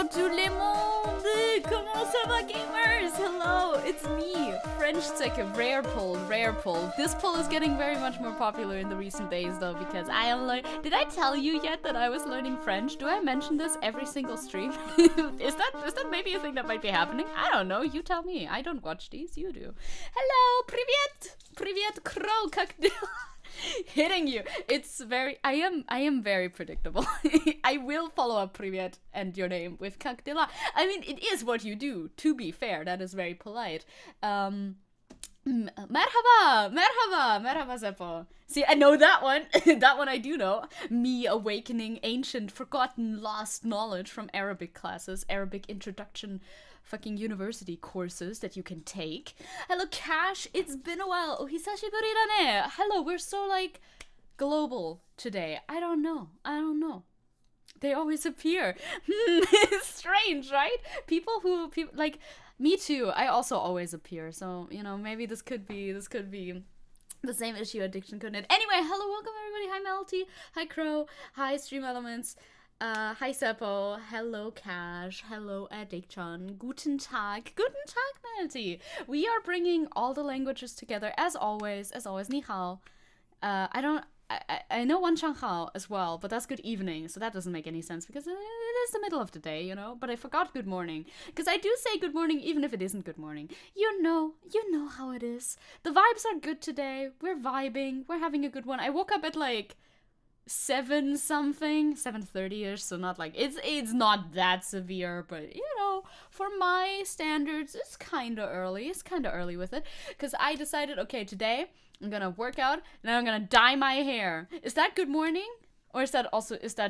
tout le monde! Comment ça va, gamers? Hello, it's me, French Zecke, rare poll. This poll is getting very much more popular in the recent days, though, because I am learning. Did I tell you yet that I was learning French? Do I mention this every single stream? Is that maybe a thing that might be happening? I don't know. You tell me. I don't watch these. You do. Hello, привет, crow, cocktail. Hitting you. It's very. I am very predictable. I will follow up привет and your name with как дела. I mean, it is what you do. To be fair, that is very polite. Merhaba, Zeppo. See, I know that one. That one I do know. Me awakening ancient, forgotten, lost knowledge from Arabic classes, Arabic introduction, fucking university courses that you can take. Hello, Cash. It's been a while. Oh, hisashiburi da ne. Hello, we're so, like, global today. I don't know. They always appear. It's strange, right? People like, me too. I also always appear. So, you know, maybe this could be the same issue addiction couldn't. Anyway, hello, welcome everybody. Hi, Melty. Hi, Crow. Hi, StreamElements. Hi, Seppo. Hello, Cash. Hello, Addiction. Guten Tag. Guten Tag, Melty. We are bringing all the languages together as always. Ni hao. I know Wan Chang Hao as well, but that's good evening, so that doesn't make any sense because it is the middle of the day, you know? But I forgot good morning, because I do say good morning even if it isn't good morning. You know how it is. The vibes are good today. We're vibing. We're having a good one. I woke up at like 7:30ish, so not like it's not that severe, but you know, for my standards, it's kind of early. It's kind of early with it, because I decided, okay, today I'm gonna work out and then I'm gonna dye my hair. Is that good morning? Or is that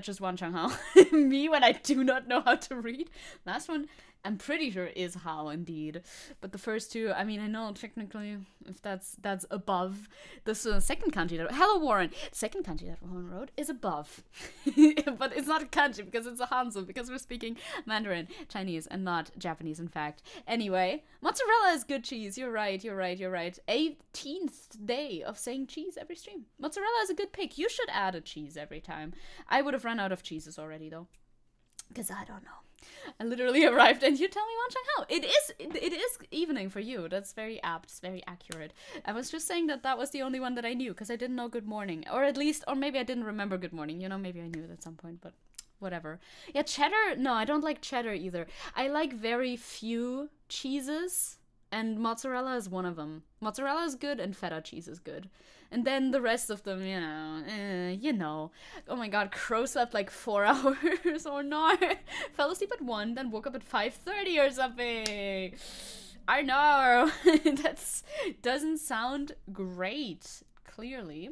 just Wan Chang Hao? Me when I do not know how to read? Last one, I'm pretty sure is Hao indeed. But the first two, I mean, I know technically if that's above. The second kanji that, hello Warren, second kanji that Warren wrote is above. But it's not a kanji because it's a hanzo, because we're speaking Mandarin, Chinese, and not Japanese in fact. Anyway, mozzarella is good cheese. You're right. 18th day of saying cheese every stream. Mozzarella is a good pick. You should add a cheese every time. I would have run out of cheeses already though, because I don't know. I literally arrived and you tell me Wan Chang Hao. It is evening for you. That's very apt. It's very accurate. I was just saying that was the only one that I knew because I didn't know good morning. Or maybe I didn't remember good morning. You know, maybe I knew it at some point, but whatever. Yeah, cheddar. No, I don't like cheddar either. I like very few cheeses and mozzarella is one of them. Mozzarella is good and feta cheese is good. And then the rest of them, you know. Oh my god, Crow slept like 4 hours or not. Fell asleep at 1, then woke up at 5:30 or something. I know. That doesn't sound great, clearly.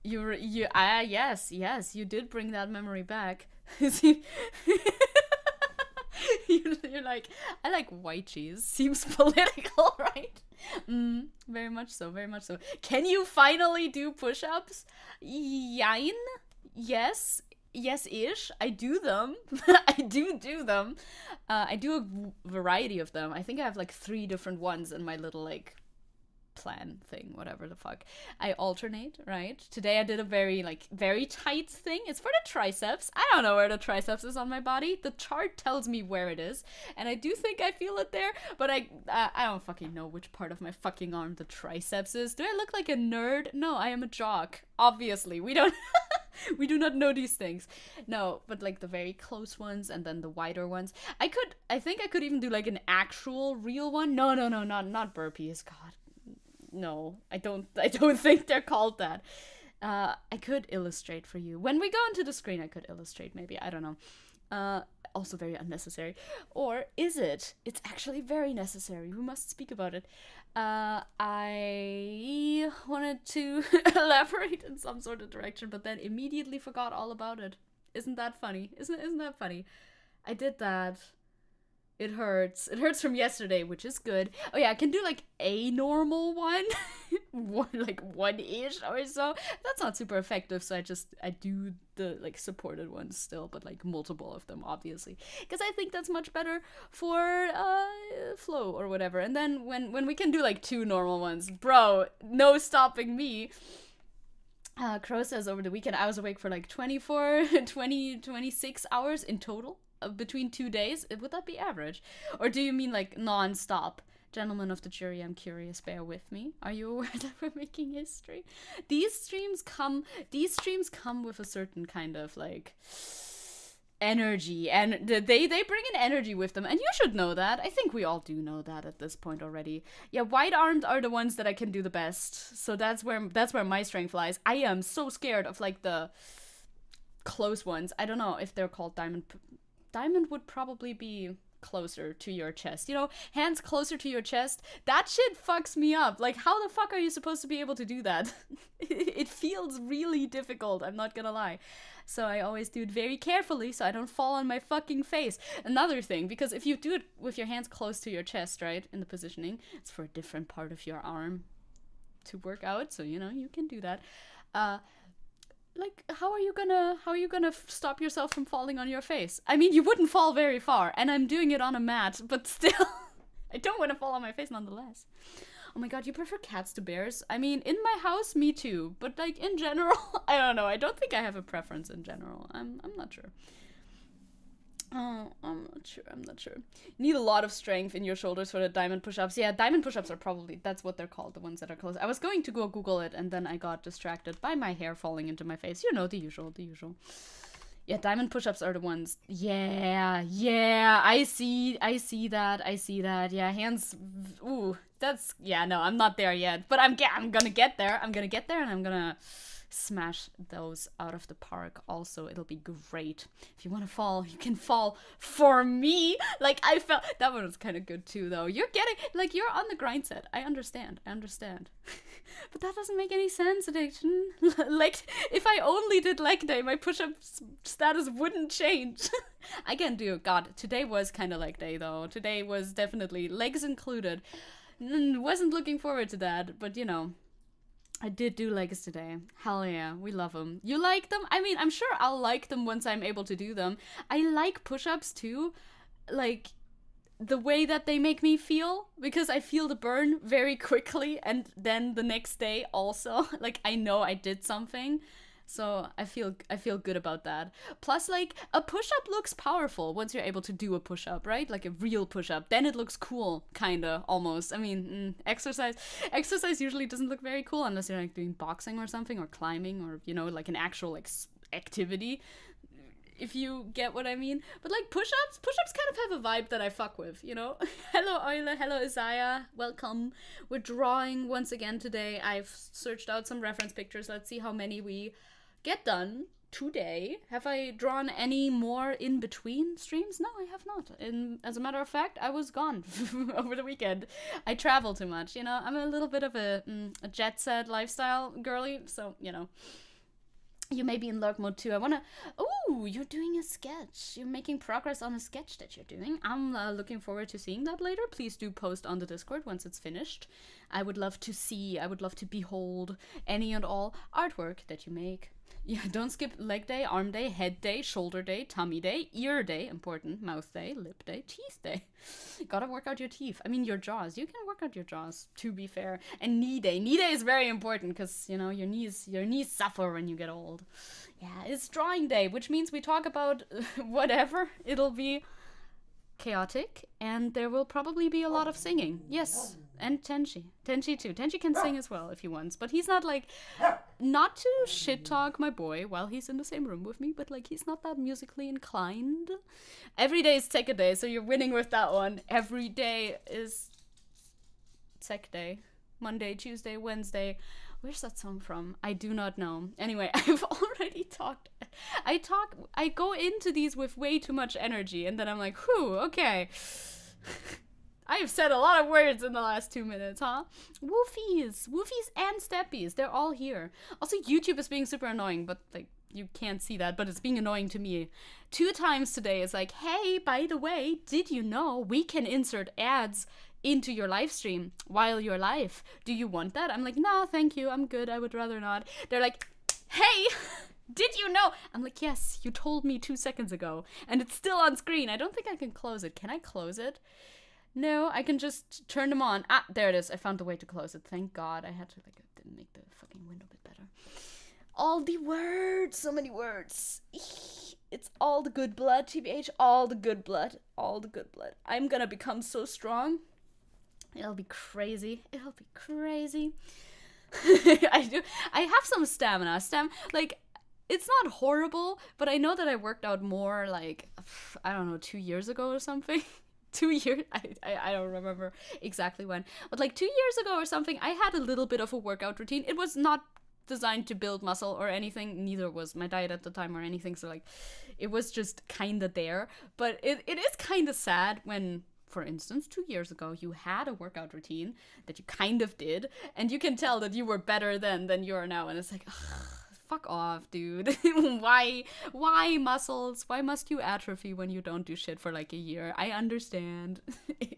Yes, you did bring that memory back. You're like, I like white cheese. Seems political, right? Very much so. Can you finally do push-ups? Yein? Yes-ish. I do them. I do them. I do a variety of them. I think I have like 3 different ones in my little like plan thing, whatever the fuck. I alternate, right? Today I did a very tight thing. It's for the triceps. I don't know where the triceps is on my body. The chart tells me where it is, and I do think I feel it there, but I don't fucking know which part of my fucking arm the triceps is. Do I look like a nerd? No, I am a jock. Obviously, we do not know these things. No, but like the very close ones and then the wider ones. I think I could even do like an actual real one. No, not burpees. God. No, I don't think they're called that. I could illustrate for you. When we go into the screen, I could illustrate maybe. I don't know. Also very unnecessary. Or is it? It's actually very necessary. We must speak about it. I wanted to elaborate in some sort of direction, but then immediately forgot all about it. Isn't that funny? Isn't that funny? I did that. It hurts. It hurts from yesterday, which is good. Oh yeah, I can do like a normal one. like 1-ish or so. That's not super effective, so I do the like supported ones still, but like multiple of them, obviously. Because I think that's much better for flow or whatever. And then when we can do like 2 normal ones, bro, no stopping me. Crow says over the weekend I was awake for like 26 hours in total between 2 days. Would that be average? Or do you mean like non-stop? Gentlemen of the jury, I'm curious, bear with me. Are you aware that we're making history? These streams come with a certain kind of like energy, and they bring an energy with them, and you should know that. I think we all do know that at this point already. Yeah, wide-armed are the ones that I can do the best, so that's where my strength lies. I am so scared of like the close ones. I don't know if they're called diamond. Diamond would probably be closer to your chest, you know, hands closer to your chest. That shit fucks me up. Like, how the fuck are you supposed to be able to do that? It feels really difficult, I'm not gonna lie. So I always do it very carefully so I don't fall on my fucking face. Another thing, because if you do it with your hands close to your chest, right, in the positioning, it's for a different part of your arm to work out, so you know, you can do that. Like, how are you gonna stop yourself from falling on your face? I mean, you wouldn't fall very far, and I'm doing it on a mat, but still, I don't want to fall on my face nonetheless. Oh my god, you prefer cats to bears? I mean, in my house, me too, but like, in general, I don't know. I don't think I have a preference in general. I'm not sure. Oh, I'm not sure. You need a lot of strength in your shoulders for the diamond push-ups. Yeah, diamond push-ups are probably, that's what they're called, the ones that are close. I was going to go Google it, and then I got distracted by my hair falling into my face. You know, the usual. Yeah, diamond push-ups are the ones. Yeah, I see that. Yeah, hands, ooh, that's, yeah, no, I'm not there yet. But I'm gonna get there, and I'm gonna smash those out of the park. Also, it'll be great. If you want to fall, you can fall for me. Like, I felt that one was kind of good too, though. You're getting, like, you're on the grind set. I understand. But that doesn't make any sense, addiction. Like, if I only did leg day, my push-up status wouldn't change. I can do. God, today was kind of leg day, though. Today was definitely legs included. Wasn't looking forward to that, but you know, I did do legs today. Hell yeah, we love them. You like them? I mean, I'm sure I'll like them once I'm able to do them. I like push-ups too, like the way that they make me feel, because I feel the burn very quickly, and then the next day also, like, I know I did something. So I feel good about that. Plus, like, a push-up looks powerful once you're able to do a push-up, right? Like a real push-up. Then it looks cool, kinda, almost. I mean, exercise usually doesn't look very cool unless you're like doing boxing or something, or climbing, or, you know, like an actual activity, if you get what I mean. But like push-ups kind of have a vibe that I fuck with, you know? Hello Euler, hello Isaiah, welcome. We're drawing once again today. I've searched out some reference pictures. Let's see how many we get done today. Have I drawn any more in between streams? No, I have not. As a matter of fact, I was gone over the weekend. I travel too much, you know? I'm a little bit of a jet set lifestyle girly, so, you know. You may be in lurk mode too. I wanna... Ooh, you're doing a sketch. You're making progress on a sketch that you're doing. I'm looking forward to seeing that later. Please do post on the Discord once it's finished. I would love to behold any and all artwork that you make. Yeah, don't skip leg day, arm day, head day, shoulder day, tummy day, ear day, important, mouth day, lip day, teeth day. Gotta work out your teeth. I mean, your jaws. You can work out your jaws, to be fair. And knee day. Knee day is very important because, you know, your knees suffer when you get old. Yeah, it's drawing day, which means we talk about whatever. It'll be chaotic, and there will probably be a lot of singing. Yes, and Tenchi too. Tenchi can sing as well if he wants, but he's not like, not to shit talk my boy while he's in the same room with me, but like, he's not that musically inclined. Every day is Zecke day, so you're winning with that one. Every day is Zecke day. Monday, Tuesday, Wednesday. Where's that song from? I do not know. Anyway, I've already talked. I go into these with way too much energy, and then I'm like, whew, okay. I have said a lot of words in the last 2 minutes, huh? Woofies and steppies, they're all here. Also, YouTube is being super annoying, but like, you can't see that, but it's being annoying to me. 2 times today, it's like, hey, by the way, did you know we can insert ads into your live stream while you're live? Do you want that? I'm like, no, thank you, I'm good, I would rather not. They're like, hey, did you know? I'm like, yes, you told me 2 seconds ago, and it's still on screen. I don't think I can close it. Can I close it? No, I can just turn them on. Ah, there it is. I found the way to close it. Thank God. I had to, like, I didn't make the fucking window a bit better. All the words, so many words. It's all the good blood, TBH, all the good blood, all the good blood. I'm gonna become so strong. It'll be crazy. It'll be crazy. I have some stamina. Like, it's not horrible, but I know that I worked out more, like, I don't know, 2 years ago or something. 2 years? I don't remember exactly when. But like 2 years ago or something, I had a little bit of a workout routine. It was not designed to build muscle or anything. Neither was my diet at the time or anything. So like, it was just kind of there. But it is kind of sad when, for instance, 2 years ago, you had a workout routine that you kind of did, and you can tell that you were better then than you are now. And it's like, ugh, fuck off, dude. Why muscles? Why must you atrophy when you don't do shit for like a year? I understand.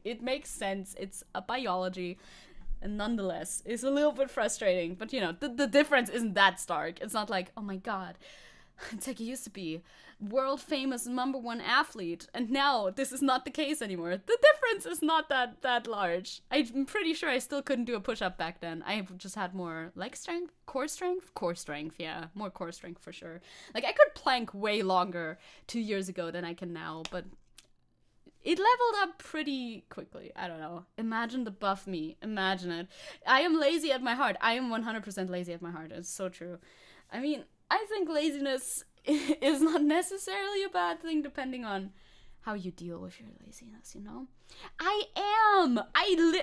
It makes sense. It's a biology. And nonetheless, it's a little bit frustrating. But, you know, the difference isn't that stark. It's not like, oh my god, Zecke used to be world famous #1 athlete, and now this is not the case anymore. The difference is not that large. I'm pretty sure I still couldn't do a push-up back then. I just had more leg strength, core strength, yeah, more core strength for sure. Like, I could plank way longer 2 years ago than I can now, but it leveled up pretty quickly. I don't know. Imagine the buff me. Imagine it. I am lazy at my heart. I am 100% lazy at my heart. It's so true. I mean, I think laziness is not necessarily a bad thing, depending on how you deal with your laziness, you know? I am!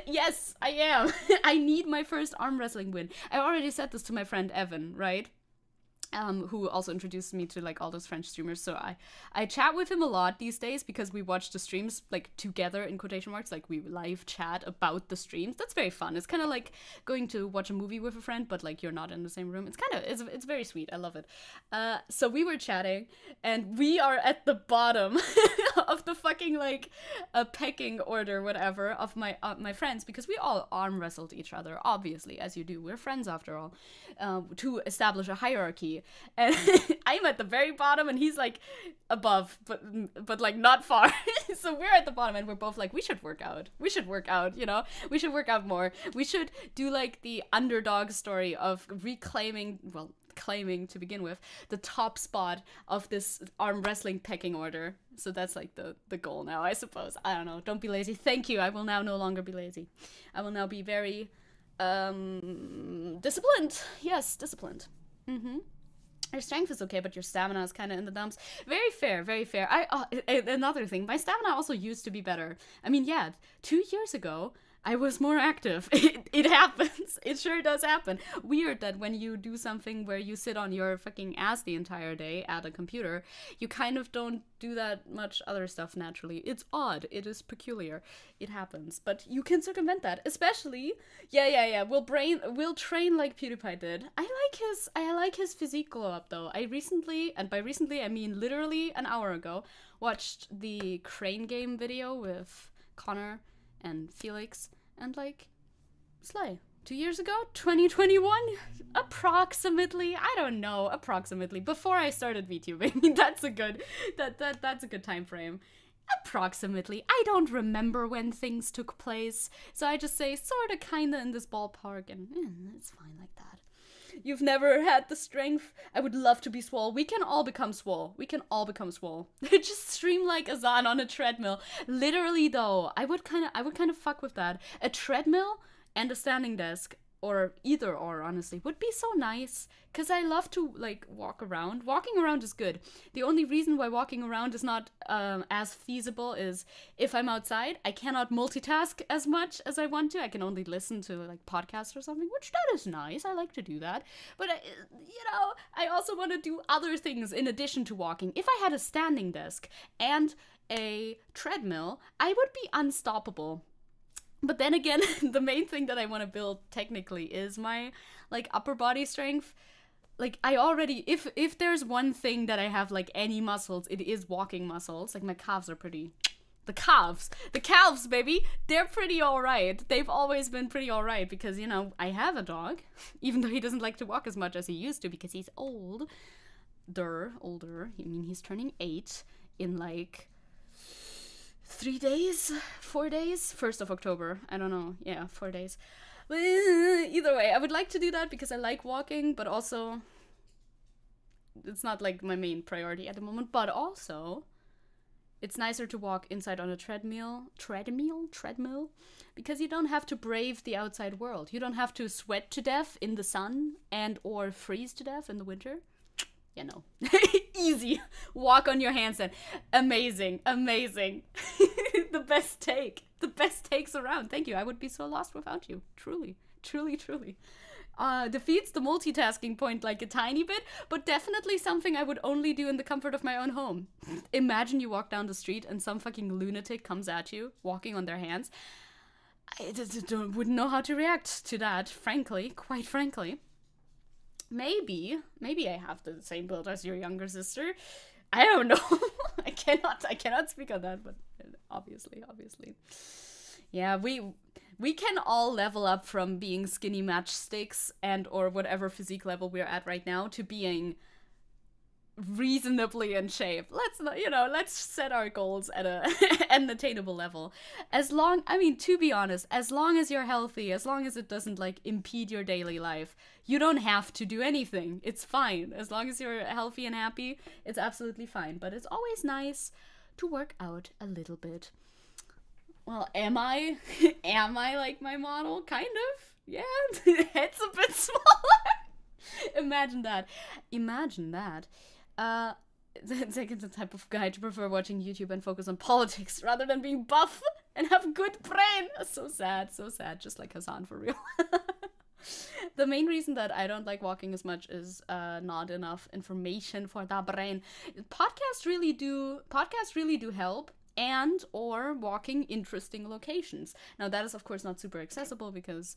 Yes, I am! I need my first arm wrestling win. I already said this to my friend Evan, right? Who also introduced me to like all those French streamers. So I chat with him a lot these days because we watch the streams like together in quotation marks, like we live chat about the streams. That's very fun. It's kind of like going to watch a movie with a friend, but like you're not in the same room. It's very sweet. I love it. So we were chatting, and we are at the bottom of the fucking like a pecking order, whatever, of my friends, because we all arm wrestled each other, obviously, as you do. We're friends after all, to establish a hierarchy. And I'm at the very bottom, and he's like above, but like not far. So we're at the bottom, and we're both like, we should work out, you know, we should work out more. We should do like the underdog story of claiming to begin with the top spot of this arm wrestling pecking order. So that's like the goal now, I suppose. I don't know. Don't be lazy. Thank you. I will now no longer be lazy. I will now be very disciplined. Yes, disciplined. Your strength is okay, but your stamina is kind of in the dumps. Very fair, very fair. Another thing, my stamina also used to be better. I mean, yeah, 2 years ago, I was more active. It happens. It sure does happen. Weird that when you do something where you sit on your fucking ass the entire day at a computer, you kind of don't do that much other stuff naturally. It's odd. It is peculiar. It happens. But you can circumvent that. Especially, yeah. We'll train like PewDiePie did. I like his physique glow up though. I recently, and by recently I mean literally an hour ago, watched the Crane Game video with Connor and Felix and like Sly. 2 years ago, 2021, approximately. I don't know, approximately before I started VTubing. That's a good time frame. Approximately. I don't remember when things took place, so I just say sort of, kind of in this ballpark, and it's fine like that. You've never had the strength. I would love to be swole. We can all become swole. Just stream like Azan on a treadmill. Literally though, I would kind of fuck with that. A treadmill and a standing desk, or either or, honestly, would be so nice. Because I love to, like, walk around. Walking around is good. The only reason why walking around is not as feasible is if I'm outside, I cannot multitask as much as I want to. I can only listen to, like, podcasts or something, which that is nice. I like to do that. But, I also want to do other things in addition to walking. If I had a standing desk and a treadmill, I would be unstoppable. But then again, the main thing that I want to build technically is my, like, upper body strength. Like, I already, if there's one thing that I have, like, any muscles, it is walking muscles. Like, my calves are pretty, the calves, baby, they're pretty alright. They've always been pretty alright because, I have a dog, even though he doesn't like to walk as much as he used to because he's older. I mean, he's turning 8 in, like, 4 days, 1st of October, I don't know, yeah, 4 days. Either way, I would like to do that because I like walking, but also it's not like my main priority at the moment. But also, it's nicer to walk inside on a treadmill, because you don't have to brave the outside world. You don't have to sweat to death in the sun and or freeze to death in the winter. You know, easy. Walk on your hands then. Amazing. The best takes around. Thank you. I would be so lost without you. Truly. Defeats the multitasking point like a tiny bit, but definitely something I would only do in the comfort of my own home. Imagine you walk down the street and some fucking lunatic comes at you, walking on their hands. I wouldn't know how to react to that, quite frankly. Maybe I have the same build as your younger sister. I don't know. I cannot speak on that, but obviously. Yeah, we can all level up from being skinny matchsticks and or whatever physique level we're at right now to being reasonably in shape. Let's set our goals at an attainable level. To be honest, as long as you're healthy, as long as it doesn't like impede your daily life, you don't have to do anything. It's fine. As long as you're healthy and happy, it's absolutely fine. But it's always nice to work out a little bit. Well, am I like my model? Kind of. Yeah, head's a bit smaller. Imagine that. Zecke is the type of guy to prefer watching YouTube and focus on politics rather than being buff and have a good brain. So sad. Just like Hassan, for real. The main reason that I don't like walking as much is not enough information for the brain. Podcasts really do help. And or walking interesting locations. Now that is of course not super accessible because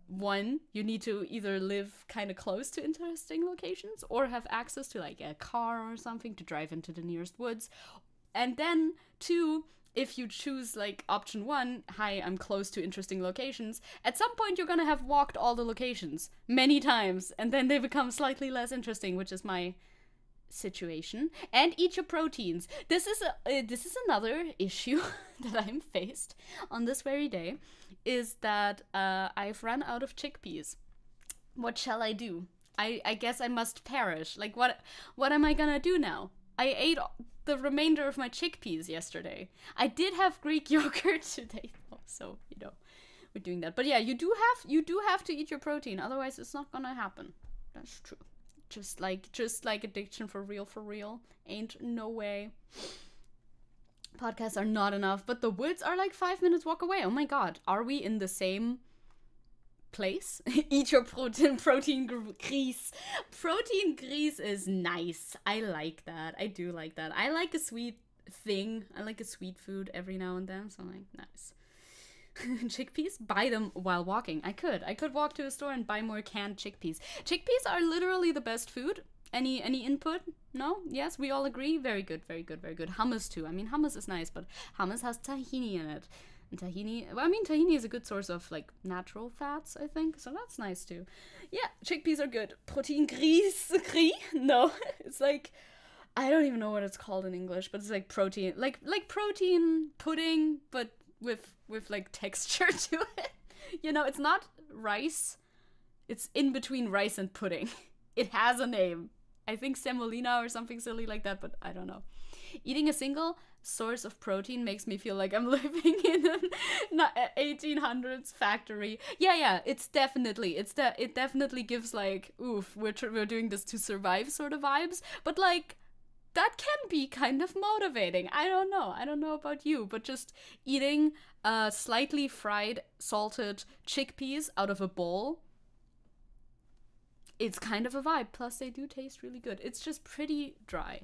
one, you need to either live kind of close to interesting locations or have access to like a car or something to drive into the nearest woods. And then two, if you choose like option one, hi, I'm close to interesting locations, at some point you're gonna have walked all the locations many times and then they become slightly less interesting, which is my situation. And eat your proteins. This is another issue that I'm faced on this very day, is that I've run out of chickpeas. What shall I do? I guess I must perish. Like what am I gonna do now? I ate the remainder of my chickpeas yesterday. I did have Greek yogurt today though, so we're doing that. But yeah, you do have to eat your protein, otherwise it's not gonna happen. That's true. Just like addiction for real. Ain't no way. Podcasts are not enough, but the woods are like 5 minutes walk away. Oh my god, are we in the same place? Eat your protein grease. Protein grease is nice. I like that. I do like that. I like a sweet thing. I like a sweet food every now and then, so I'm like, nice. Chickpeas? Buy them while walking. I could walk to a store and buy more canned chickpeas. Chickpeas are literally the best food. Any input? No? Yes, we all agree? Very good. Hummus too. I mean, hummus is nice, but hummus has tahini in it. And tahini is a good source of like natural fats, I think. So that's nice too. Yeah, chickpeas are good. Protein grease? No. It's like, I don't even know what it's called in English, but it's like protein, like protein pudding, but with like texture to it. It's not rice. It's in between rice and pudding. It has a name. I think semolina or something silly like that, but I don't know. Eating a single source of protein makes me feel like I'm living in an 1800s factory. Yeah, it definitely gives like, oof, we're doing this to survive sort of vibes, but like that can be kind of motivating. I don't know about you, but just eating slightly fried, salted chickpeas out of a bowl, it's kind of a vibe. Plus, they do taste really good. It's just pretty dry,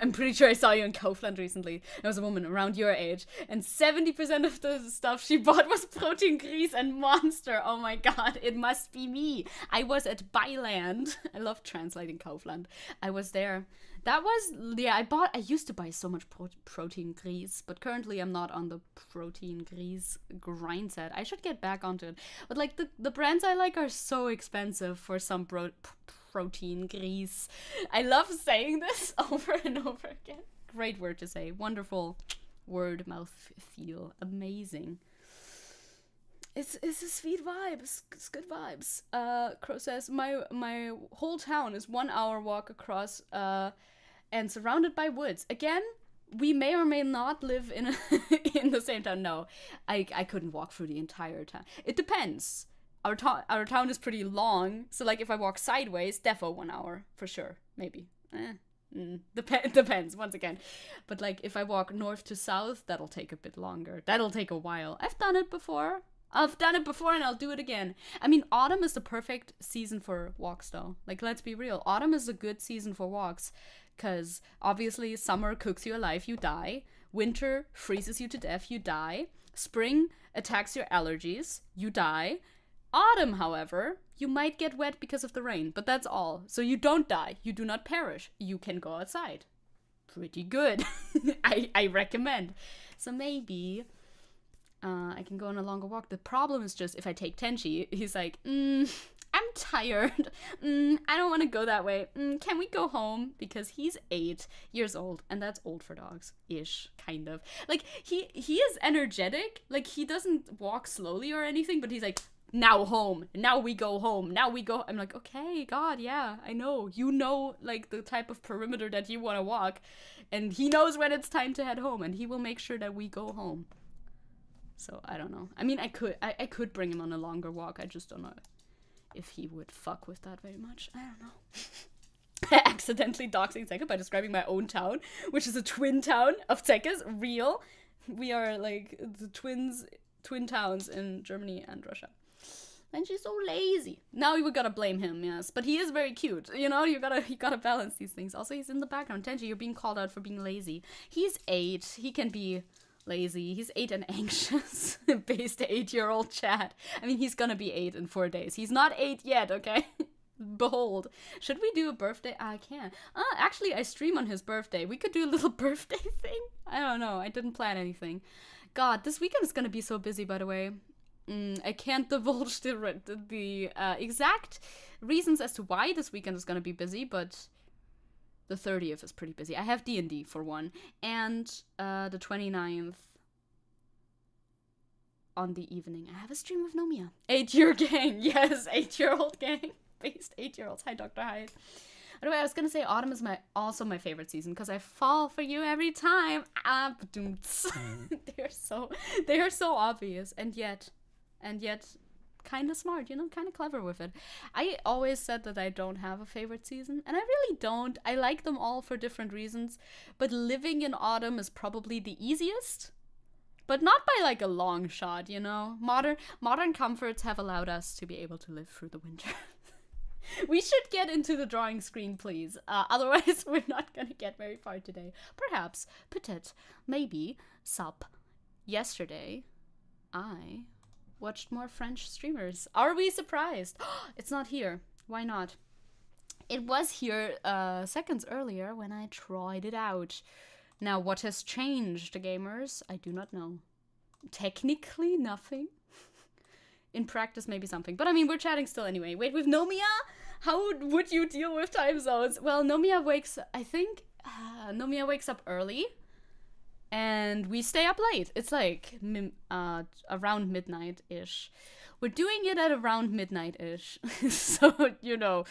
I'm pretty sure I saw you in Kaufland recently. There was a woman around your age, and 70% of the stuff she bought was protein grease and Monster. Oh my god, it must be me. I was at Byland. I love translating Kaufland. I was there. I used to buy so much protein grease, but currently I'm not on the protein grease grind set. I should get back onto it. But like the brands I like are so expensive for some protein grease. I love saying this over and over again. Great word to say. Wonderful word, mouth feel. Amazing. It's a sweet vibe. It's good vibes. Crow says my whole town is 1 hour walk across and surrounded by woods. Again, we may or may not live in in the same town. No, I couldn't walk through the entire town. It depends. Our town is pretty long, so like if I walk sideways, defo 1 hour for sure. Maybe. Depends once again. But like if I walk north to south, that'll take a bit longer. That'll take a while. I've done it before and I'll do it again. I mean, autumn is the perfect season for walks though. Like, let's be real. Autumn is a good season for walks because obviously summer cooks you alive, you die. Winter freezes you to death, you die. Spring attacks your allergies, you die. Autumn, however, you might get wet because of the rain, but that's all. So you don't die, you do not perish, you can go outside. Pretty good. I recommend. So maybe I can go on a longer walk. The problem is just if I take Tenchi, he's like, I'm tired. I don't want to go that way. Can we go home? Because he's 8 years old, and that's old for dogs. Ish, kind of. Like, he is energetic. Like, he doesn't walk slowly or anything, but he's like, now home. Now we go home. Now we go. I'm like, okay, God, yeah, I know. You know, like, the type of perimeter that you want to walk. And he knows when it's time to head home, and he will make sure that we go home. So, I don't know. I mean, I could bring him on a longer walk. I just don't know if he would fuck with that very much. I don't know. Accidentally doxing Zecke by describing my own town, which is a twin town of Zecke's. Real. We are, like, the twin towns in Germany and Russia. And she's so lazy. Now we gotta blame him, yes. But he is very cute. You know, you gotta balance these things. Also, he's in the background. Tenji, you're being called out for being lazy. He's 8. He can be lazy. He's 8 and anxious. Based 8-year-old chat. I mean, he's gonna be 8 in 4 days. He's not 8 yet, okay? Behold. Should we do a birthday? I can't. Actually, I stream on his birthday. We could do a little birthday thing. I don't know. I didn't plan anything. God, this weekend is gonna be so busy, by the way. I can't divulge the exact reasons as to why this weekend is going to be busy, but the 30th is pretty busy. I have D&D for one, and the 29th on the evening, I have a stream with Nomia. 8-year gang, yes, 8-year-old gang, based 8-year-olds. Hi, Dr. Hyde. Anyway, I was going to say autumn is also my favorite season because I fall for you every time. They are so obvious, and yet kind of smart, you know, kind of clever with it. I always said that I don't have a favorite season, and I really don't. I like them all for different reasons, but living in autumn is probably the easiest, but not by like a long shot, you know. Modern comforts have allowed us to be able to live through the winter. We should get into the drawing screen, please. Otherwise, we're not gonna get very far today. Perhaps, peut-être, maybe, sup. Yesterday, I watched more French streamers. Are we surprised? It's not here. Why not? It was here seconds earlier when I tried it out. Now, what has changed, gamers? I do not know. Technically, nothing. In practice, maybe something. But I mean, we're chatting still anyway. Wait, with Nomia? How would you deal with time zones? Well, Nomia wakes up early. And we stay up late. It's like around midnight-ish. We're doing it at around midnight-ish. So, you know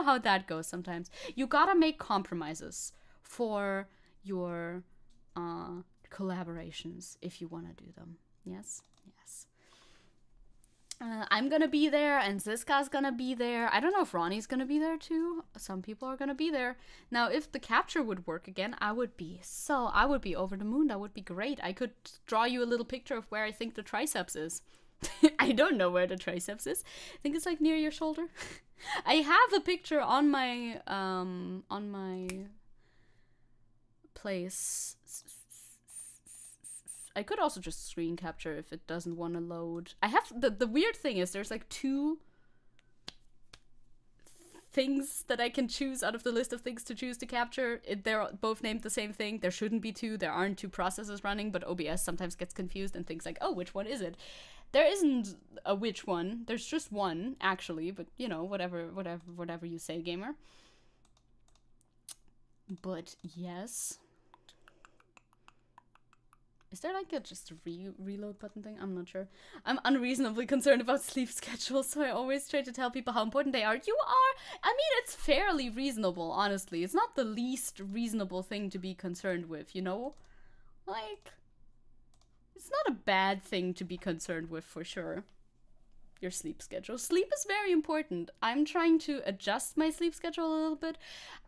how that goes sometimes. You gotta make compromises for your collaborations if you want to do them. Yes? Yes. I'm gonna be there, and Ziska's gonna be there. I don't know if Ronnie's gonna be there too. Some people are gonna be there. Now, if the capture would work again, I would be over the moon. That would be great. I could draw you a little picture of where I think the triceps is. I don't know where the triceps is. I think it's like near your shoulder. I have a picture on my place. I could also just screen capture if it doesn't want to load. I have the weird thing is there's like 2 things that I can choose out of the list of things to choose to capture. They're both named the same thing. There shouldn't be 2. There aren't 2 processes running, but OBS sometimes gets confused and thinks like, oh, which one is it? There isn't a which one. There's just one, actually, but you know, whatever you say, gamer. But yes. Is there like a just a reload button thing? I'm not sure. I'm unreasonably concerned about sleep schedules, so I always try to tell people how important they are. You are! I mean, it's fairly reasonable, honestly. It's not the least reasonable thing to be concerned with, you know? Like, it's not a bad thing to be concerned with, for sure. Your sleep schedule. Sleep is very important. I'm trying to adjust my sleep schedule a little bit.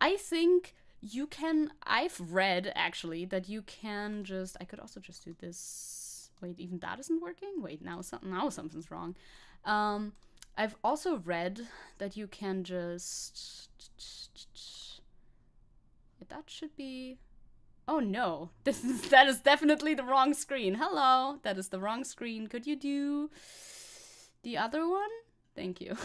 I think you can, I've read actually that you can just, I could also just do this. Wait, even that isn't working? Wait, now something's wrong. I've also read that you can just, that should be, oh no, that is definitely the wrong screen. Hello, that is the wrong screen. Could you do the other one? Thank you.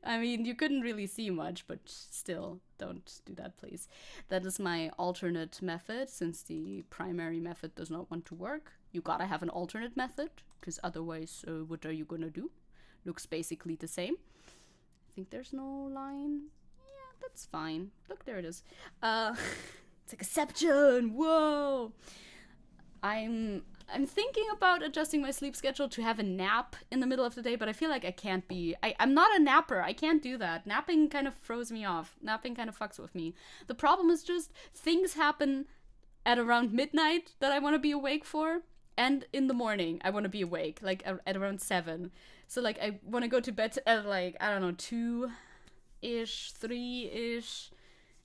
I mean, you couldn't really see much, but still, don't do that, please. That is my alternate method, since the primary method does not want to work. You gotta have an alternate method, because otherwise, what are you gonna do? Looks basically the same. I think there's no line. Yeah, that's fine. Look, there it is. It's like Exception! Whoa! I'm thinking about adjusting my sleep schedule to have a nap in the middle of the day, but I feel like I can't be. I'm not a napper. I can't do that. Napping kind of throws me off. Napping kind of fucks with me. The problem is just things happen at around midnight that I want to be awake for, and in the morning I want to be awake, like at around 7. So like I want to go to bed at like, I don't know, 2-ish, 3-ish,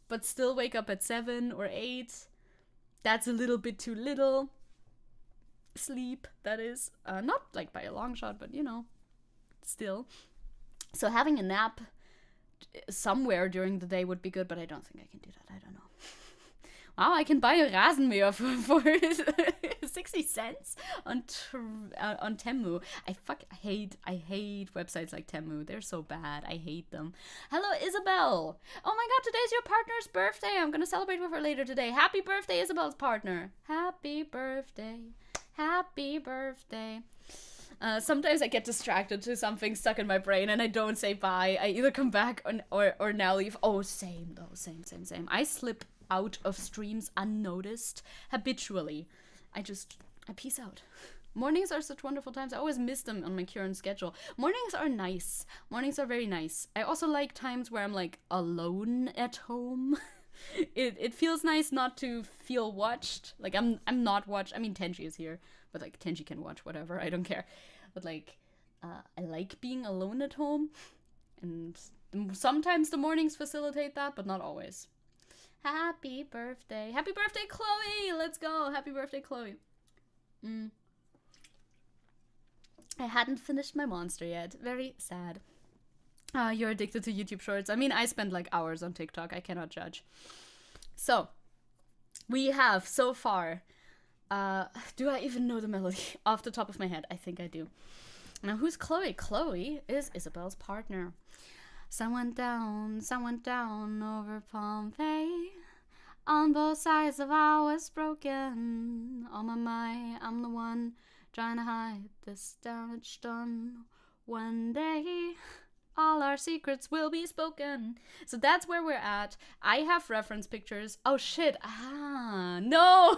but still wake up at 7 or 8. That's a little bit too little. Sleep, that is. Not like by a long shot, but you know, still. So having a nap somewhere during the day would be good, but I don't think I can do that. I don't know. Wow, I can buy a Rasenmäher for 60 cents on Temu. I hate websites like Temu. They're so bad. I hate them. Hello, Isabel. Oh my god, today's your partner's birthday. I'm gonna celebrate with her later today. Happy birthday, Isabel's partner. Happy birthday. Happy birthday. Sometimes I get distracted to something stuck in my brain and I don't say bye. I either come back or now leave. Oh, same though. Same. I slip out of streams unnoticed habitually. I peace out. Mornings are such wonderful times. I always miss them on my current schedule. Mornings are nice. Mornings are very nice. I also like times where I'm like alone at home. It feels nice not to feel watched. Like I'm not watched. I mean, Tenji is here, but like Tenji can watch whatever. I don't care. But like, I like being alone at home, and sometimes the mornings facilitate that, but not always. Happy birthday, Chloe! Let's go, happy birthday, Chloe. I hadn't finished my monster yet. Very sad. You're addicted to YouTube Shorts. I mean, I spend like hours on TikTok. I cannot judge. So, we have so far. Do I even know the melody off the top of my head? I think I do. Now, who's Chloe? Chloe is Isabel's partner. Sun went down over Pompeii. On both sides of I was broken. On my mind, I'm the one trying to hide this damage done. One day, all our secrets will be spoken. So that's where we're at. I have reference pictures. Oh shit. No!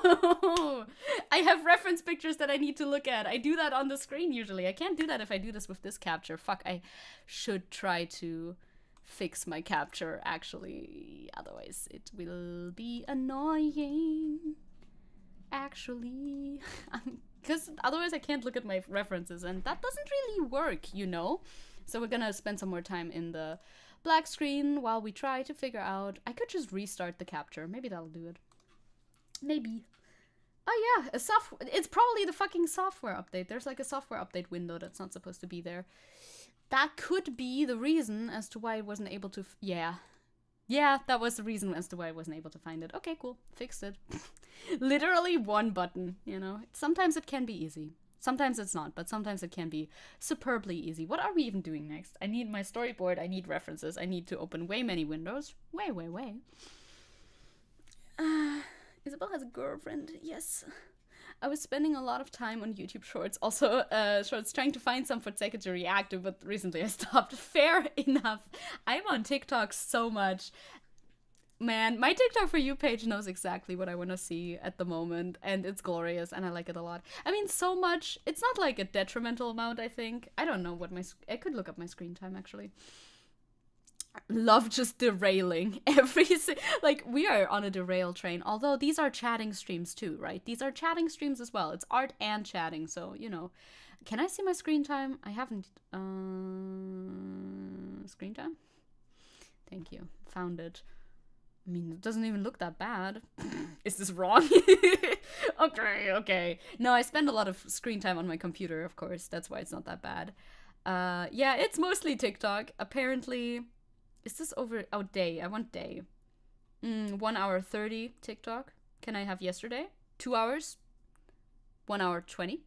I have reference pictures that I need to look at. I do that on the screen usually. I can't do that if I do this with this capture. Fuck, I should try to fix my capture actually. Otherwise it will be annoying. Actually. Because otherwise I can't look at my references and that doesn't really work, you know? So we're gonna spend some more time in the black screen while we try to figure out. I could just restart the capture. Maybe that'll do it. Maybe. Oh yeah, it's probably the fucking software update. There's like a software update window that's not supposed to be there. That could be the reason as to why I wasn't able to. Yeah, that was the reason as to why I wasn't able to find it. Okay, cool. Fixed it. Literally one button, you know. Sometimes it can be easy. Sometimes it's not, but sometimes it can be superbly easy. What are we even doing next? I need my storyboard, I need references, I need to open way many windows. Way. Isabel has a girlfriend, yes. I was spending a lot of time on YouTube Shorts, also Shorts, trying to find some for Zecke to react to, but recently I stopped. Fair enough. I'm on TikTok so much. Man, my TikTok For You page knows exactly what I want to see at the moment, and it's glorious, and I like it a lot. I mean, so much. It's not like a detrimental amount, I think. I don't know what I could look up my screen time, actually. Love just derailing like, we are on a derail train, although these are chatting streams too, right? These are chatting streams as well. It's art and chatting, so, you know. Can I see my screen time? I haven't, screen time? Thank you. Found it. I mean, it doesn't even look that bad. Is this wrong? Okay. No, I spend a lot of screen time on my computer, of course. That's why it's not that bad. Yeah, it's mostly TikTok. Apparently, is this over? Oh, day. I want day. 1 hour 30 TikTok. Can I have yesterday? 2 hours? 1 hour 20?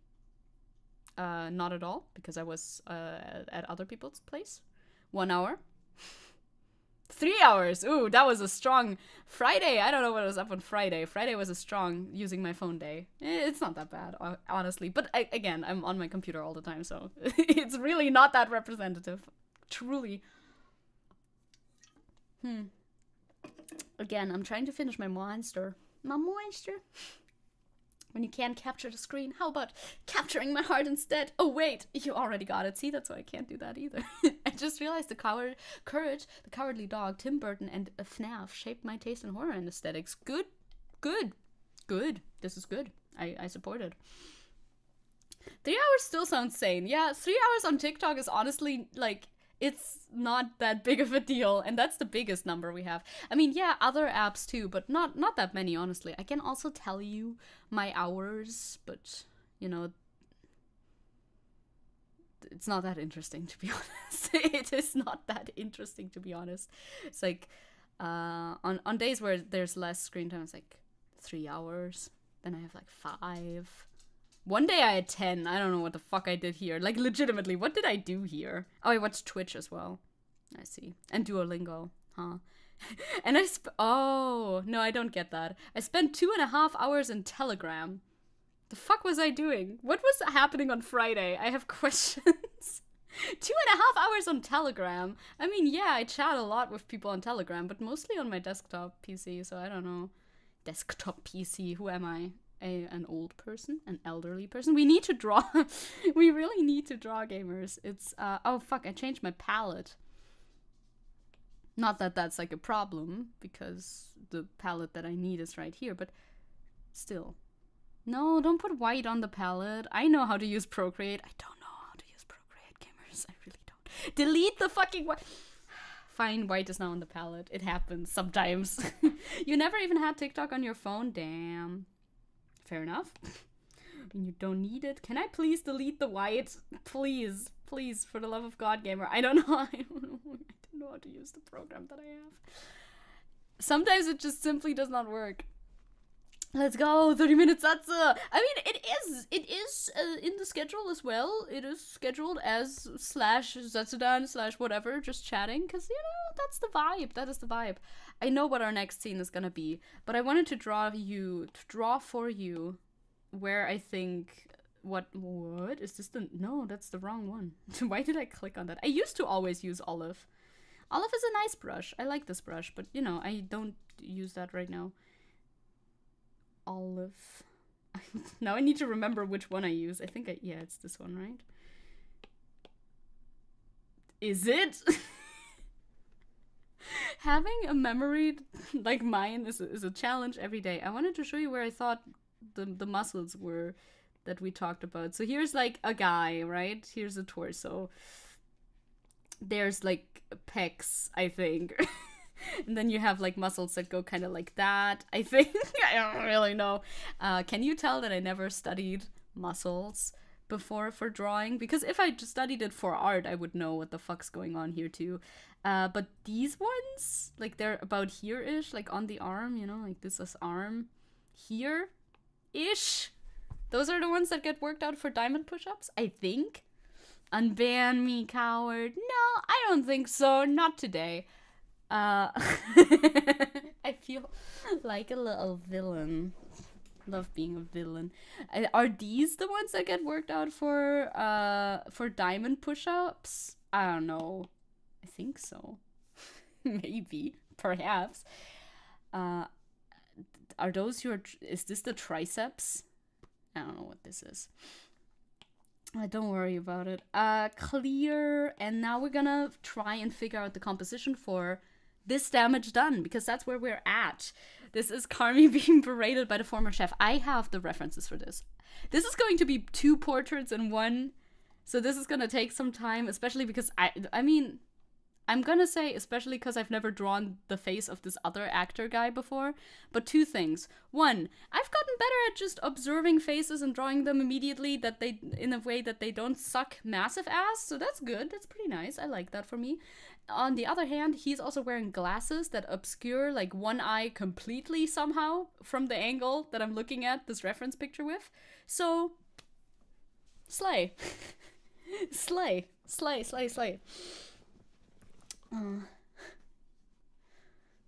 Not at all, because I was at other people's place. 1 hour. 3 hours. Ooh, that was a strong Friday. I don't know what was up on Friday. Friday was a strong using my phone day. It's not that bad, honestly. But again, I'm on my computer all the time, so it's really not that representative. Truly. Again, I'm trying to finish my monster. My monster. When you can't capture the screen, how about capturing my heart instead? Oh wait, you already got it. See, that's why I can't do that either. I just realized the Cowardly Dog, Tim Burton, and FNAF shaped my taste in horror and aesthetics. Good. This is good. I support it. 3 hours still sounds sane. Yeah, 3 hours on TikTok is honestly, like, it's not that big of a deal, and that's the biggest number we have. I mean, yeah, other apps too, but not that many, honestly. I can also tell you my hours, but, you know, it's not that interesting, to be honest. It is not that interesting, to be honest. It's like, on days where there's less screen time, it's like 3 hours. Then I have like 5. One day I had 10. I don't know what the fuck I did here. Like, legitimately, what did I do here? Oh, I watched Twitch as well. I see. And Duolingo. Huh. And oh, no, I don't get that. I spent 2.5 hours in Telegram. The fuck was I doing? What was happening on Friday? I have questions. 2.5 hours on Telegram. I mean, yeah, I chat a lot with people on Telegram, but mostly on my desktop PC, so I don't know. Desktop PC, who am I? An old person, an elderly person. We need to draw. We really need to draw, gamers. It's oh fuck, I changed my palette. Not that that's like a problem, because the palette that I need is right here, but still. No, don't put white on the palette. I know how to use Procreate. I don't know how to use Procreate, gamers. I really don't. Delete the fucking white. Fine, white is now on the palette. It happens sometimes. You never even had TikTok on your phone? Damn. Fair enough. You don't need it. Can I please delete the white? Please, for the love of God, gamer. I don't know. I don't know how to use the program that I have. Sometimes it just simply does not work. Let's go. 30 minutes. That's I mean, it is in the schedule as well. It is scheduled as /Zetsudan/ whatever, just chatting, because, you know, that's the vibe. That is the vibe. I know what our next scene is gonna be, but I wanted to draw for you where I think what is this no, that's the wrong one. Why did I click on that? I used to always use Olive. Olive is a nice brush. I like this brush, but, you know, I don't use that right now. Olive. Now I need to remember which one I use. I think yeah, it's this one, right? Is it? Having a memory like mine is a challenge every day. I wanted to show you where I thought the muscles were that we talked about. So here's like a guy, right? Here's a torso. There's like pecs, I think. And then you have like muscles that go kind of like that, I think. I don't really know. Can you tell that I never studied muscles before for drawing? Because if I just studied it for art, I would know what the fuck's going on here too. But these ones, like, they're about here-ish, like on the arm, you know, like this is arm here-ish. Those are the ones that get worked out for diamond push-ups, I think. Unban me, coward. No, I don't think so. Not today. I feel like a little villain. Love being a villain. Are these the ones that get worked out for diamond push-ups? I don't know. I think so. Maybe. Perhaps. Are those your... Is this the triceps? I don't know what this is. Don't worry about it. Clear. And now we're gonna try and figure out the composition for this damage done, because that's where we're at. This is Carmi being berated by the former chef. I have the references for this. This is going to be 2 portraits in one, so this is gonna take some time, especially because I mean, I'm gonna say especially because I've never drawn the face of this other actor guy before. But 2 things. 1, I've gotten better at just observing faces and drawing them immediately that they, in a way that they don't suck massive ass. So that's good. That's pretty nice. I like that for me. On the other hand, he's also wearing glasses that obscure like one eye completely somehow from the angle that I'm looking at this reference picture with. So, slay. Slay. Slay, slay, slay.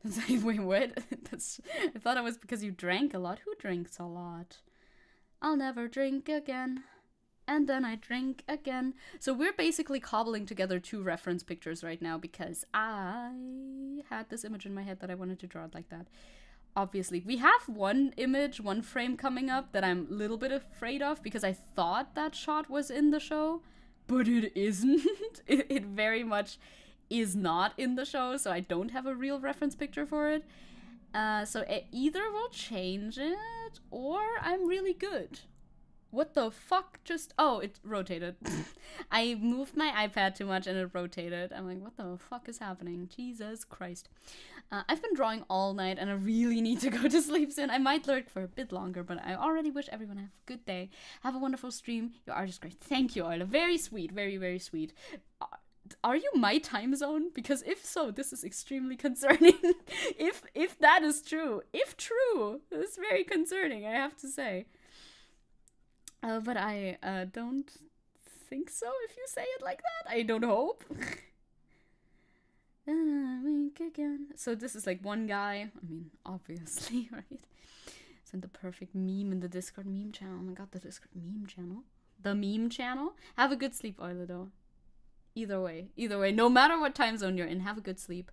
That's like, wait, what? I thought it was because you drank a lot. Who drinks a lot? I'll never drink again. And then I drink again. So we're basically cobbling together 2 reference pictures right now because I had this image in my head that I wanted to draw it like that. Obviously, we have one image, one frame coming up that I'm a little bit afraid of because I thought that shot was in the show, but it isn't. It very much is not in the show, so I don't have a real reference picture for it. So either we'll change it, or I'm really good. What the fuck just... Oh, it rotated. I moved my iPad too much and it rotated. I'm like, what the fuck is happening? Jesus Christ. I've been drawing all night and I really need to go to sleep soon. I might lurk for a bit longer, but I already wish everyone have a good day. Have a wonderful stream. Your art is great. Thank you, Oila. Very sweet. Very, very sweet. Are you my time zone? Because if so, this is extremely concerning. if that is true. If true, it's very concerning, I have to say. But I don't think so if you say it like that. I don't hope. Wink again. So this is like one guy. I mean, obviously, right? Sent the perfect meme in the Discord meme channel. Oh my god, the Discord meme channel. The meme channel. Have a good sleep, Oila, though. Either way, no matter what time zone you're in, have a good sleep.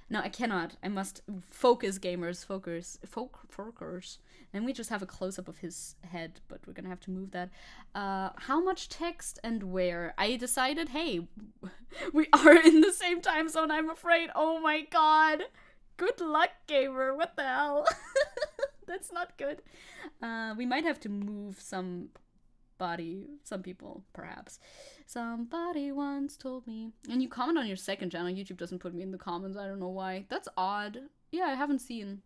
No, I cannot. I must focus, gamers. Focus. And we just have a close-up of his head, but we're gonna have to move that. How much text and where? I decided, hey, we are in the same time zone, I'm afraid. Oh my god. Good luck, gamer. What the hell? That's not good. We might have to move some people, perhaps. Somebody once told me. And you comment on your second channel. YouTube doesn't put me in the comments. I don't know why. That's odd. Yeah, I haven't seen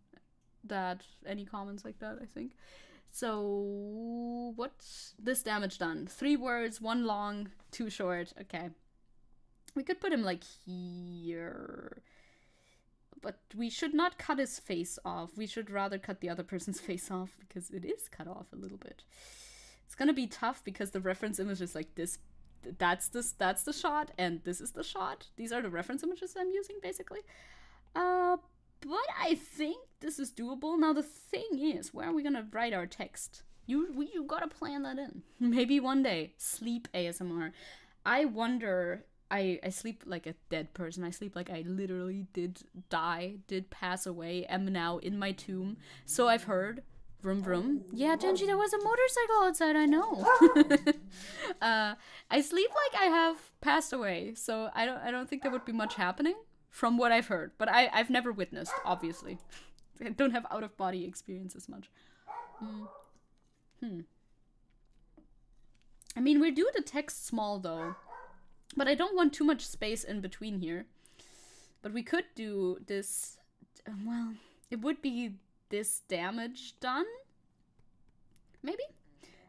any comments like that, I think. So, what's this damage done? 3 words, 1 long, 2 short. Okay. We could put him like here. But we should not cut his face off. We should rather cut the other person's face off because it is cut off a little bit. It's gonna be tough because the reference image is like this. That's the shot, and this is the shot. These are the reference images I'm using, basically. But I think this is doable. Now the thing is, where are we gonna write our text? You gotta plan that in. Maybe one day. Sleep ASMR. I wonder. I sleep like a dead person. I sleep like I literally did pass away, am now in my tomb. So I've heard. Vroom vroom. Yeah, Genji, there was a motorcycle outside, I know. I sleep like I have passed away, so I don't think there would be much happening from what I've heard. But I've never witnessed, obviously. I don't have out-of-body experiences much. I mean, we do the text small, though. But I don't want too much space in between here. But we could do this... Well, it would be... this damage done? Maybe?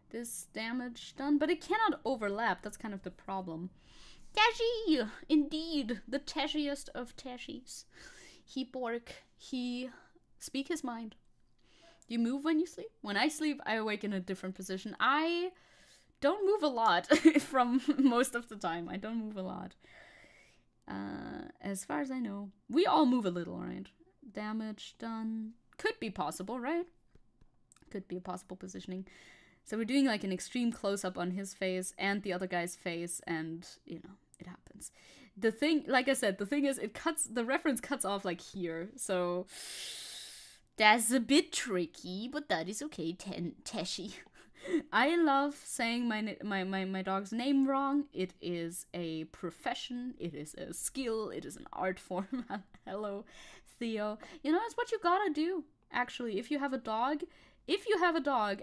This damage done? But it cannot overlap. That's kind of the problem. Tashi! Indeed. The tashiest of tashies. He speak his mind. Do you move when you sleep? When I sleep, I awake in a different position. I don't move a lot from most of the time. I don't move a lot. As far as I know. We all move a little, right? Damage done. Could be possible, right? Could be a possible positioning. So we're doing like an extreme close-up on his face and the other guy's face, and, you know, it happens. The thing, like I said, the thing is, the reference cuts off like here, so That's a bit tricky, but that is okay, Teshi. I love saying my dog's name wrong. It is a profession. It is a skill. It is an art form. Hello, Theo. You know, it's what you gotta do, actually. If you have a dog,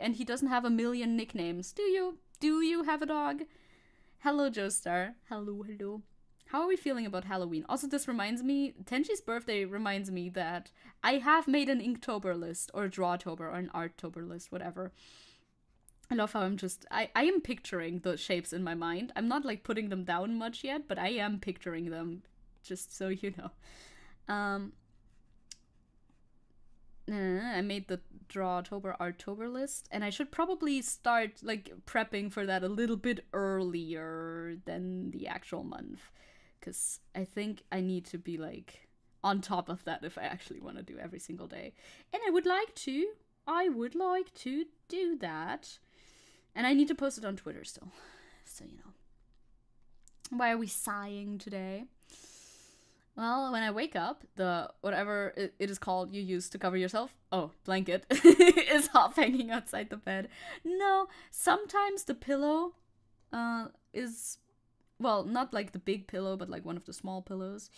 and he doesn't have a million nicknames, do you? Do you have a dog? Hello, Joestar. Hello, hello. How are we feeling about Halloween? Also, this reminds me, Tenchi's birthday reminds me that I have made an Inktober list, or a Drawtober, or an Arttober list, whatever. I love how I am picturing the shapes in my mind. I'm not like putting them down much yet, but I am picturing them, just so you know. I made the Drawtober, Arttober list, and I should probably start like prepping for that a little bit earlier than the actual month. Because I think I need to be, like, on top of that if I actually want to do every single day. And I would like to do that. And I need to post it on Twitter still. So, you know. Why are we sighing today? Well, when I wake up, the whatever it is called you use to cover yourself, blanket, is half hanging outside the bed. No, sometimes the pillow is... well, not like the big pillow, but like one of the small pillows,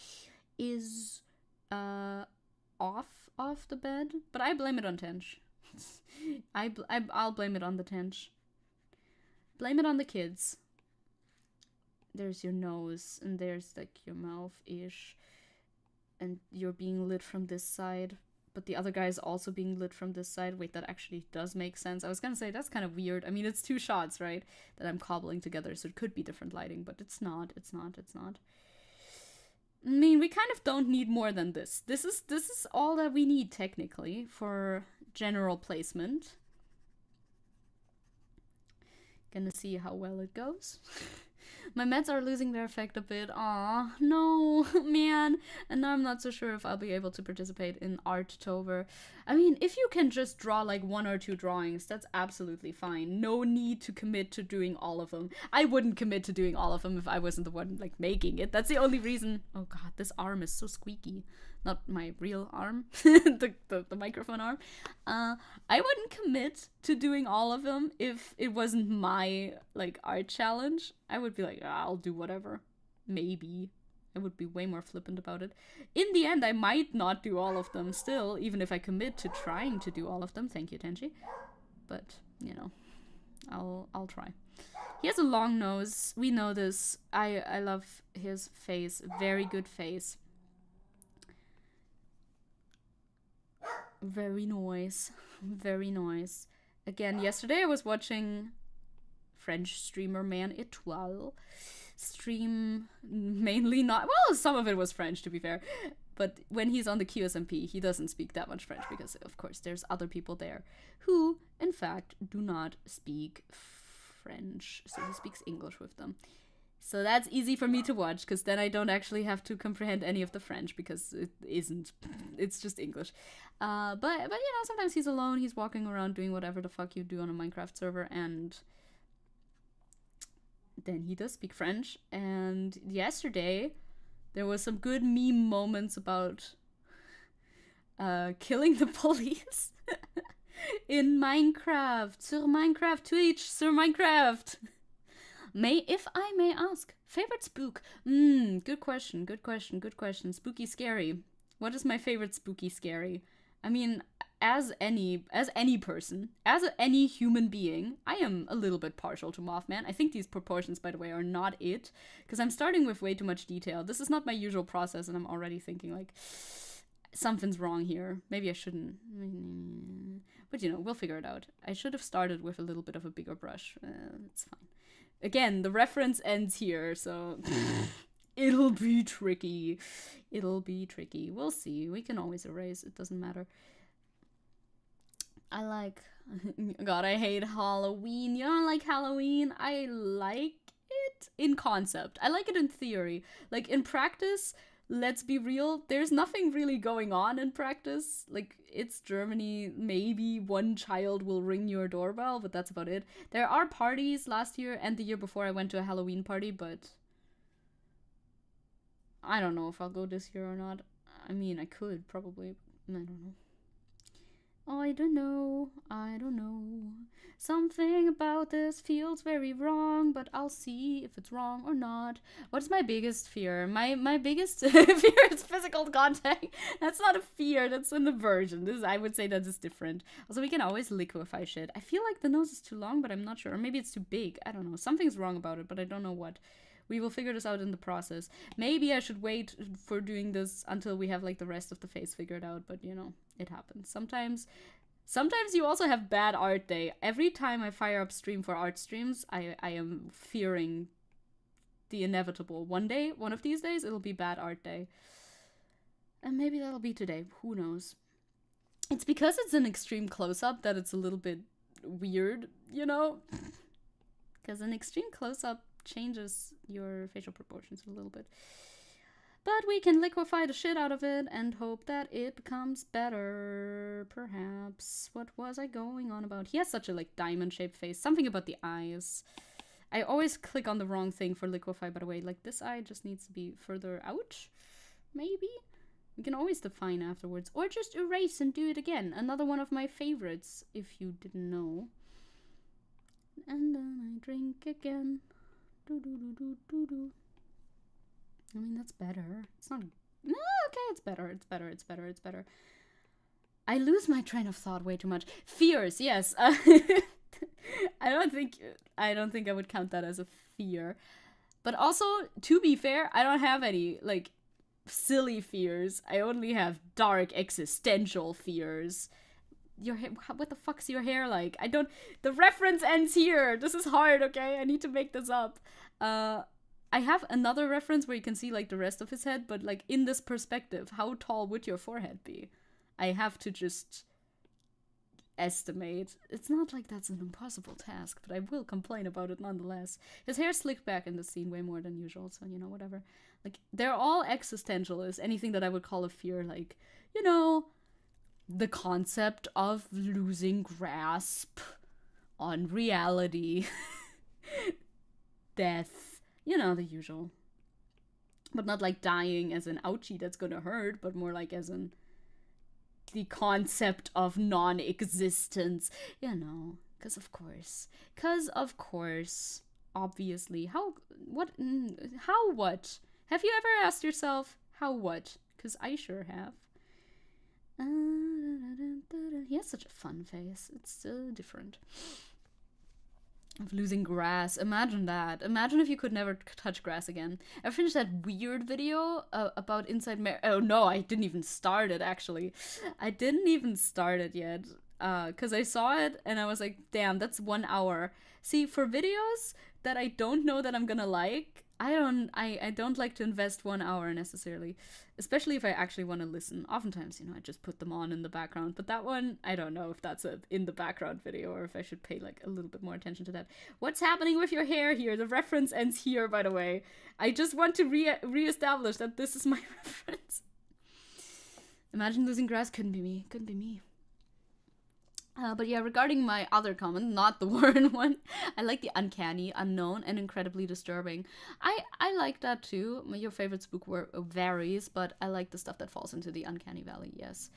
is off the bed. But I blame it on Tench. I'll blame it on the Tench. Blame it on the kids. There's your nose, and there's like your mouth-ish, and you're being lit from this side. But the other guy is also being lit from this side. Wait, that actually does make sense. I was gonna say, that's kind of weird. I mean, it's 2 shots, right? That I'm cobbling together, so it could be different lighting, but it's not. I mean, we kind of don't need more than this. This is all that we need, technically, for general placement. Gonna see how well it goes. My meds are losing their effect a bit. Aw, no, man. And now I'm not so sure if I'll be able to participate in Arttober. I mean, if you can just draw like 1 or 2 drawings, that's absolutely fine. No need to commit to doing all of them. I wouldn't commit to doing all of them if I wasn't the one like making it. That's the only reason. Oh god, this arm is so squeaky. Not my real arm, the microphone arm. I wouldn't commit to doing all of them if it wasn't my like art challenge. I would be like, I'll do whatever. Maybe. I would be way more flippant about it. In the end, I might not do all of them still, even if I commit to trying to do all of them. Thank you, Tenchi. But, you know, I'll try. He has a long nose. We know this. I love his face. Very good face. Very nice. Very nice. Again, yesterday I was watching French streamer Man Etoile stream, mainly not... well, some of it was French, to be fair. But when he's on the QSMP, he doesn't speak that much French because, of course, there's other people there who, in fact, do not speak French. So he speaks English with them. So that's easy for me to watch, because then I don't actually have to comprehend any of the French, because it isn't. It's just English. But you know, sometimes he's alone, he's walking around doing whatever the fuck you do on a Minecraft server, and then he does speak French. And yesterday, there was some good meme moments about killing the police in Minecraft, sur Minecraft Twitch, sur Minecraft. If I may ask, favorite spook? Good question. Spooky scary. What is my favorite spooky scary? I mean, as any person, as any human being, I am a little bit partial to Mothman. I think these proportions, by the way, are not it, because I'm starting with way too much detail. This is not my usual process, and I'm already thinking, like, something's wrong here. Maybe I shouldn't. But, you know, we'll figure it out. I should have started with a little bit of a bigger brush. It's fine. Again, the reference ends here, so it'll be tricky. We'll see. We can always erase. It doesn't matter. God, I hate Halloween. You don't like Halloween? I like it in concept. I like it in theory. Like, in practice, let's be real, there's nothing really going on in practice. Like, it's Germany, maybe one child will ring your doorbell, but that's about it. There are parties. Last year and the year before I went to a Halloween party, but I don't know if I'll go this year or not. I mean, I could, probably. I don't know. I don't know. I don't know. Something about this feels very wrong, but I'll see if it's wrong or not. What's my biggest fear? My biggest fear is physical contact. That's not a fear, that's an aversion. This I would say that is different. Also, we can always liquefy shit. I feel like the nose is too long, but I'm not sure. Or maybe it's too big. I don't know. Something's wrong about it, but I don't know what. We will figure this out in the process. Maybe I should wait for doing this until we have like the rest of the face figured out, but you know, it happens. Sometimes you also have bad art day. Every time I fire up stream for art streams, I am fearing the inevitable. One of these days, it'll be bad art day. And maybe that'll be today. Who knows? It's because it's an extreme close-up that it's a little bit weird, you know? Because an extreme close-up changes your facial proportions a little bit. But we can liquefy the shit out of it and hope that it becomes better, perhaps. What was I going on about? He has such a, like, diamond-shaped face. Something about the eyes. I always click on the wrong thing for liquefy, by the way. Like, this eye just needs to be further out, maybe? We can always define afterwards. Or just erase and do it again. Another one of my favorites, if you didn't know. And then I drink again. Do-do-do-do-do-do. I mean, that's better. It's not... No, okay, it's better. It's better. It's better. It's better. I lose my train of thought way too much. Fears, yes. I don't think I would count that as a fear. But also, to be fair, I don't have any, like, silly fears. I only have dark existential fears. Your hair, what the fuck's your hair like? I don't... The reference ends here. This is hard, okay? I need to make this up. I have another reference where you can see, like, the rest of his head, but, like, in this perspective, how tall would your forehead be? I have to just estimate. It's not like that's an impossible task, but I will complain about it nonetheless. His hair's slicked back in the scene way more than usual, so, you know, whatever. Like, they're all existentialist. Anything that I would call a fear, like, you know, the concept of losing grasp on reality. Death. You know, the usual. But not like dying as an ouchie that's gonna hurt, but more like as in the concept of non-existence. You know, because of course. Obviously. How what? Have you ever asked yourself, how what? Because I sure have. He has such a fun face. It's different. Of losing grass. Imagine that. Imagine if you could never touch grass again. I finished that weird video about inside oh no, I didn't even start it, actually. I didn't even start it yet. Because I saw it and I was like, damn, that's 1 hour. See, for videos that I don't know that I'm gonna like, I don't like to invest 1 hour necessarily. Especially if I actually want to listen. Oftentimes, you know, I just put them on in the background. But that one, I don't know if that's a in the background video or if I should pay like a little bit more attention to that. What's happening with your hair here? The reference ends here, by the way. I just want to re-establish that this is my reference. Imagine losing grass. Couldn't be me. Couldn't be me. But yeah, regarding my other comment, not the Warren one, I like the uncanny, unknown, and incredibly disturbing. I like that too. Your favorite spook varies, but I like the stuff that falls into the uncanny valley, yes.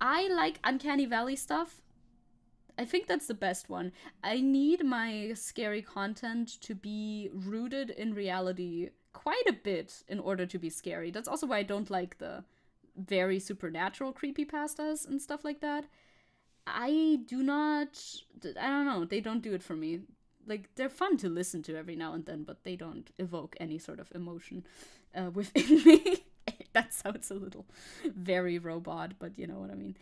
I like uncanny valley stuff. I think that's the best one. I need my scary content to be rooted in reality quite a bit in order to be scary. That's also why I don't like the very supernatural creepypastas and stuff like that. I don't know, they don't do it for me. Like, they're fun to listen to every now and then, but they don't evoke any sort of emotion within me. That sounds a little very robot, but you know what I mean.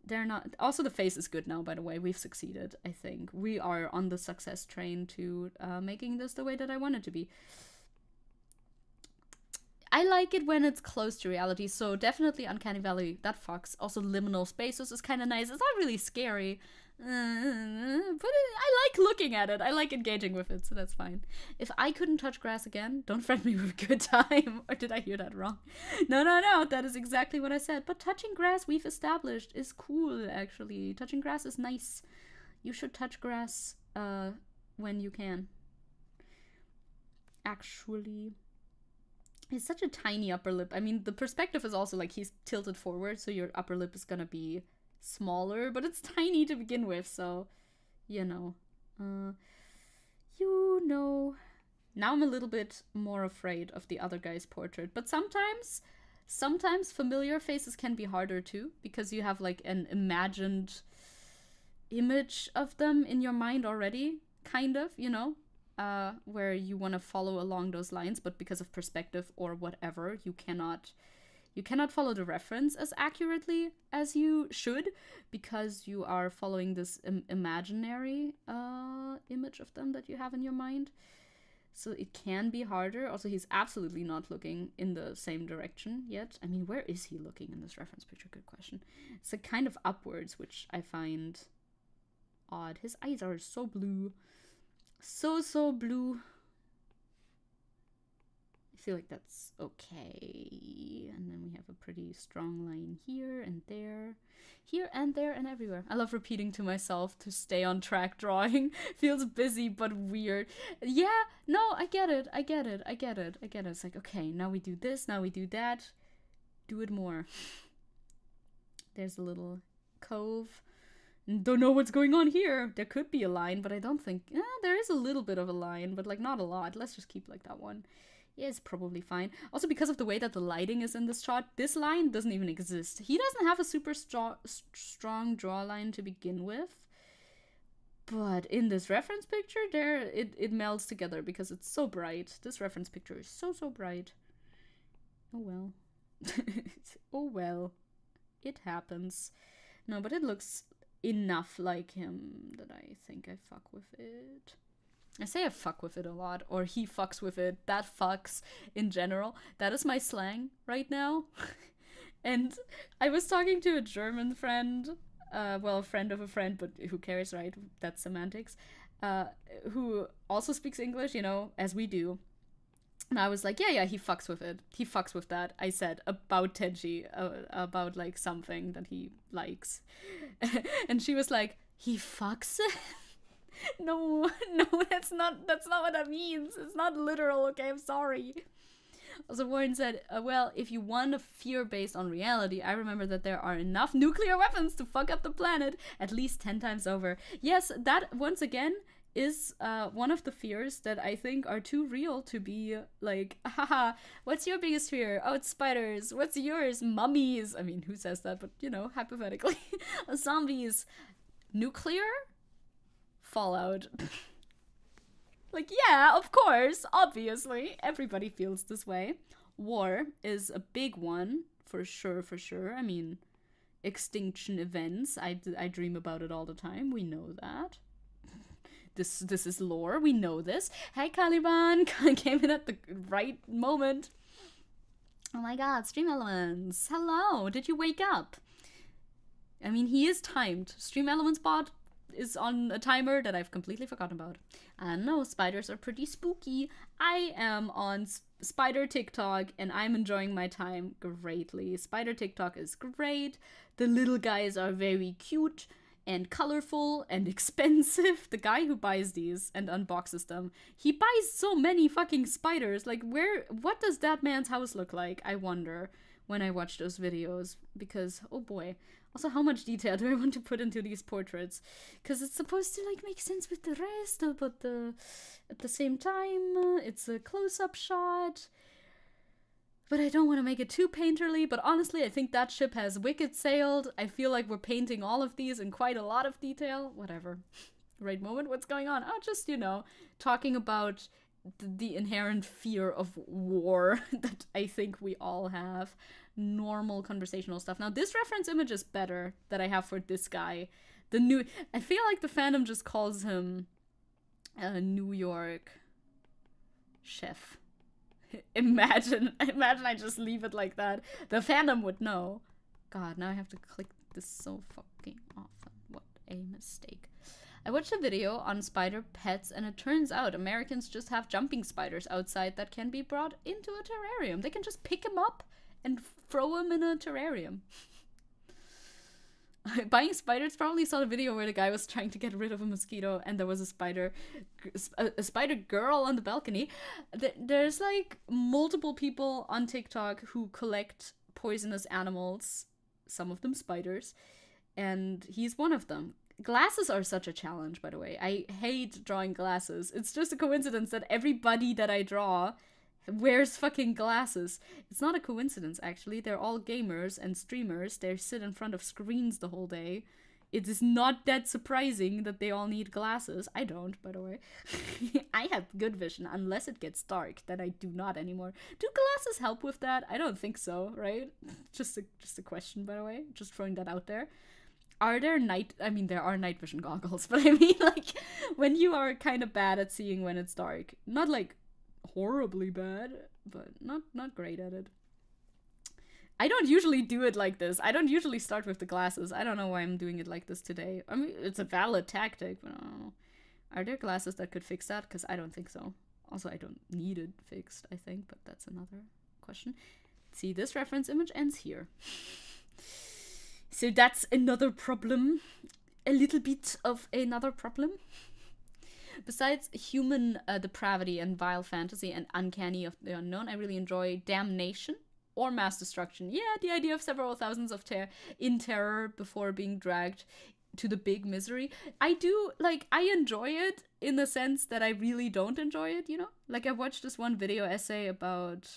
They're not... Also, the face is good now, by the way. We've succeeded, I think. We are on the success train to making this the way that I want it to be. I like it when it's close to reality, so definitely Uncanny Valley, that fucks. Also, liminal spaces is kind of nice. It's not really scary, but I like looking at it. I like engaging with it, so that's fine. If I couldn't touch grass again, don't friend me with a good time. Or did I hear that wrong? No, that is exactly what I said. But touching grass, we've established, is cool, actually. Touching grass is nice. You should touch grass when you can. Actually... It's such a tiny upper lip. I mean, the perspective is also like he's tilted forward, so your upper lip is gonna be smaller, but it's tiny to begin with, so, you know. You know. Now I'm a little bit more afraid of the other guy's portrait, but sometimes familiar faces can be harder too, because you have like an imagined image of them in your mind already, kind of, you know, where you want to follow along those lines, but because of perspective or whatever, you cannot follow the reference as accurately as you should, because you are following this imaginary image of them that you have in your mind. So it can be harder. Also, he's absolutely not looking in the same direction yet. I mean, where is he looking in this reference picture? Good question. It's like kind of upwards, which I find odd. His eyes are so blue. So blue. I feel like that's okay. And then we have a pretty strong line here and there. Here and there and everywhere. I love repeating to myself to stay on track drawing. Feels busy but weird. Yeah, no, I get it. It's like, okay, now we do this, now we do that. Do it more. There's a little cove. Don't know what's going on here. There could be a line, but I don't think... there is a little bit of a line, but like not a lot. Let's just keep like that one. Yeah, it's probably fine. Also, because of the way that the lighting is in this shot, this line doesn't even exist. He doesn't have a super strong draw line to begin with. But in this reference picture, there it melds together because it's so bright. This reference picture is so bright. Oh well. Oh well. It happens. No, but it looks enough like him that I think I fuck with it. I say I fuck with it a lot, or he fucks with it. That fucks in general. That is my slang right now. And I was talking to a German friend, well, a friend of a friend, but who cares, right? That's semantics. Who also speaks English, you know, as we do. And I was like, yeah, he fucks with it. He fucks with that. I said about Tenchi, about like something that he likes. And she was like, he fucks it? No, that's not what that means. It's not literal, okay? I'm sorry. Also, Warren said, well, if you want a fear based on reality, I remember that there are enough nuclear weapons to fuck up the planet at least 10 times over. Yes, that, once again, is one of the fears that I think are too real to be like, haha, what's your biggest fear? Oh, it's spiders. What's yours? Mummies. I mean, who says that? But, you know, hypothetically. Zombies. Nuclear? Fallout. Like, yeah, of course, obviously, everybody feels this way. War is a big one, for sure. I mean, extinction events, I dream about it all the time, we know that. This is lore, we know this. Hey, Caliban, came in at the right moment. Oh my god, StreamElements, hello, did you wake up? I mean, he is timed. StreamElements bot is on a timer that I've completely forgotten about. And no, spiders are pretty spooky. I am on spider TikTok and I'm enjoying my time greatly. Spider TikTok is great. The little guys are very cute and colorful and expensive. The guy who buys these and unboxes them, he buys so many fucking spiders. Like, what does that man's house look like? I wonder when I watch those videos, because, oh boy. Also, how much detail do I want to put into these portraits? Because it's supposed to, like, make sense with the rest, but at the same time, it's a close-up shot. But I don't want to make it too painterly, but honestly, I think that ship has wicked sailed. I feel like we're painting all of these in quite a lot of detail. Whatever. Right moment, what's going on? Oh, just, you know, talking about the inherent fear of war that I think we all have. Normal conversational stuff. Now, this reference image is better that I have for this guy. I feel like the fandom just calls him a New York chef. Imagine I just leave it like that. The fandom would know. God, now I have to click this so fucking often. What a mistake. I watched a video on spider pets, and it turns out Americans just have jumping spiders outside that can be brought into a terrarium. They can just pick them up and throw them in a terrarium. Buying spiders, probably saw the video where the guy was trying to get rid of a mosquito and there was a spider girl on the balcony. There's like multiple people on TikTok who collect poisonous animals, some of them spiders, and he's one of them. Glasses are such a challenge, by the way. I hate drawing glasses. It's just a coincidence that everybody that I draw wears fucking glasses. It's not a coincidence, actually. They're all gamers and streamers. They sit in front of screens the whole day. It is not that surprising that they all need glasses. I don't, by the way. I have good vision, unless it gets dark. Then I do not anymore. Do glasses help with that? I don't think so, right? Just a question, by the way. Just throwing that out there. Are there there are night vision goggles, but I mean, like, when you are kind of bad at seeing when it's dark. Not, like, horribly bad, but not great at it. I don't usually do it like this. I don't usually start with the glasses. I don't know why I'm doing it like this today. I mean, it's a valid tactic, but I don't know. Are there glasses that could fix that? Because I don't think so. Also, I don't need it fixed, I think, but that's another question. See, this reference image ends here. So that's another problem. A little bit of another problem. Besides human depravity and vile fantasy and uncanny of the unknown, I really enjoy damnation or mass destruction. Yeah, the idea of several thousands of in terror before being dragged to the big misery. I do, like, I enjoy it in the sense that I really don't enjoy it, you know? Like, I watched this one video essay about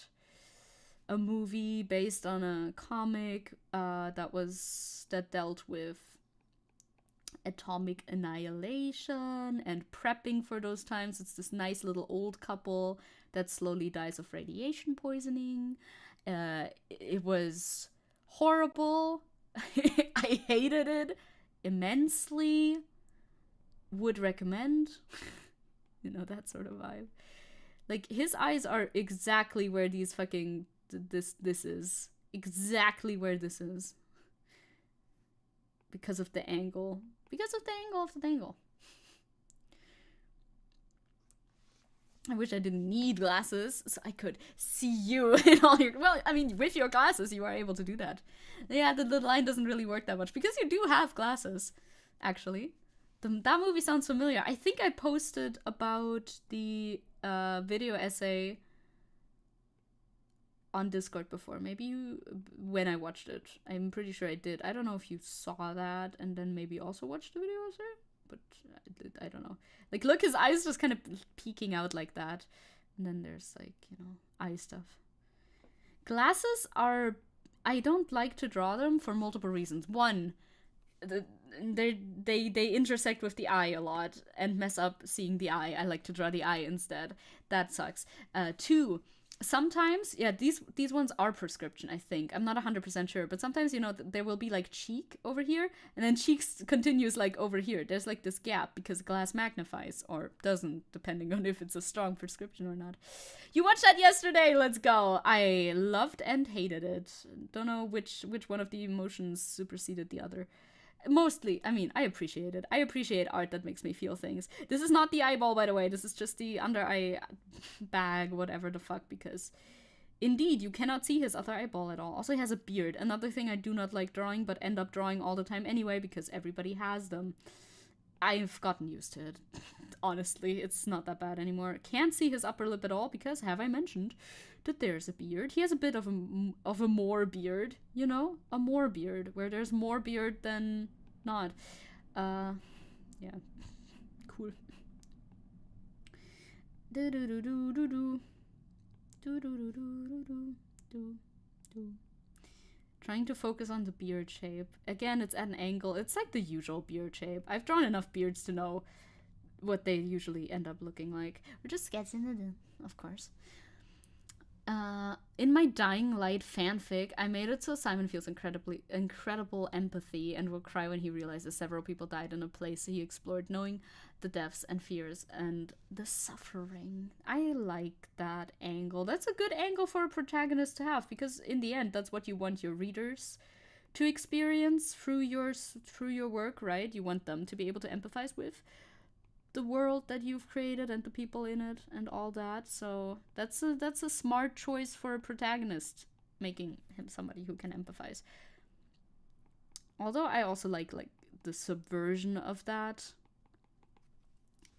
a movie based on a comic that dealt with atomic annihilation and prepping for those times. It's this nice little old couple that slowly dies of radiation poisoning. It was horrible. I hated it immensely. Would recommend. You know, that sort of vibe. Like, his eyes are exactly where these fucking this is. Exactly where this is. Because of the angle. Because of the angle of the angle. I wish I didn't need glasses so I could see you in all your... Well, I mean, with your glasses, you are able to do that. Yeah, the line doesn't really work that much because you do have glasses, actually. That movie sounds familiar. I think I posted about the video essay on Discord before. Maybe you, when I watched it. I'm pretty sure I did. I don't know if you saw that and then maybe also watched the video essay, but I don't know. Like, look, his eyes just kind of peeking out like that. And then there's, like, you know, eye stuff. Glasses are... I don't like to draw them for multiple reasons. One, they intersect with the eye a lot and mess up seeing the eye. I like to draw the eye instead. That sucks. Two, sometimes, yeah, these ones are prescription, I think. I'm not 100% sure, but sometimes, you know, there will be, like, cheek over here, and then cheeks continues, like, over here. There's, like, this gap because glass magnifies, or doesn't, depending on if it's a strong prescription or not. You watched that yesterday, let's go! I loved and hated it. Don't know which one of the emotions superseded the other. Mostly, I mean, I appreciate it. I appreciate art that makes me feel things. This is not the eyeball, by the way. This is just the under eye bag, whatever the fuck, because indeed, you cannot see his other eyeball at all. Also, he has a beard. Another thing I do not like drawing, but end up drawing all the time anyway, because everybody has them. I've gotten used to it. Honestly, it's not that bad anymore. Can't see his upper lip at all, because, have I mentioned that there's a beard? He has a bit of a more beard, you know? A more beard, where there's more beard than not. Yeah. Cool. Trying to focus on the beard shape. Again, it's at an angle. It's like the usual beard shape. I've drawn enough beards to know what they usually end up looking like. We're just sketching it, of course. In my Dying Light fanfic, I made it so Simon feels incredible empathy and will cry when he realizes several people died in a place he explored, knowing the deaths and fears and the suffering. I like that angle. That's a good angle for a protagonist to have, because in the end, that's what you want your readers to experience through your work, right? You want them to be able to empathize with the world that you've created and the people in it and all that. So that's a smart choice for a protagonist, making him somebody who can empathize. Although I also like the subversion of that.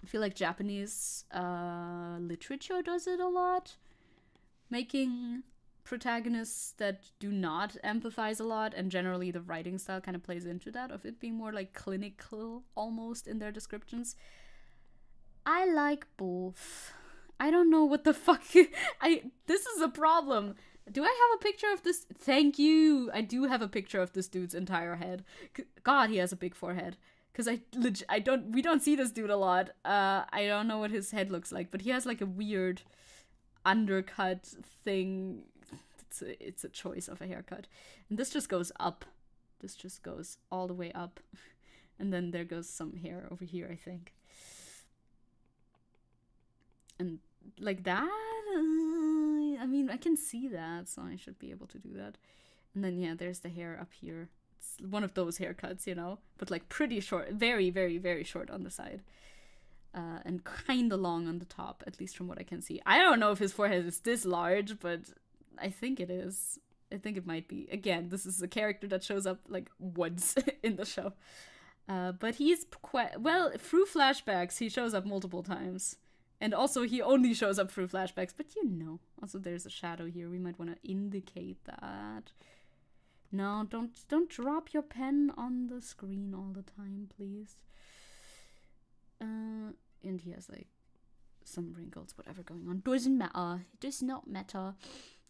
I feel like Japanese literature does it a lot, making protagonists that do not empathize a lot, and generally the writing style kind of plays into that, of it being more like clinical almost in their descriptions. I like both. I don't know what the fuck. This is a problem. Do I have a picture of this? Thank you. I do have a picture of this dude's entire head. God, he has a big forehead. Because we don't see this dude a lot. I don't know what his head looks like, but he has like a weird undercut thing. It's a choice of a haircut. And this just goes up. This just goes all the way up. And then there goes some hair over here, I think. And like that, I mean, I can see that, so I should be able to do that. And then, yeah, there's the hair up here. It's one of those haircuts, you know, but like pretty short, very, very, very short on the side. And kind of long on the top, at least from what I can see. I don't know if his forehead is this large, but I think it is. I think it might be. Again, this is a character that shows up like once in the show. But he's quite, well, through flashbacks, he shows up multiple times. And also, he only shows up through flashbacks, but you know. Also, there's a shadow here. We might want to indicate that. No, don't drop your pen on the screen all the time, please. And he has, like, some wrinkles, whatever going on. Doesn't matter. It does not matter.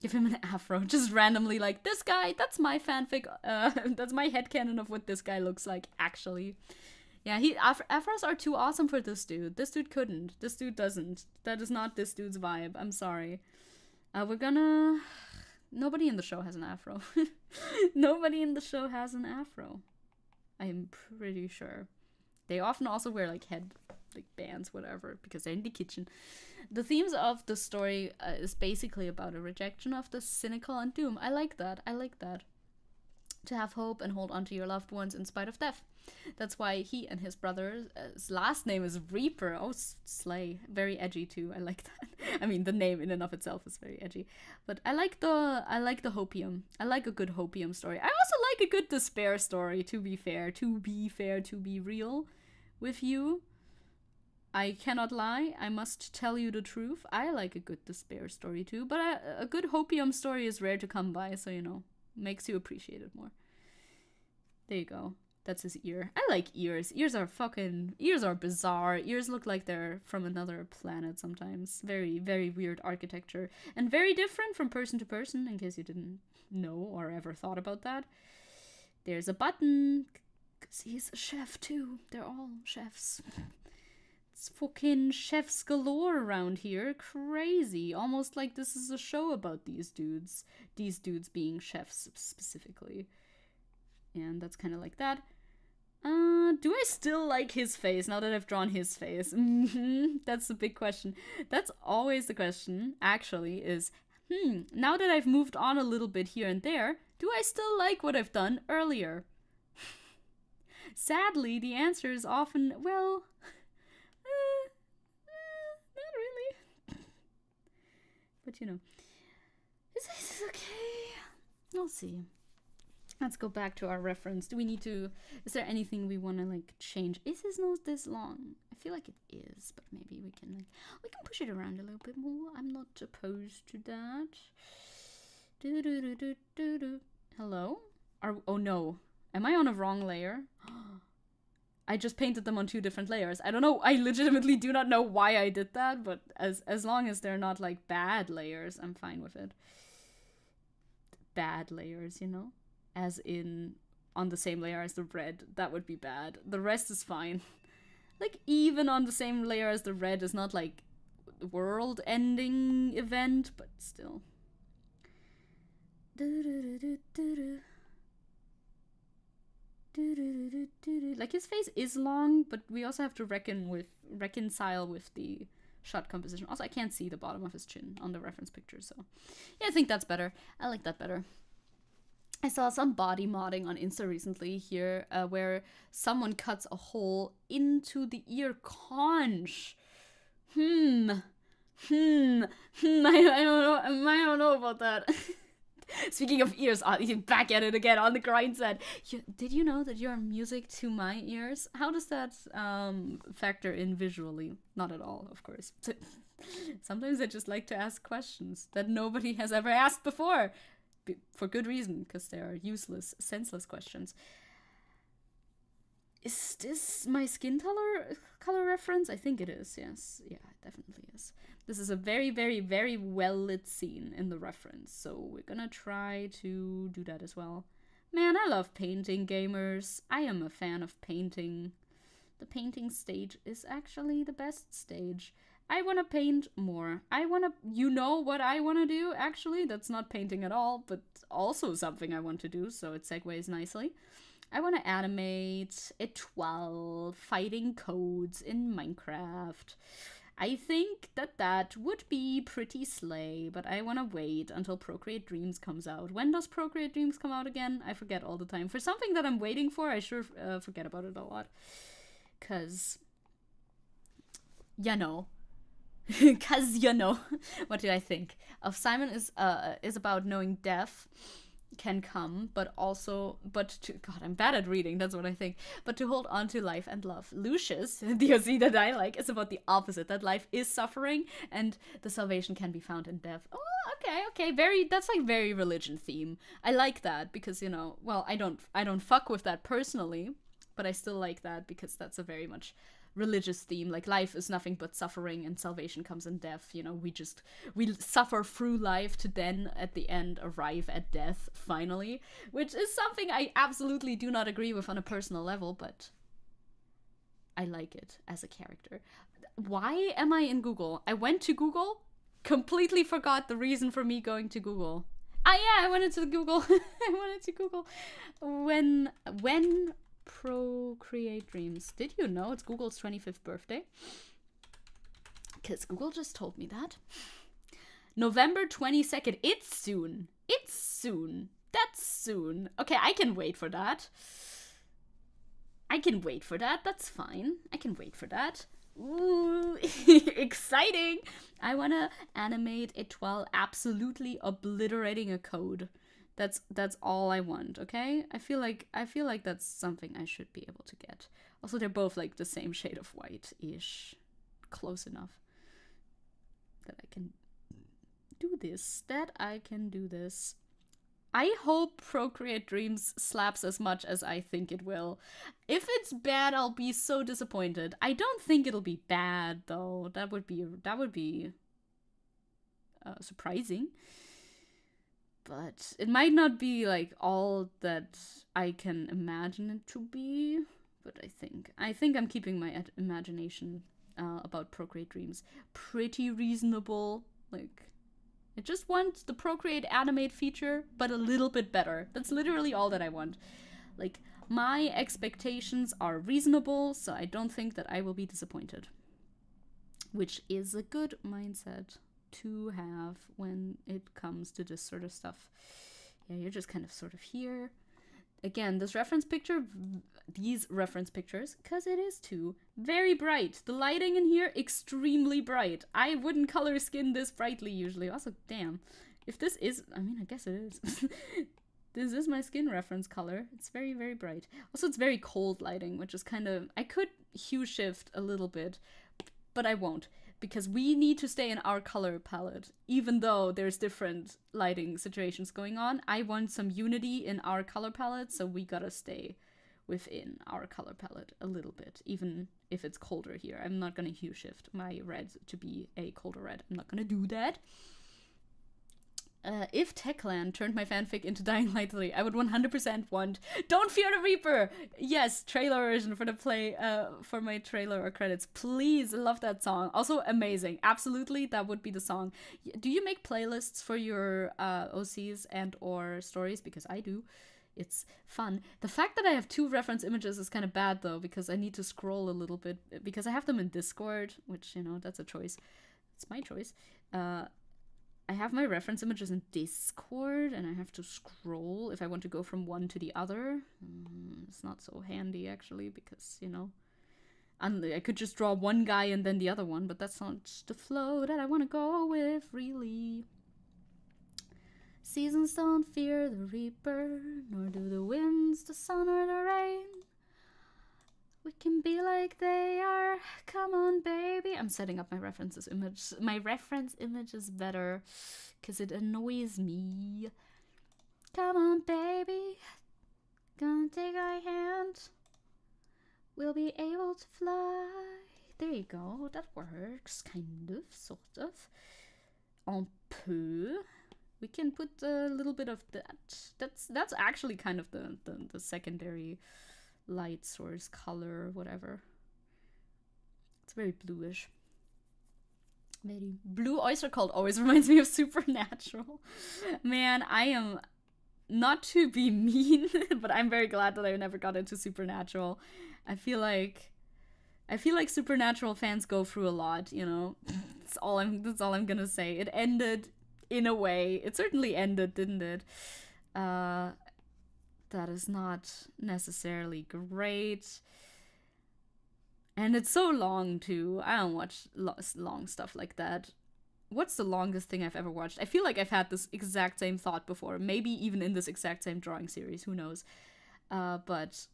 Give him an afro. Just randomly, like, this guy, that's my fanfic. That's my headcanon of what this guy looks like, actually. Yeah, afros are too awesome for this dude. This dude couldn't. This dude doesn't. That is not this dude's vibe. I'm sorry. We're gonna... Nobody in the show has an afro. Nobody in the show has an afro. I'm pretty sure. They often also wear, like, bands, whatever, because they're in the kitchen. The themes of the story is basically about a rejection of the cynical and doom. I like that. I like that. To have hope and hold on to your loved ones in spite of death. That's why he and his brother's last name is Reaper. Oh, slay. Very edgy too. I like that. I mean, the name in and of itself is very edgy. But I like the hopium. I like a good hopium story. I also like a good despair story, to be fair. To be real with you. I cannot lie. I must tell you the truth. I like a good despair story too. But a good hopium story is rare to come by, so you know. Makes you appreciate it more. There you go. That's his ear. I like ears. Ears are bizarre. Ears look like they're from another planet sometimes. Very, very weird architecture. And very different from person to person, in case you didn't know or ever thought about that. There's a button. Because he's a chef too. They're all chefs. It's fucking chefs galore around here. Crazy. Almost like this is a show about these dudes. These dudes being chefs specifically. And that's kind of like that. Do I still like his face now that I've drawn his face? That's the big question. That's always the question, actually, is, now that I've moved on a little bit here and there, do I still like what I've done earlier? Sadly, the answer is often, well, not really. But, you know, is this okay? We'll see. Let's go back to our reference. Do we need to... Is there anything we want to, like, change? Is his nose this long? I feel like it is, but maybe we can, like... We can push it around a little bit more. I'm not opposed to that. Hello? Oh, no. Am I on a wrong layer? I just painted them on 2 different layers. I don't know. I legitimately do not know why I did that, but as long as they're not, like, bad layers, I'm fine with it. Bad layers, you know? As in, on the same layer as the red. That would be bad. The rest is fine. Like, even on the same layer as the red is not, like, world-ending event, but still. Like, his face is long, but we also have to reconcile with the shot composition. Also, I can't see the bottom of his chin on the reference picture, so... Yeah, I think that's better. I like that better. I saw some body modding on Insta recently here, where someone cuts a hole into the ear conch. I don't know about that. Speaking of ears, back at it again on the grind set. Did you know that you're music to my ears? How does that factor in visually? Not at all, of course. Sometimes I just like to ask questions that nobody has ever asked before. For good reason, because they are useless, senseless questions. Is this my skin color reference? I think it is, yes. Yeah, it definitely is. This is a very, very, very well-lit scene in the reference, so we're gonna try to do that as well. Man, I love painting, gamers. I am a fan of painting. The painting stage is actually the best stage. I want to paint more. You know what I want to do, actually? That's not painting at all, but also something I want to do, so it segues nicely. I want to animate étoiles fighting codes in Minecraft. I think that would be pretty slay, but I want to wait until Procreate Dreams comes out. When does Procreate Dreams come out again? I forget all the time. For something that I'm waiting for, I sure forget about it a lot. Because, you know. Because, you know. What do I think? Of Simon is about knowing death can come, God, I'm bad at reading, that's what I think, but to hold on to life and love. Lucius, the OC that I like, is about the opposite, that life is suffering and the salvation can be found in death. Oh, okay, that's like very religion theme. I like that because, you know, well, I don't fuck with that personally, but I still like that because that's a very much religious theme. Like, life is nothing but suffering and salvation comes in death. You know, we suffer through life to then at the end arrive at death finally, which is something I absolutely do not agree with on a personal level, but I like it as a character. Why am I in Google? I went to Google, completely forgot the reason for me going to Google. I wanted to Google. When Procreate Dreams. Did you know it's Google's 25th birthday? Because Google just told me that. November 22nd. It's soon. That's soon. Okay, I can wait for that. That's fine. I can wait for that. Ooh, exciting. I want to animate étoile absolutely obliterating a code. That's all I want, okay? I feel like that's something I should be able to get. Also, they're both like the same shade of white-ish. Close enough that I can do this. I hope Procreate Dreams slaps as much as I think it will. If it's bad, I'll be so disappointed. I don't think it'll be bad, though. That would be surprising. But it might not be like all that I can imagine it to be. But I think I'm keeping my imagination about Procreate Dreams pretty reasonable. Like, I just want the Procreate Animate feature, but a little bit better. That's literally all that I want. Like, my expectations are reasonable, so I don't think that I will be disappointed. Which is a good mindset to have when it comes to this sort of stuff. Yeah, you're just kind of sort of here. Again, these reference pictures, because it is too, very bright. The lighting in here, extremely bright. I wouldn't color skin this brightly usually. Also, damn. If this is, I mean, I guess it is. This is my skin reference color. It's very, very bright. Also, it's very cold lighting, which is kind of, I could hue shift a little bit, but I won't. Because we need to stay in our color palette. Even though there's different lighting situations going on, I want some unity in our color palette, so we gotta stay within our color palette a little bit, even if it's colder here. I'm not gonna hue shift my red to be a colder red. I'm not gonna do that. If Techland turned my fanfic into Dying Light 3, I would 100% want Don't Fear the Reaper! Yes, trailer version for the play, for my trailer or credits. Please, love that song. Also amazing. Absolutely, that would be the song. Do you make playlists for your OCs and or stories? Because I do. It's fun. The fact that I have 2 reference images is kind of bad, though, because I need to scroll a little bit, because I have them in Discord, which, you know, that's a choice. It's my choice. I have my reference images in Discord, and I have to scroll if I want to go from one to the other. It's not so handy, actually, because, you know, I could just draw one guy and then the other one, but that's not the flow that I want to go with, really. Seasons don't fear the reaper, nor do the winds, the sun, or the rain. We can be like they are. Come on, baby. I'm setting up my references image. My reference image is better because it annoys me. Come on, baby. Gonna take my hand. We'll be able to fly. There you go. That works. Kind of. Sort of. Un peu. We can put a little bit of that. That's actually kind of the secondary light source color, whatever. It's very bluish. Very blue oyster cult always reminds me of Supernatural. Man, I am not to be mean, but I'm very glad that I never got into Supernatural. I feel like Supernatural fans go through a lot, you know. That's all I'm gonna say. It ended in a way. It certainly ended, didn't it? That is not necessarily great. And it's so long, too. I don't watch long stuff like that. What's the longest thing I've ever watched? I feel like I've had this exact same thought before. Maybe even in this exact same drawing series. Who knows? But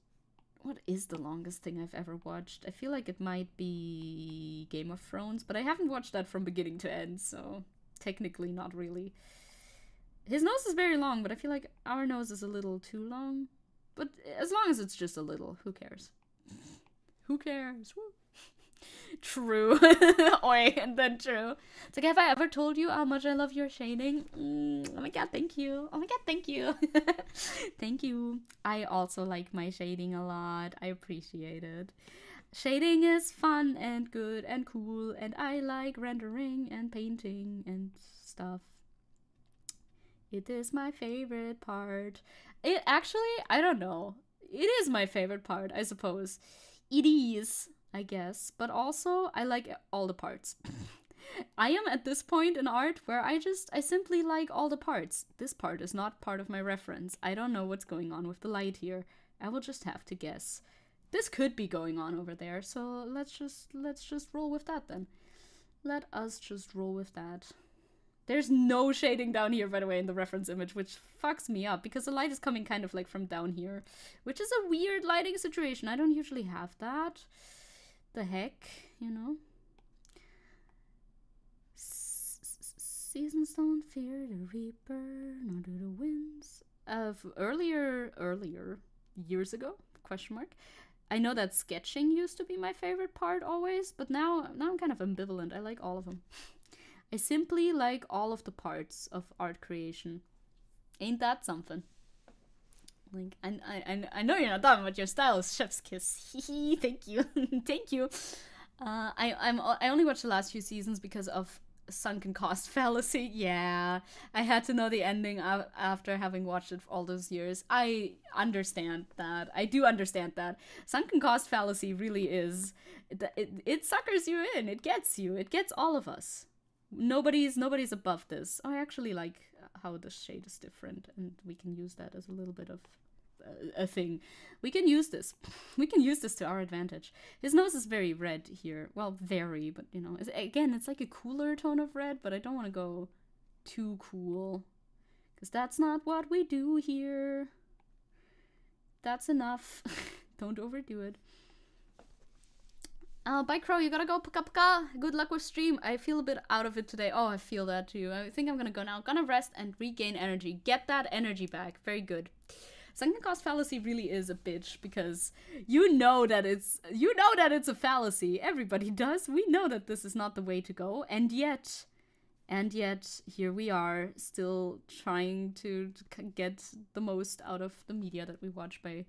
what is the longest thing I've ever watched? I feel like it might be Game of Thrones. But I haven't watched that from beginning to end. So technically not really. His nose is very long, but I feel like our nose is a little too long. But as long as it's just a little, who cares? Who cares? Woo. True. Oi, and then true. It's like, have I ever told you how much I love your shading? Oh my god, thank you. Oh my god, thank you. Thank you. I also like my shading a lot. I appreciate it. Shading is fun and good and cool, and I like rendering and painting and stuff. It is my favorite part. It actually, I don't know. It is my favorite part, I suppose. It is, I guess. But also, I like all the parts. I am at this point in art where I simply like all the parts. This part is not part of my reference. I don't know what's going on with the light here. I will just have to guess. This could be going on over there, so let's just roll with that then. Let us just roll with that. There's no shading down here, by the way, in the reference image, which fucks me up, because the light is coming kind of like from down here, which is a weird lighting situation. I don't usually have that. The heck, you know? Seasons don't fear the reaper, nor do the winds. Earlier years ago, question mark. I know that sketching used to be my favorite part always, but now I'm kind of ambivalent. I like all of them. I simply like all of the parts of art creation. Ain't that something? Like, I know you're not done, but your style is chef's kiss. Hee thank you. Thank you. I only watched the last few seasons because of sunken cost fallacy. Yeah, I had to know the ending after having watched it for all those years. I understand that. I do understand that. Sunken cost fallacy really is. It suckers you in. It gets you. It gets all of us. Nobody's above this. I actually like how the shade is different, and we can use that as a little bit of a thing. We can use this. We can use this to our advantage. His nose is very red here. Well, very, but you know, again, it's like a cooler tone of red, but I don't want to go too cool, because that's not what we do here. That's enough. Don't overdo it. Bye, Crow, you gotta go. Paka paka. Good luck with stream. I feel a bit out of it today. Oh, I feel that too. I think I'm gonna go now. Gonna rest and regain energy. Get that energy back. Very good. Sunken cost fallacy really is a bitch, because you know that it's a fallacy. Everybody does. We know that this is not the way to go, and yet here we are, still trying to get the most out of the media that we watch by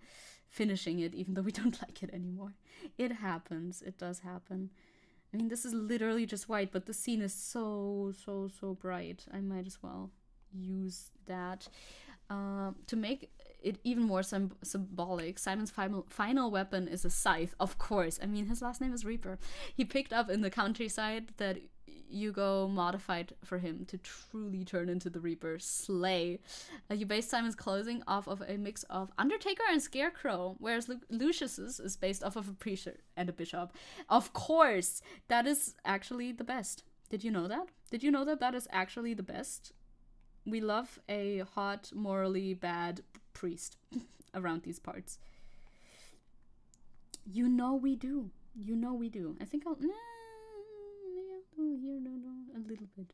finishing it, even though we don't like it anymore. It happens. It does happen. I mean, this is literally just white, but the scene is so bright. I might as well use that. To make it even more symbolic, Simon's final weapon is a scythe, of course. I mean, his last name is Reaper. He picked up in the countryside that Hugo modified for him to truly turn into the Reaper. Slay. You based Simon's clothing off of a mix of Undertaker and Scarecrow, whereas Lucius's is based off of a preacher and a bishop. Of course! That is actually the best. Did you know that? Did you know that that is actually the best? We love a hot, morally bad priest around these parts. You know we do. You know we do. I think I'll... Nah, maybe I'll do here, no, a little bit.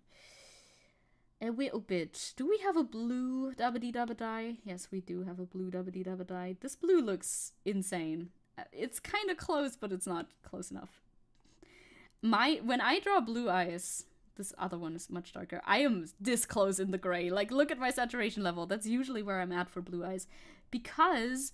A little bit. Do we have a blue dabba-dee-dabba-die? Yes, we do have a blue dabba-dee-dabba-die. This blue looks insane. It's kind of close, but it's not close enough. When I draw blue eyes, this other one is much darker. I am this close in the gray. Like, look at my saturation level. That's usually where I'm at for blue eyes. Because,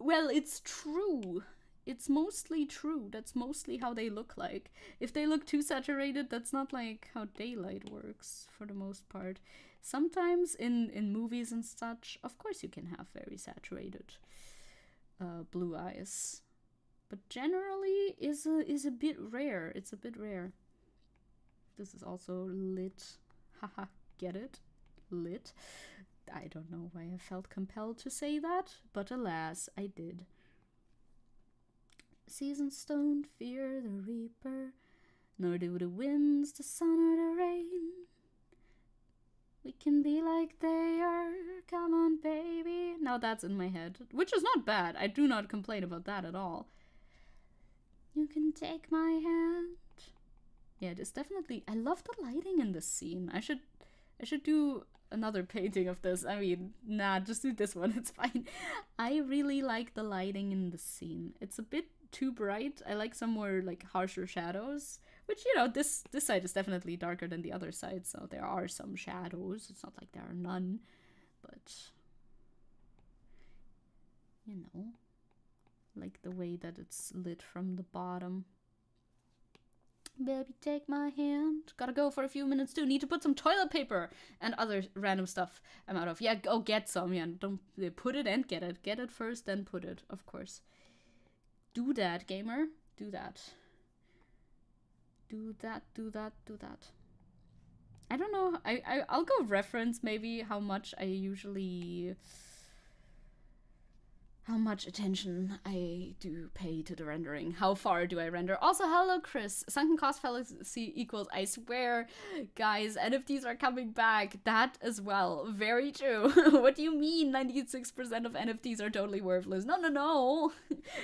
well, it's true. It's mostly true. That's mostly how they look like. If they look too saturated, that's not like how daylight works for the most part. Sometimes in movies and such, of course you can have very saturated blue eyes. But generally is a bit rare. It's a bit rare. This is also lit. Haha, get it? Lit. I don't know why I felt compelled to say that, but alas, I did. Seasons don't fear the reaper, nor do the winds, the sun, or the rain. We can be like they are, come on baby. Now that's in my head, which is not bad. I do not complain about that at all. You can take my hand. Yeah, it is definitely... I love the lighting in this scene. I should do another painting of this. I mean, nah, just do this one, it's fine. I really like the lighting in the scene. It's a bit too bright. I like some more like harsher shadows, which, you know, this side is definitely darker than the other side, so there are some shadows. It's not like there are none, but you know, like the way that it's lit from the bottom. Baby, take my hand. Gotta go for a few minutes too. Need to put some toilet paper and other random stuff I'm out of. Yeah, go get some. Yeah, don't put it and get it. Get it first, then put it, of course. Do that, gamer. Do that. Do that, do that, do that. I don't know. I'll go reference maybe how much attention I do pay to the rendering. How far do I render? Also, hello, Chris. Sunken cost fallacy equals, I swear, guys, NFTs are coming back. That as well. Very true. What do you mean 96% of NFTs are totally worthless? No.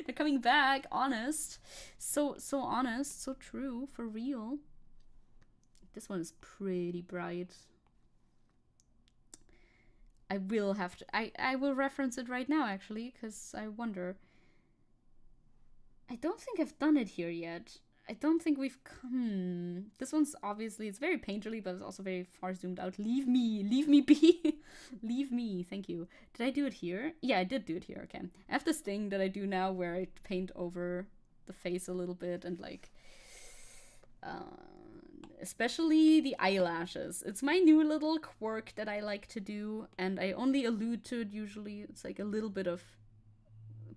They're coming back. Honest. So honest. So true. For real. This one is pretty bright. I will have to... I will reference it right now, actually, because I wonder. I don't think I've done it here yet. I don't think we've come... This one's obviously... It's very painterly, but it's also very far zoomed out. Leave me be. Leave me, thank you. Did I do it here? Yeah, I did do it here, okay. I have this thing that I do now where I paint over the face a little bit and, like... especially the eyelashes. It's my new little quirk that I like to do, and I only allude to it usually. It's like a little bit of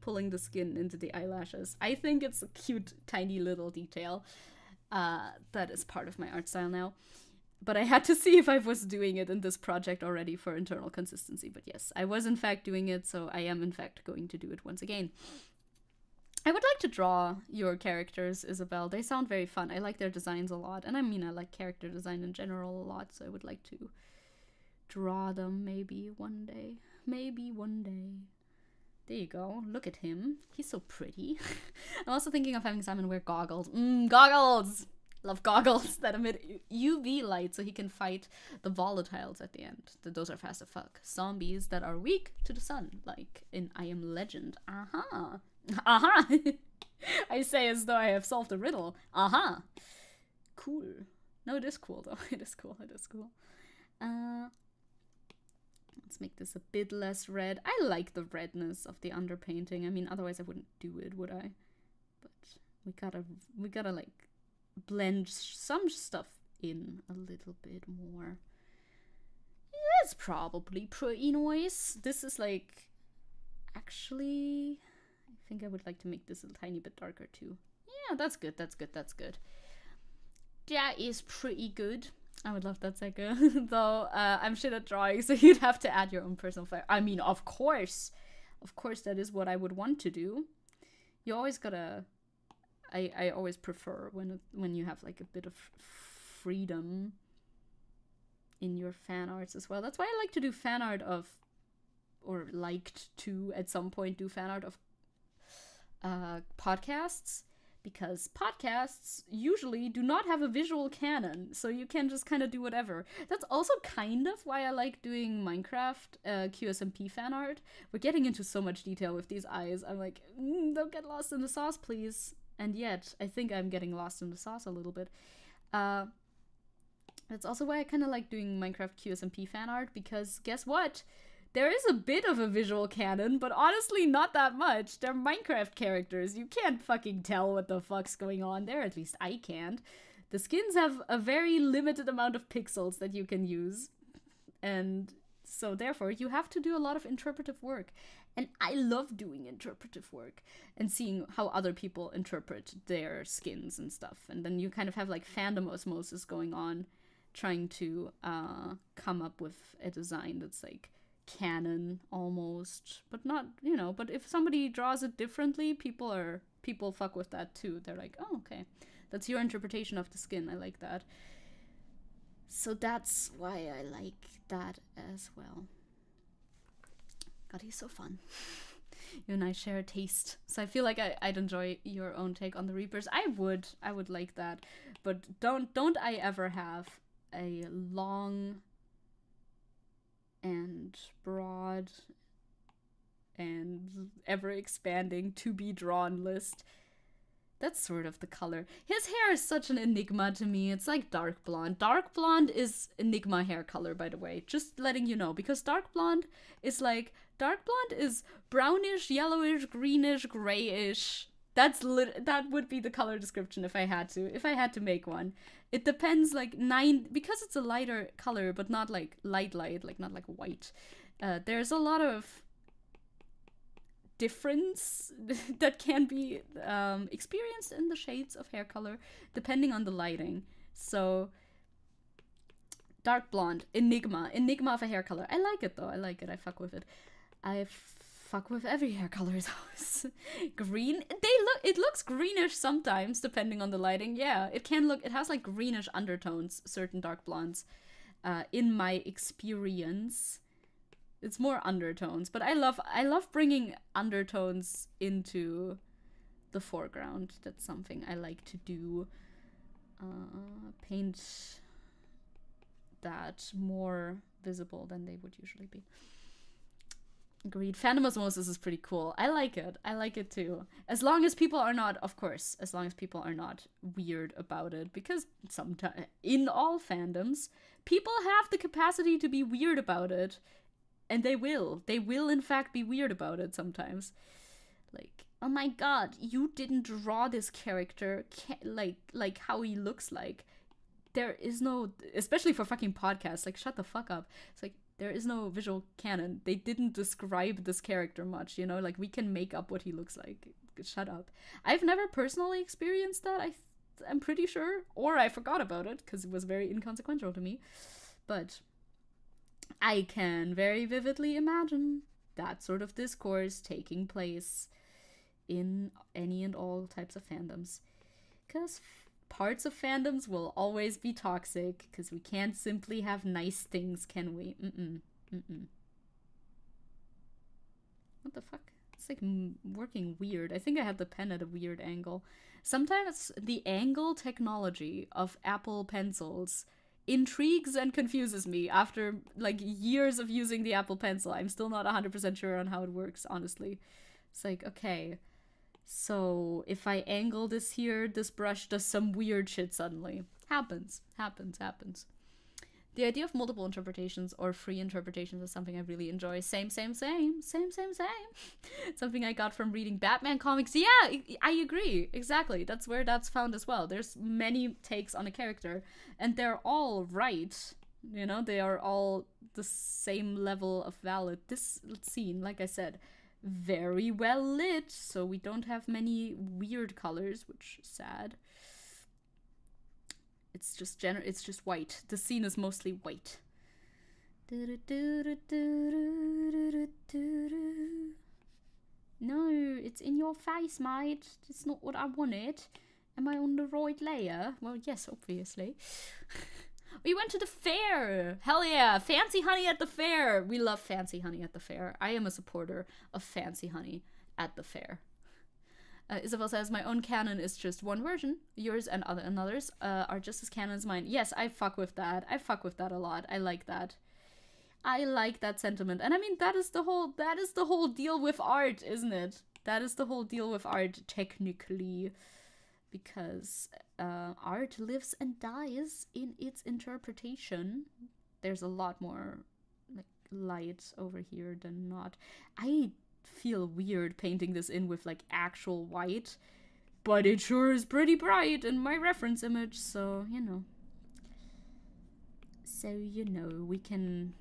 pulling the skin into the eyelashes. I think it's a cute, tiny little detail that is part of my art style now. But I had to see if I was doing it in this project already for internal consistency. But yes, I was in fact doing it, so I am in fact going to do it once again. I would like to draw your characters, Isabel. They sound very fun. I like their designs a lot. And I mean, I like character design in general a lot, so I would like to draw them maybe one day. Maybe one day. There you go. Look at him. He's so pretty. I'm also thinking of having Simon wear goggles. Goggles! Love goggles that emit UV light so he can fight the volatiles at the end. Those are fast as fuck. Zombies that are weak to the sun, like in I Am Legend. Aha! Aha! I say as though I have solved a riddle. Aha! Cool. No, it is cool though. It is cool. It is cool. Let's make this a bit less red. I like the redness of the underpainting. I mean, otherwise I wouldn't do it, would I? But we gotta like blend some stuff in a little bit more. That's probably pretty nice. This is like, actually, I think I would like to make this a tiny bit darker too. Yeah, that's good. That's good. That's good. That is pretty good. I would love that, Zecke. Though I'm shit at drawing, so you'd have to add your own personal flair. I mean, of course that is what I would want to do. You always gotta... I always prefer when you have like a bit of freedom in your fan arts as well. That's why I like to do fan art of, or liked to at some point do fan art of podcasts, because podcasts usually do not have a visual canon, so you can just kind of do whatever. That's also kind of why I like doing Minecraft QSMP fan art. We're getting into so much detail with these eyes. I'm like, don't get lost in the sauce, please. And yet, I think I'm getting lost in the sauce a little bit. That's also why I kind of like doing Minecraft QSMP fan art, because guess what? There is a bit of a visual canon, but honestly not that much. They're Minecraft characters. You can't fucking tell what the fuck's going on there. At least I can't. The skins have a very limited amount of pixels that you can use. And so therefore you have to do a lot of interpretive work. And I love doing interpretive work and seeing how other people interpret their skins and stuff. And then you kind of have like fandom osmosis going on, trying to come up with a design that's like canon almost, but not, you know, but if somebody draws it differently, people fuck with that too. They're like, oh, okay, that's your interpretation of the skin. I like that. So that's why I like that as well. God, he's so fun. You and I share a taste, so I feel like I'd enjoy your own take on the Reapers. I would like that, but don't I ever have a long and broad and ever expanding to be drawn list. That's sort of the color. His hair is such an enigma to me. It's like dark blonde. Dark blonde is enigma hair color, by the way. Just letting you know, because dark blonde is brownish, yellowish, greenish, grayish. That would be the color description if I had to make one. It depends, like, because it's a lighter color, but not like light, like not like white. There's a lot of difference that can be experienced in the shades of hair color, depending on the lighting. So, dark blonde, enigma of a hair color. I like it though. I like it. I fuck with it. I fuck with every hair color's house. Green. It looks greenish sometimes, depending on the lighting. Yeah, it has like greenish undertones, certain dark blondes. In my experience, it's more undertones, but I love bringing undertones into the foreground. That's something I like to do. Paint that more visible than they would usually be. Agreed. Phantom osmosis is pretty cool. I like it. I like it too. As long as people are not weird about it, because sometimes in all fandoms, people have the capacity to be weird about it, and they will in fact be weird about it sometimes. Like, oh my god, you didn't draw this character like how he looks like. There is no, especially for fucking podcasts, like, shut the fuck up. It's like, there is no visual canon. They didn't describe this character much, you know? Like, we can make up what he looks like. Shut up. I've never personally experienced that, I'm pretty sure. Or I forgot about it, because it was very inconsequential to me. But I can very vividly imagine that sort of discourse taking place in any and all types of fandoms. Because parts of fandoms will always be toxic, because we can't simply have nice things, can we? What the fuck? It's like working weird. I think I had the pen at a weird angle. Sometimes the angle technology of Apple pencils intrigues and confuses me after like years of using the Apple Pencil. I'm still not 100% sure on how it works, honestly. It's like, okay, so if I angle this here, this brush does some weird shit suddenly. Happens. The idea of multiple interpretations or free interpretations is something I really enjoy. Same. Something I got from reading Batman comics. Yeah, I agree. Exactly. That's where that's found as well. There's many takes on a character, and they're all right. You know, they are all the same level of valid. This scene, like I said, very well lit, so we don't have many weird colors, which is sad. It's just white. The scene is mostly white. No, it's in your face, mate. It's not what I wanted. Am I on the right layer? Well, yes, obviously. We went to the fair. Hell yeah. Fancy honey at the fair. We love fancy honey at the fair. I am a supporter of fancy honey at the fair. Isabel says, my own canon is just one version. Yours and others are just as canon as mine. Yes, I fuck with that. I fuck with that a lot. I like that. I like that sentiment. And I mean, that is the whole deal with art, isn't it? That is the whole deal with art, technically. Because art lives and dies in its interpretation. There's a lot more like light over here than not. I feel weird painting this in with like actual white, but it sure is pretty bright in my reference image, so you know. We can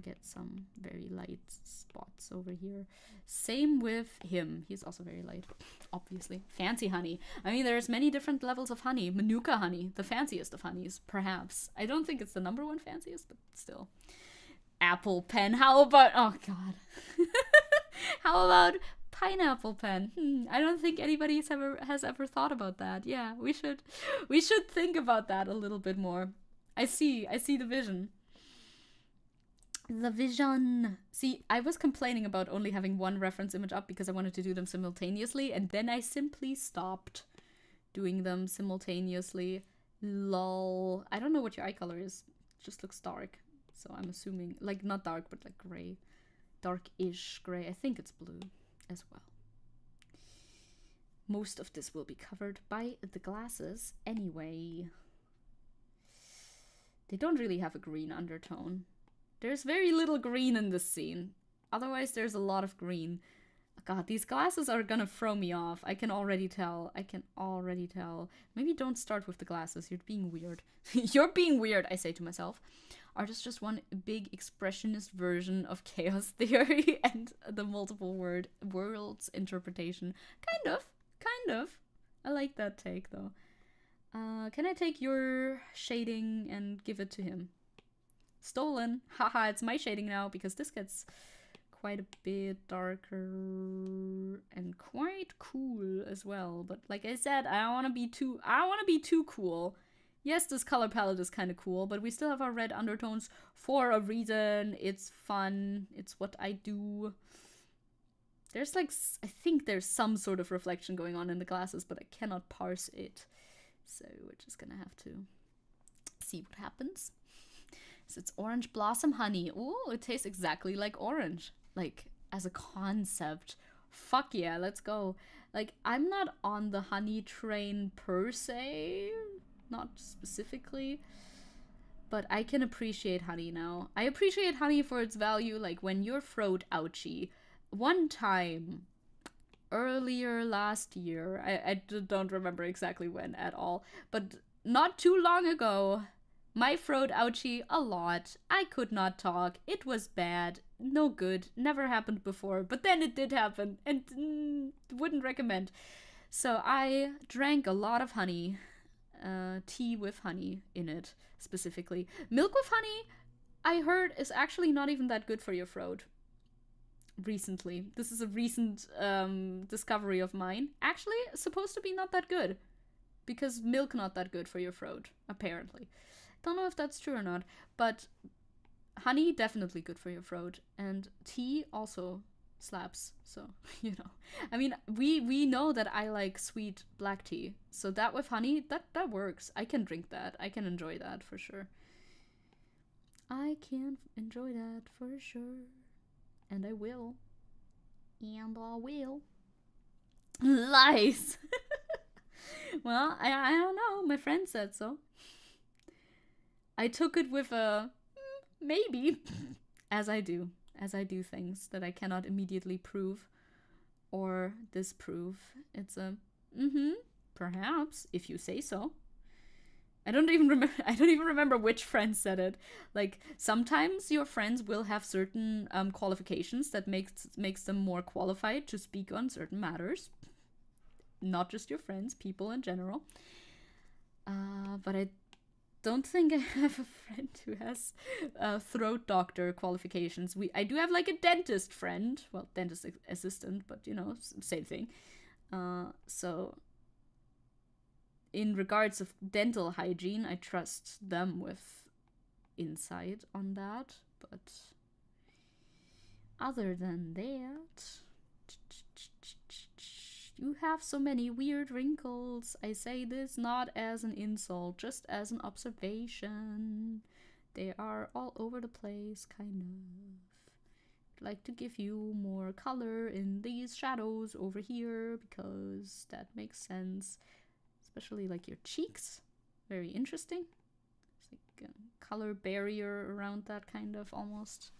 get some very light spots over here. Same with him. He's also very light, obviously. Fancy honey. I mean, there's many different levels of honey. Manuka honey, the fanciest of honeys, perhaps. I don't think it's the #1 fanciest, but still. Apple pen. How about... Oh, God. How about pineapple pen? I don't think anybody has ever thought about that. Yeah, we should think about that a little bit more. I see the vision. The vision. See, I was complaining about only having one reference image up because I wanted to do them simultaneously, and then I simply stopped doing them simultaneously. Lol. I don't know what your eye color is. It just looks dark. So I'm assuming, like, not dark, but like gray. Dark-ish gray. I think it's blue as well. Most of this will be covered by the glasses anyway. They don't really have a green undertone. There's very little green in this scene. Otherwise, there's a lot of green. God, these glasses are gonna throw me off. I can already tell. Maybe don't start with the glasses. You're being weird. You're being weird, I say to myself. Art is just one big expressionist version of chaos theory and the multiple worlds interpretation. Kind of. I like that take, though. Can I take your shading and give it to him? Stolen. Haha, it's my shading now because this gets quite a bit darker and quite cool as well. But like I said, I don't want to be too cool. Yes, this color palette is kind of cool, but we still have our red undertones for a reason. It's fun. It's what I do. There's like, I think there's some sort of reflection going on in the glasses, but I cannot parse it. So we're just gonna have to see what happens. So it's orange blossom honey. Oh, it tastes exactly like orange. Like, as a concept. Fuck yeah, let's go. Like, I'm not on the honey train per se. Not specifically. But I can appreciate honey now. I appreciate honey for its value, like when your throat ouchy. One time, earlier last year, I don't remember exactly when at all, but not too long ago, my throat ouchy a lot. I could not talk. It was bad. No good. Never happened before. But then it did happen. And wouldn't recommend. So I drank a lot of honey. Tea with honey in it, specifically. Milk with honey, I heard, is actually not even that good for your throat. Recently. This is a recent discovery of mine. Actually, supposed to be not that good. Because milk not that good for your throat, apparently. Don't know if that's true or not, but honey definitely good for your throat, and tea also slaps. So, you know, I mean, we know that I like sweet black tea, so that with honey, that works. I can drink that. I can enjoy that for sure. I can enjoy that for sure, and I will. Lies. Well, I don't know. My friend said so. I took it with a maybe, as I do things that I cannot immediately prove or disprove. It's a perhaps, if you say so. I don't even remember which friend said it. Like, sometimes your friends will have certain qualifications that makes them more qualified to speak on certain matters. Not just your friends, people in general. But I don't think I have a friend who has throat doctor qualifications. I do have like a dentist friend, well, dentist assistant, but you know, same thing. So in regards of dental hygiene, I trust them with insight on that. But other than that, You have so many weird wrinkles. I say this not as an insult, just as an observation. They are all over the place, kind of. I'd like to give you more color in these shadows over here because that makes sense. Especially like your cheeks. Very interesting. It's like a color barrier around that, kind of, almost.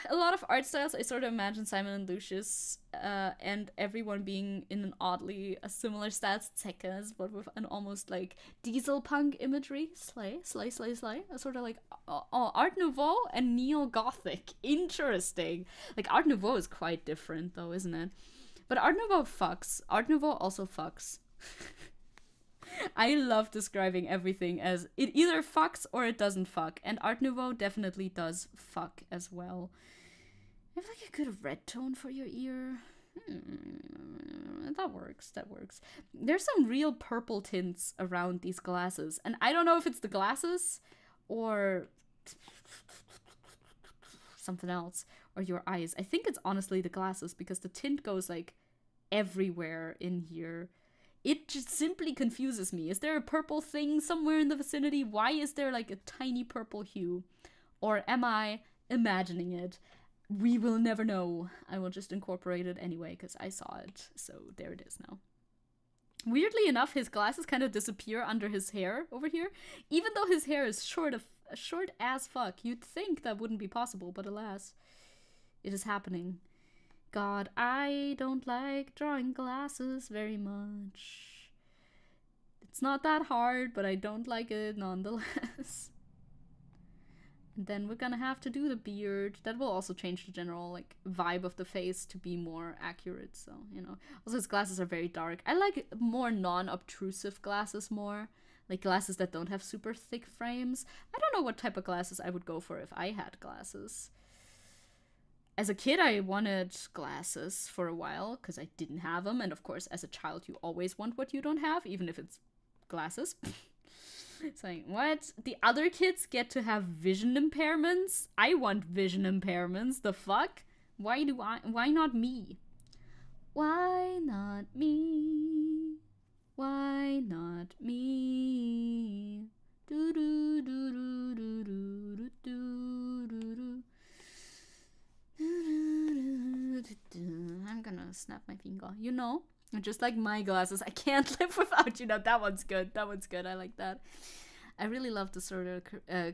A lot of art styles, I sort of imagine Simon and Lucius and everyone being in an oddly a similar style to Zecke's, but with an almost like diesel punk imagery. Slay. A sort of like Art Nouveau and Neo-Gothic. Interesting. Like Art Nouveau is quite different though, isn't it? But Art Nouveau fucks. Art Nouveau also fucks. I love describing everything as it either fucks or it doesn't fuck. And Art Nouveau definitely does fuck as well. I have like a good red tone for your ear. That works. There's some real purple tints around these glasses. And I don't know if it's the glasses or something else. Or your eyes. I think it's honestly the glasses because the tint goes like everywhere in here. It just simply confuses me. Is there a purple thing somewhere in the vicinity? Why is there like a tiny purple hue? Or am I imagining it? We will never know. I will just incorporate it anyway because I saw it. So there it is now. Weirdly enough, his glasses kind of disappear under his hair over here. Even though his hair is short as fuck. You'd think that wouldn't be possible, but alas, it is happening. God, I don't like drawing glasses very much. It's not that hard, but I don't like it nonetheless. And then we're gonna have to do the beard. That will also change the general like vibe of the face to be more accurate, so, you know. Also, his glasses are very dark. I like more non-obtrusive glasses more. Like glasses that don't have super thick frames. I don't know what type of glasses I would go for if I had glasses. As a kid, I wanted glasses for a while because I didn't have them. And of course, as a child, you always want what you don't have, even if it's glasses. It's like, what? The other kids get to have vision impairments? I want vision impairments. The fuck? Why not me? Why not me? Why not me? Do do do do do do do do do. I'm gonna snap my finger. You know, just like my glasses, I can't live without you. Now that one's good. I like that. I really love the sort of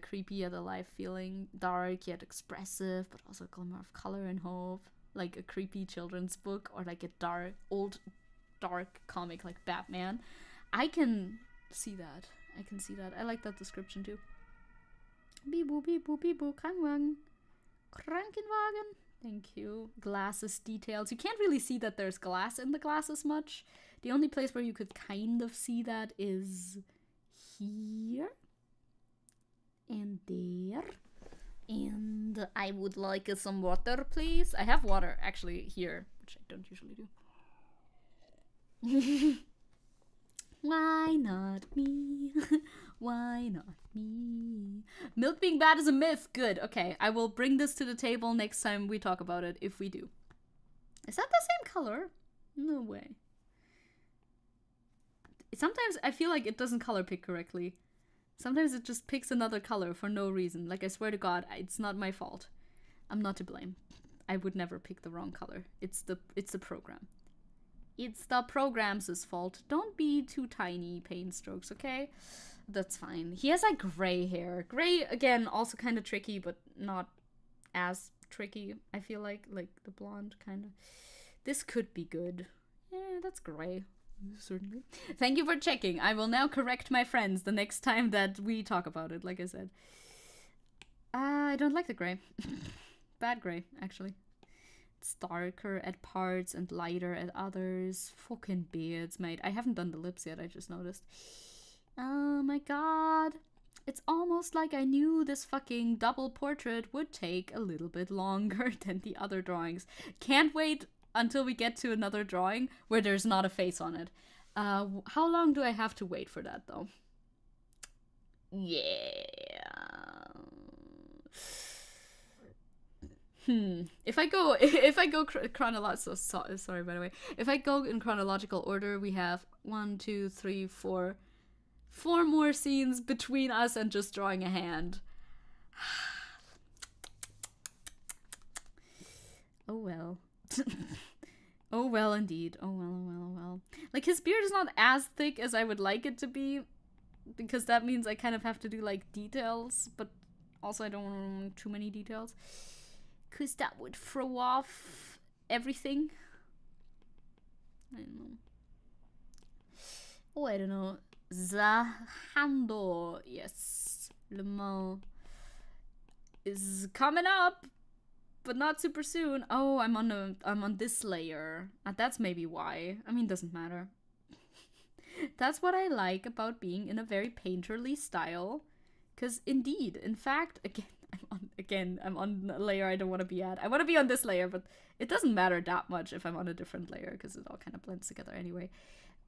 creepy yet alive feeling, dark yet expressive, but also a glimmer of color and hope, like a creepy children's book or like a dark comic like Batman. I can see that. I like that description too. Bibu, Krankenwagen. Krankenwagen. Thank you. Glasses details. You can't really see that there's glass in the glasses much. The only place where you could kind of see that is here. And there. And I would like some water, please. I have water actually here, which I don't usually do. Why not me? Why not me? Milk being bad is a myth. Good. Okay, I will bring this to the table next time we talk about it, if we do. Is that the same color? No way. Sometimes I feel like it doesn't color pick correctly. Sometimes it just picks another color for no reason. Like, I swear to God, it's not my fault. I'm not to blame. I would never pick the wrong color. It's the program. It's the program's fault. Don't be too tiny, paint strokes, okay? That's fine. He has like gray hair. Gray, again, also kind of tricky, but not as tricky, I feel like the blonde kind of. This could be good. Yeah, that's gray. Certainly. Thank you for checking. I will now correct my friends the next time that we talk about it, like I said. I don't like the gray. Bad gray, actually. It's darker at parts and lighter at others. Fucking beards, mate. I haven't done the lips yet, I just noticed. Oh my god. It's almost like I knew this fucking double portrait would take a little bit longer than the other drawings. Can't wait until we get to another drawing where there's not a face on it. How long do I have to wait for that, though? Yeah. If I go chronological, sorry by the way. If I go in chronological order, we have 1, 2, 3, 4 more scenes between us and just drawing a hand. Oh well. Oh well indeed. Oh well. Like, his beard is not as thick as I would like it to be, because that means I kind of have to do like details, but also I don't want too many details, because that would throw off everything. I don't know. Oh, I don't know. Zahando, yes. Le Mans is coming up, but not super soon. Oh, I'm on this layer. That's maybe why. I mean, doesn't matter. That's what I like about being in a very painterly style. Because indeed, in fact, I'm on a layer I don't want to be at. I want to be on this layer, but it doesn't matter that much if I'm on a different layer, because it all kind of blends together anyway.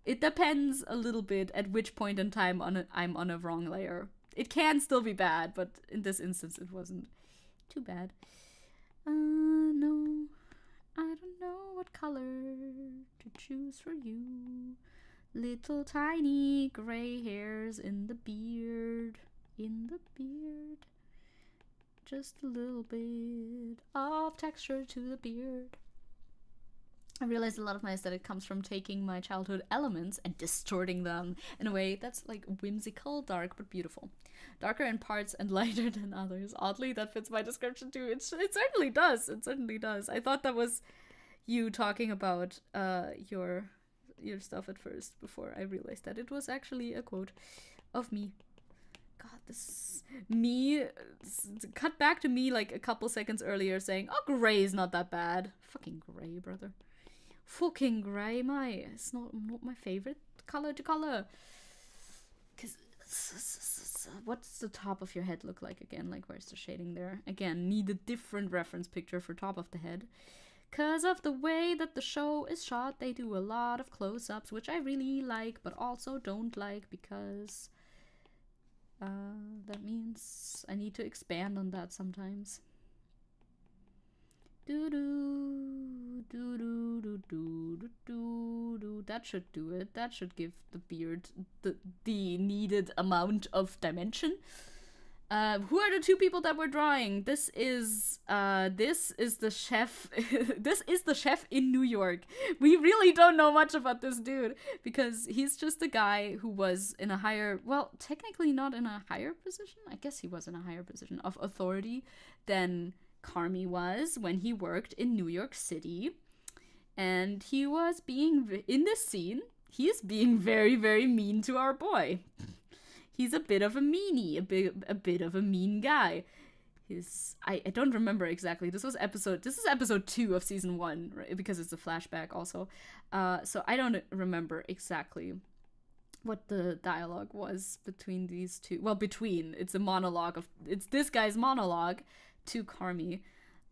It depends a little bit at which point in time I'm on a wrong layer. It can still be bad, but in this instance it wasn't too bad. No, I don't know what color to choose for you. Little tiny gray hairs in the beard. Just a little bit of texture to the beard. I realized a lot of my aesthetic comes from taking my childhood elements and distorting them in a way that's like whimsical, dark, but beautiful. Darker in parts and lighter than others. Oddly, that fits my description too. It certainly does. It certainly does. I thought that was you talking about your stuff at first, before I realized that it was actually a quote of me. God, this is me. Cut back to me like a couple seconds earlier saying, oh, gray is not that bad. Fucking gray, brother. Fucking gray, it's not my favorite color to color. Because what's the top of your head look like again? Like, where's the shading there? Again, need a different reference picture for top of the head. Because of the way that the show is shot, they do a lot of close-ups, which I really like, but also don't like, because that means I need to expand on that sometimes. That should do it. That should give the beard the needed amount of dimension. Who are the two people that we're drawing? This is the chef. This is the chef in New York. We really don't know much about this dude, because he's just a guy who was in a higher, well, technically not in a higher position. I guess he was in a higher position of authority than Carmi was when he worked in New York City. And he was being, in this scene, he is being very, very mean to our boy. He's a bit of a meanie, a bit of a mean guy. I don't remember exactly. This is episode 2 of season 1, right? Because it's a flashback also. So I don't remember exactly what the dialogue was between these two. Well, it's this guy's monologue to Carmi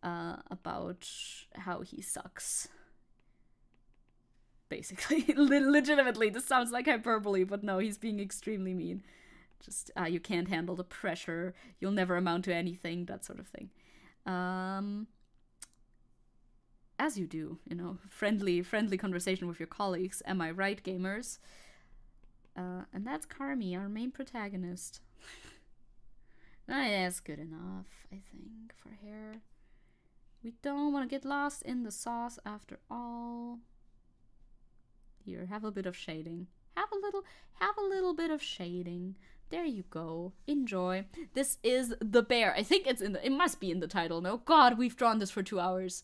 about how he sucks. Basically, legitimately, this sounds like hyperbole, but no, he's being extremely mean. Just, you can't handle the pressure, you'll never amount to anything, that sort of thing. As you do, friendly conversation with your colleagues, am I right, gamers? And that's Carmi, our main protagonist. That's good enough, I think, for hair. We don't want to get lost in the sauce after all. Here, have a bit of shading. Have a little bit of shading. There you go. Enjoy. This is the bear. I think it must be in the title, no? God, we've drawn this for 2 hours.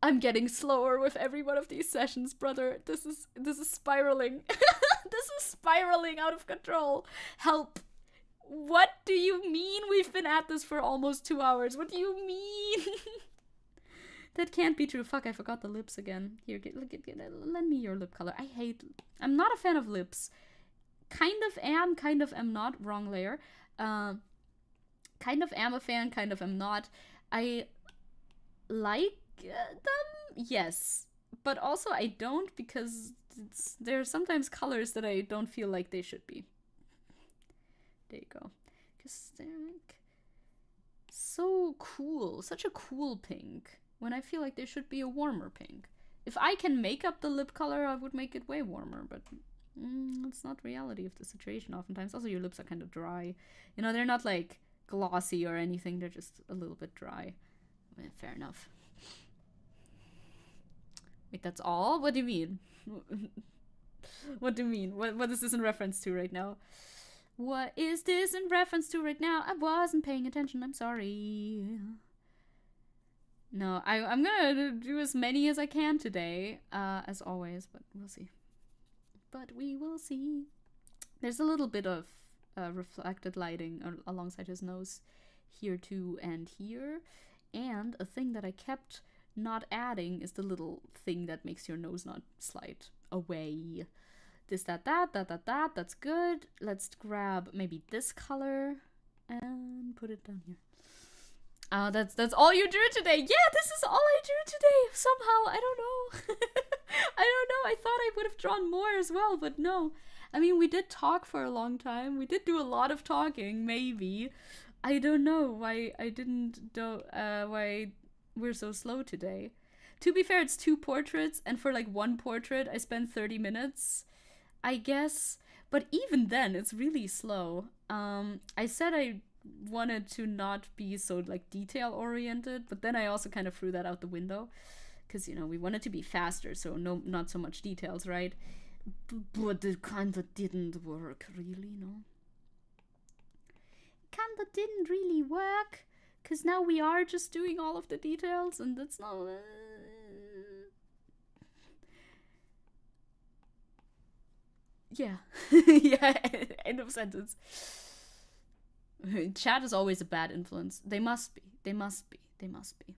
I'm getting slower with every one of these sessions, brother. This is spiraling. This is spiraling out of control. Help. What do you mean we've been at this for almost 2 hours? What do you mean? That can't be true. Fuck, I forgot the lips again. Here, lend me your lip color. I'm not a fan of lips. Kind of am not. Wrong layer. Kind of am a fan, kind of am not. I like them, yes. But also I don't, because there are sometimes colors that I don't feel like they should be. There you go. Because they're like so so cool, such a cool pink, when I feel like there should be a warmer pink. If I can make up the lip color, I would make it way warmer, but it's not reality of the situation oftentimes. Also, your lips are kind of dry. You know, they're not like glossy or anything, they're just a little bit dry. Fair enough. Wait, that's all? What do you mean? What do you mean? What is this in reference to right now? What is this in reference to right now? I wasn't paying attention, I'm sorry. No, I'm gonna do as many as I can today, as always, but we'll see. But we will see. There's a little bit of reflected lighting alongside his nose here too and here. And a thing that I kept not adding is the little thing that makes your nose not slide away. This, that, that's good. Let's grab maybe this color and put it down here. That's all you drew today. Yeah, this is all I drew today. Somehow, I don't know. I don't know. I thought I would have drawn more as well, but no. I mean, we did talk for a long time. We did do a lot of talking, maybe. I don't know why I didn't do, why we're so slow today. To be fair, it's 2 portraits, and for like 1 portrait, I spent 30 minutes, I guess. But even then, it's really slow. I said I wanted to not be so like detail oriented, but then I also kind of threw that out the window, because, you know, we wanted to be faster, so not so much details, right? But it kind of didn't work, really, no? Kind of didn't really work, because now we are just doing all of the details, and that's not... Yeah. Yeah, end of sentence. Chat is always a bad influence. They must be. They must be. They must be.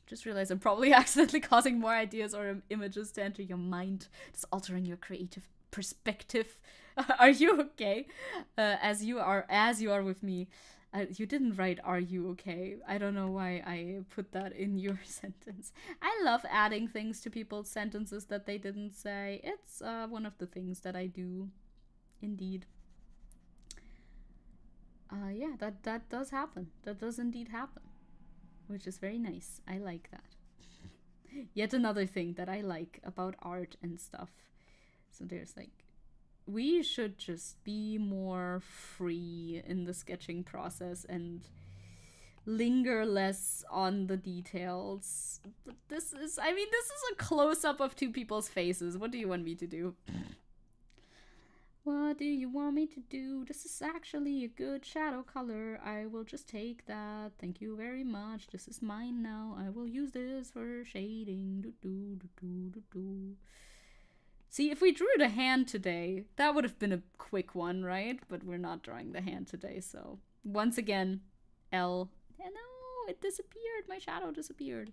Just realized I'm probably accidentally causing more ideas or images to enter your mind, just altering your creative perspective. Are you okay? As you are with me. You didn't write "Are you okay?" I don't know why I put that in your sentence. I love adding things to people's sentences that they didn't say. It's one of the things that I do, indeed. Yeah, that does happen. That does indeed happen, which is very nice. I like that. Yet another thing that I like about art and stuff. So there's like, we should just be more free in the sketching process and linger less on the details. But this is a close-up of 2 people's faces. What do you want me to do? What do you want me to do? This is actually a good shadow color. I will just take that. Thank you very much. This is mine now. I will use this for shading. See, if we drew the hand today, that would have been a quick one, right? But we're not drawing the hand today, so once again, L. And no, it disappeared. My shadow disappeared.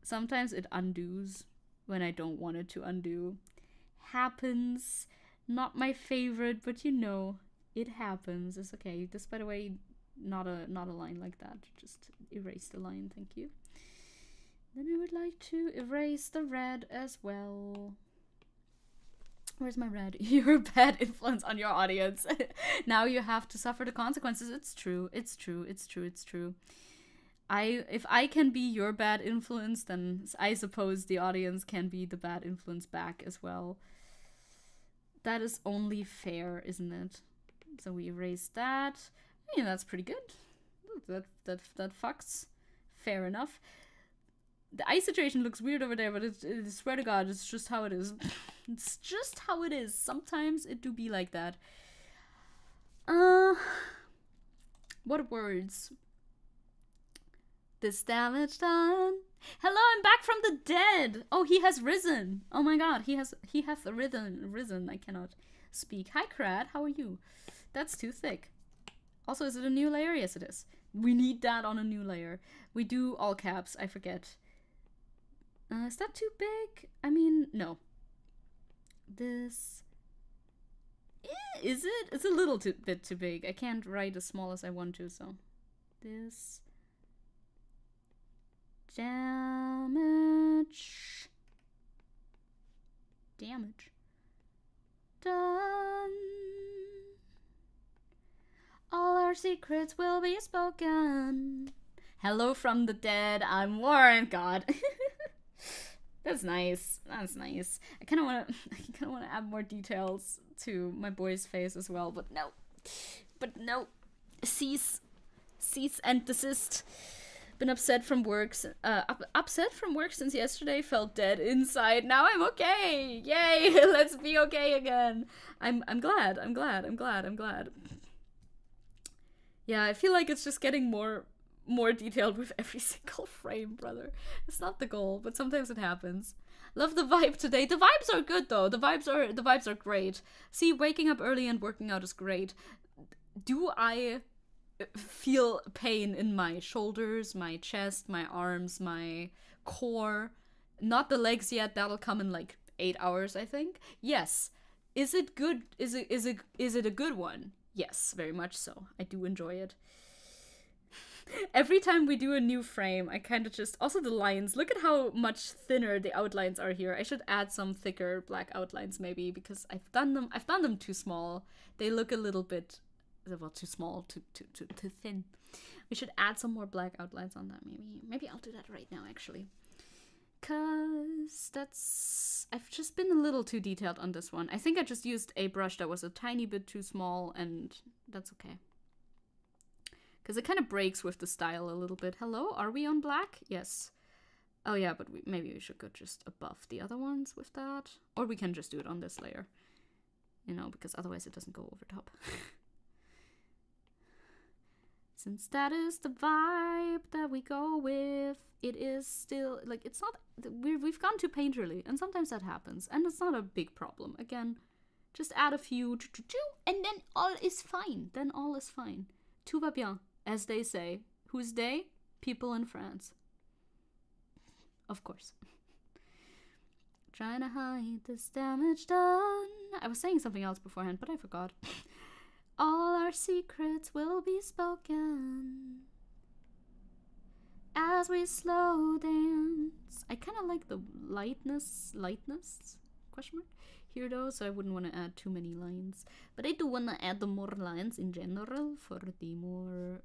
Sometimes it undoes when I don't want it to undo. Happens. Not my favorite, but you know, it happens. It's okay. This, by the way, not a line like that. Just erase the line, thank you. Then I would like to erase the red as well. Where's my red? You're a bad influence on your audience. Now you have to suffer the consequences. It's true. It's true. It's true. It's true. If I can be your bad influence, then I suppose the audience can be the bad influence back as well. That is only fair, isn't it? So we erase that. I mean, that's pretty good. That fucks. Fair enough. The eye situation looks weird over there, but I swear to God, it's just how it is. It's just how it is. Sometimes it do be like that. What words? This damage done. Hello, I'm back from the dead. Oh, he has risen. Oh my God, he has risen. I cannot speak. Hi, Crad. How are you? That's too thick. Also, is it a new layer? Yes, it is. We need that on a new layer. We do all caps. I forget. Is that too big? I mean, no. This. Is it? It's a little bit too big. I can't write as small as I want to, so. This. Damage. Done. All our secrets will be spoken. Hello from the dead, I'm Warren. God. That's nice. That's nice. I kind of want to add more details to my boy's face as well, but no. But no. Cease and desist. Been upset from work since yesterday. Felt dead inside. Now I'm okay. Yay! Let's be okay again. I'm glad. Yeah, I feel like it's just getting more detailed with every single frame, brother. It's not the goal, but sometimes it happens. Love the vibe today. The vibes are good though. The vibes are great. See, waking up early and working out is great. Do I feel pain in my shoulders, my chest, my arms, my core? Not the legs yet. That'll come in like 8 hours, I think. Yes. Is it good? Is it a good one? Yes, very much so. I do enjoy it. Every time we do a new frame, I kind of just... Also the lines. Look at how much thinner the outlines are here. I should add some thicker black outlines maybe, because I've done them too small. They look a little bit... Well, too small, too thin. We should add some more black outlines on that maybe. Maybe I'll do that right now actually. Cause I've just been a little too detailed on this one. I think I just used a brush that was a tiny bit too small, and that's okay. Because it kind of breaks with the style a little bit. Hello, are we on black? Yes. Oh yeah, but maybe we should go just above the other ones with that. Or we can just do it on this layer. You know, because otherwise it doesn't go over top. Since that is the vibe that we go with, it is still, like, it's not, we've gone too painterly, and sometimes that happens, and it's not a big problem. Again, just add a few, and then all is fine. Then all is fine. Tout va bien, as they say. Who's they? People in France. Of course. Trying to hide this damage done. I was saying something else beforehand, but I forgot. All our secrets will be spoken as we slow dance. I kind of like the lightness, question mark, here though, so I wouldn't want to add too many lines. But I do want to add the more lines in general for the more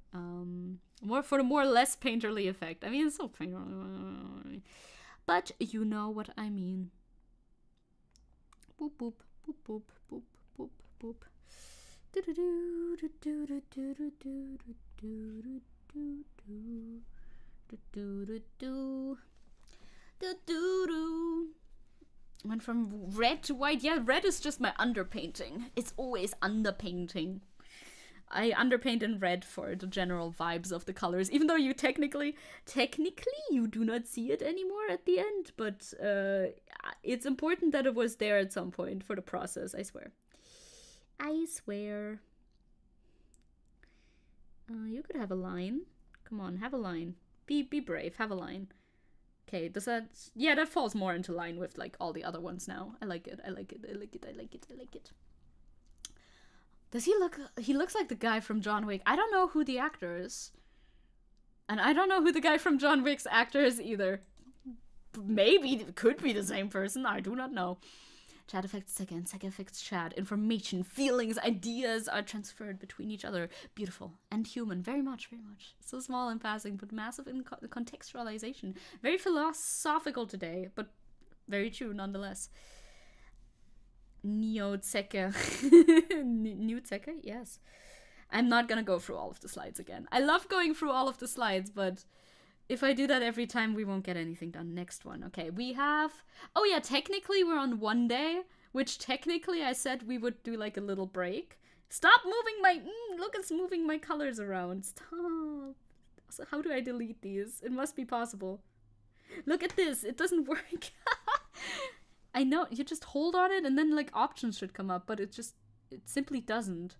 less painterly effect. I mean, it's so painterly, but you know what I mean. Boop boop boop boop boop boop boop. Do do do do do do do do do do do do do. Went from red to white. Yeah, red is just my underpainting. It's always underpainting. I underpaint in red for the general vibes of the colors, even though you technically you do not see it anymore at the end, but it's important that it was there at some point for the process, I swear. I swear. You could have a line. Come on, have a line. Be brave, have a line. Okay, does that... Yeah, that falls more into line with, like, all the other ones now. I like it. Does he look... He looks like the guy from John Wick. I don't know who the actor is. And I don't know who the guy from John Wick's actor is either. Maybe it could be the same person. I do not know. Chat affects Zecke and Zecke affects chat. Information, feelings, ideas are transferred between each other. Beautiful and human. Very much, very much. So small in passing, but massive in contextualization. Very philosophical today, but very true nonetheless. Neo Zecke. New Zecke? Yes. I'm not gonna go through all of the slides again. I love going through all of the slides, but... if I do that every time, we won't get anything done. Next one. Okay, we have... Oh yeah, technically we're on one day, which technically I said we would do like a little break. Stop moving my... look, it's moving my colors around. Stop. So how do I delete these? It must be possible. Look at this. It doesn't work. I know. You just hold on it and then like options should come up, but it simply doesn't.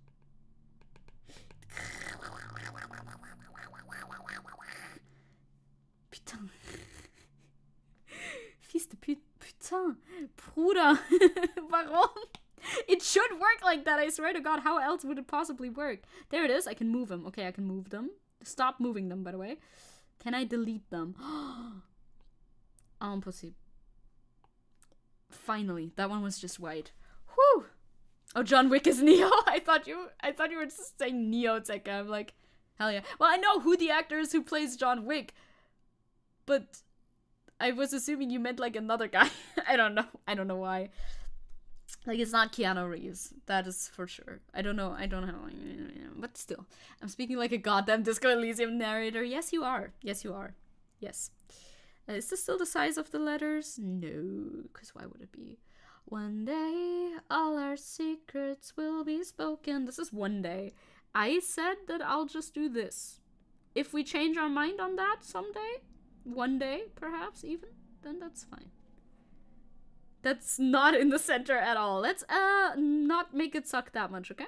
Putain. Fils de pute. Putain. Bruder. Warum? It should work like that, I swear to God. How else would it possibly work? There it is. I can move them. Okay, I can move them. Stop moving them, by the way. Can I delete them? Impossible. Finally. That one was just white. Whew. Oh, John Wick is Neo. I thought you were just saying Neo, Zecke. I'm like, hell yeah. Well, I know who the actor is who plays John Wick, but I was assuming you meant like another guy. I don't know why. Like, it's not Keanu Reeves. That is for sure. I don't know. But still. I'm speaking like a goddamn Disco Elysium narrator. Yes, you are. Yes. Is this still the size of the letters? No, because why would it be? One day, all our secrets will be spoken. This is one day. I said that I'll just do this. If we change our mind on that someday, one day, perhaps even, then that's fine. That's not in the center at all. Let's not make it suck that much, okay?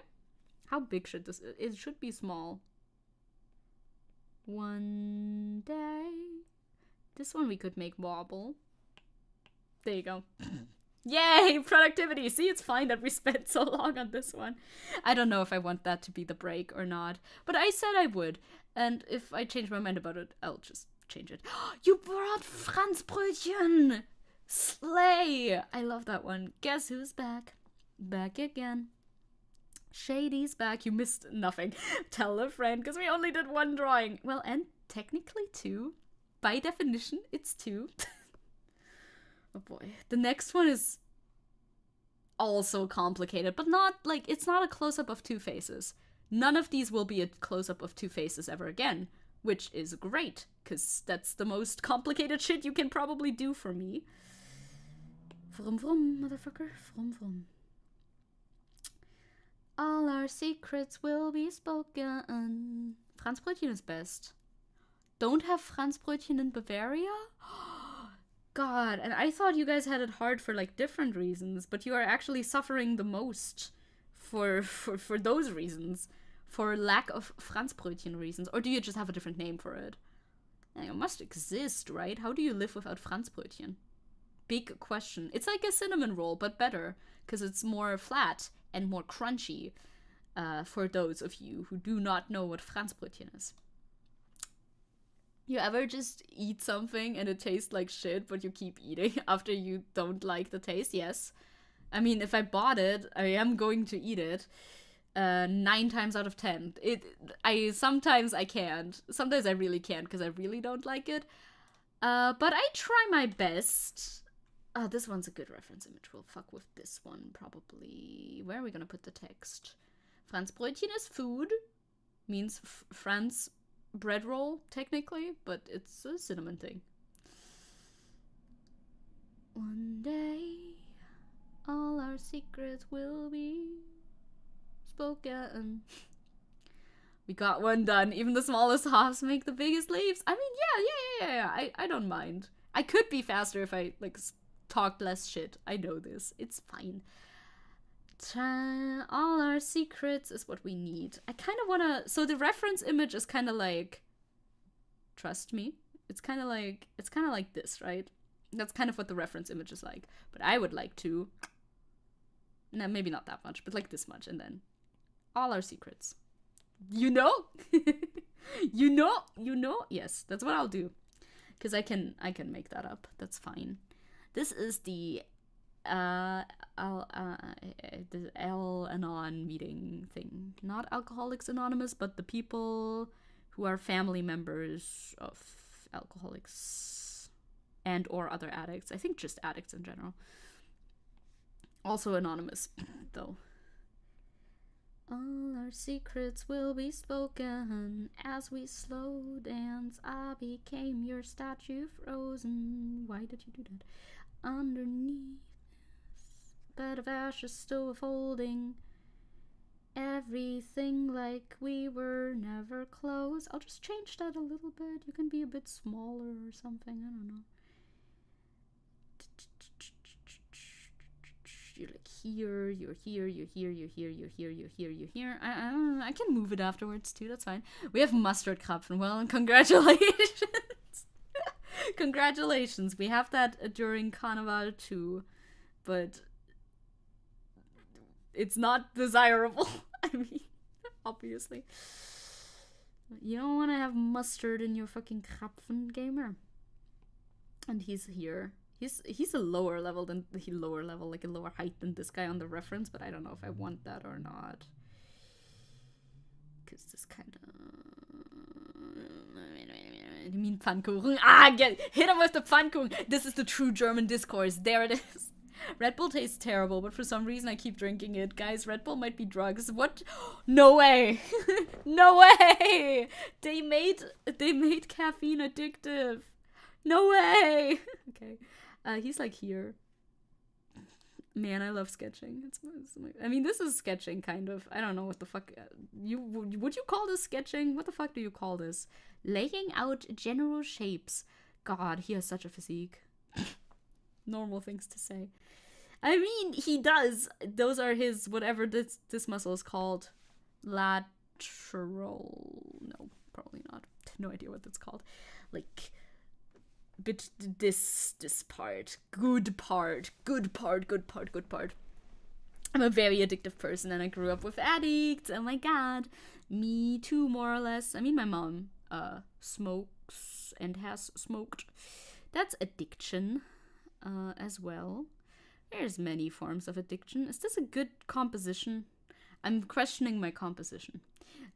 How big should this? It should be small. One day. This one we could make wobble. There you go. Yay, productivity. See, it's fine that we spent so long on this one. I don't know if I want that to be the break or not, but I said I would. And if I change my mind about it, I'll just change it. You brought Franzbrötchen! Slay! I love that one. Guess who's back? Back again. Shady's back. You missed nothing. Tell a friend, because we only did one drawing. Well, and technically two. By definition, it's two. Oh boy. The next one is also complicated, but not like, it's not a close-up of two faces. None of these will be a close-up of two faces ever again, which is great, because that's the most complicated shit you can probably do for me. Vroom vroom, motherfucker. Vroom vroom. All our secrets will be spoken. Franzbrötchen is best. Don't have Franzbrötchen in Bavaria? God, and I thought you guys had it hard for like different reasons, but you are actually suffering the most for those reasons. For lack of Franzbrötchen reasons. Or do you just have a different name for it? It must exist, right? How do you live without Franzbrötchen? Big question. It's like a cinnamon roll, but better, because it's more flat and more crunchy, for those of you who do not know what Franzbrötchen is. You ever just eat something and it tastes like shit, but you keep eating after you don't like the taste? Yes. I mean, if I bought it, I am going to eat it. 9 times out of 10. Sometimes I can't. Sometimes I really can't because I really don't like it. But I try my best. This one's a good reference image. We'll fuck with this one, probably. Where are we gonna put the text? Franzbrötchen is food. Means Franz bread roll, technically. But it's a cinnamon thing. One day, all our secrets will be spoken. We got one done. Even the smallest hops make the biggest leaves. I mean, yeah. I don't mind. I could be faster if I, like, talked less shit. I know this. It's fine. All our secrets is what we need. I kind of want to... So the reference image is kind of like... Trust me. It's kind of like this, right? That's kind of what the reference image is like. But I would like to... No, maybe not that much, but like this much. And then... All our secrets. You know? You know? Yes, that's what I'll do. Because I can make that up. That's fine. This is the Al-Anon meeting thing. Not Alcoholics Anonymous, but the people who are family members of alcoholics and or other addicts. I think just addicts in general. Also anonymous, though. All our secrets will be spoken as we slow dance. I became your statue frozen. Why did you do that? Underneath this bed of ashes still folding. Everything like we were never close. I'll just change that a little bit. You can be a bit smaller or something. I don't know. You're like here, you're here, you're here, you're here, you're here, you're here, you're here. I can move it afterwards too, that's fine. We have mustard Krapfen. Well, and congratulations. Congratulations. We have that during Carnival too, but it's not desirable. I mean, obviously. You don't want to have mustard in your fucking Krapfen, gamer. And he's here. He's a lower level than like a lower height than this guy on the reference, but I don't know if I want that or not. Cause this kind of. You mean Pfannkuchen? Hit him with the Pfannkuchen. This is the true German discourse. There it is. Red Bull tastes terrible, but for some reason I keep drinking it. Guys, Red Bull might be drugs. What? No way. No way. They made caffeine addictive. No way. Okay. He's like here. Man, I love sketching. I mean, this is sketching, kind of. I don't know what the fuck. Would you call this sketching? What the fuck do you call this? Laying out general shapes. God, he has such a physique. Normal things to say. I mean, he does. Those are his, whatever this muscle is called. Lateral. No, probably not. No idea what that's called. Like, but this part. Good part. I'm a very addictive person, and I grew up with addicts. Oh my god. Me too, more or less. I mean, my mom smokes and has smoked. That's addiction as well. There's many forms of addiction. Is this a good composition? I'm questioning my composition.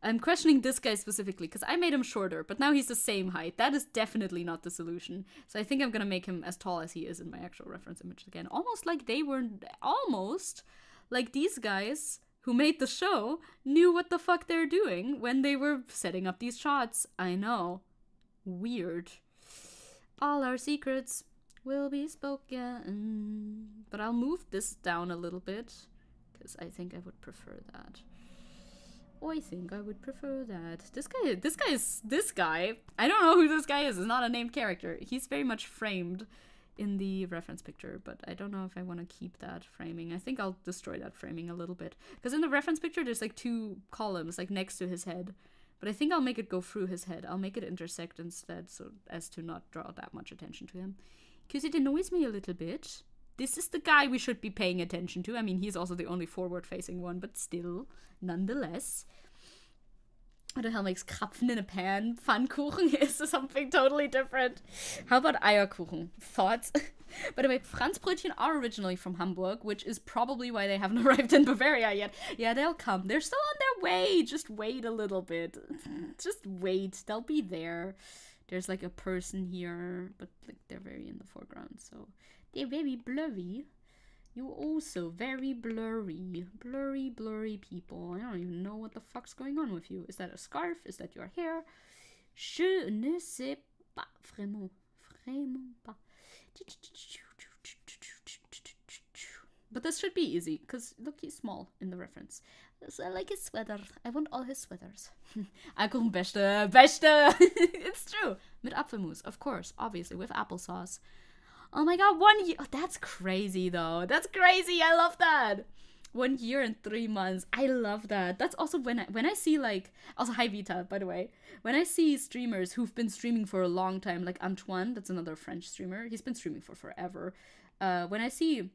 I'm questioning this guy specifically, because I made him shorter, but now he's the same height. That is definitely not the solution. So I think I'm going to make him as tall as he is in my actual reference image again. Almost like these guys who made the show knew what the fuck they're doing when they were setting up these shots. I know. Weird. All our secrets will be spoken. But I'll move this down a little bit, because I think I would prefer that. This guy, I don't know who this guy is. It's not a named character. He's very much framed in the reference picture, but I don't know if I want to keep that framing. I think I'll destroy that framing a little bit. Because in the reference picture, there's like 2 columns, like next to his head. But I think I'll make it go through his head. I'll make it intersect instead, so as to not draw that much attention to him. Because it annoys me a little bit. This is the guy we should be paying attention to. I mean, he's also the only forward-facing one, but still, nonetheless. What the hell makes Krapfen in a pan? Pfannkuchen is something totally different. How about Eierkuchen? Thoughts? By the way, Franzbrötchen are originally from Hamburg, which is probably why they haven't arrived in Bavaria yet. Yeah, they'll come. They're still on their way. Just wait a little bit. Just wait. They'll be there. There's like a person here, but like they're very in the foreground, so they're very blurry. You also very blurry. Blurry people. I don't even know what the fuck's going on with you. Is that a scarf? Is that your hair? Je ne sais pas. Vraiment pas. But this should be easy, because look, he's small in the reference. So I like his sweater. I want all his sweaters. Eierkuchen beste. It's true. Mit Apfelmus, of course. Obviously, with applesauce. Oh my god, 1 year. Oh, that's crazy, though. That's crazy. I love that. 1 year and 3 months. I love that. That's also when I see, like... Also, hi, Vita, by the way. When I see streamers who've been streaming for a long time, like Antoine, that's another French streamer. He's been streaming for forever. When I see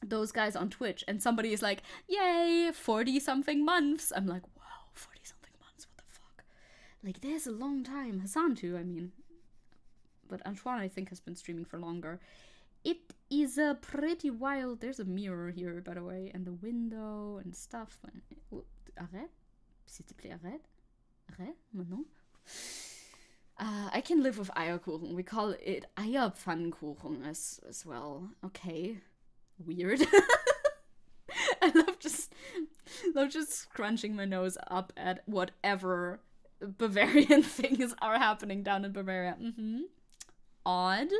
those guys on Twitch and somebody is like, yay, 40-something months. I'm like, wow, 40-something months, what the fuck? Like, there's a long time. Hassan, too, I mean... But Antoine, I think, has been streaming for longer. It is a pretty wild... There's a mirror here, by the way, and the window and stuff. Arrête? S'il te plaît, arrête? Arrête? Maintenant? I can live with Eierkuchen. We call it Eierpfannkuchen as well. Okay. Weird. I love just scrunching my nose up at whatever Bavarian things are happening down in Bavaria. Odd.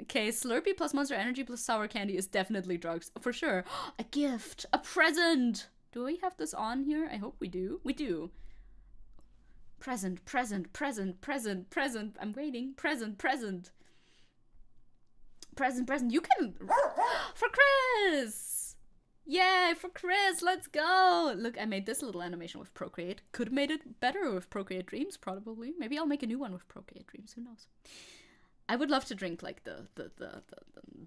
Okay, Slurpee plus Monster Energy plus sour candy is definitely drugs. For sure. A gift. A present. Do we have this on here? I hope we do. We do. Present. I'm waiting. Present. You can... For Chris! Yay, for Chris, let's go! Look, I made this little animation with Procreate. Could have made it better with Procreate Dreams, probably. Maybe I'll make a new one with Procreate Dreams, who knows? I would love to drink, like, the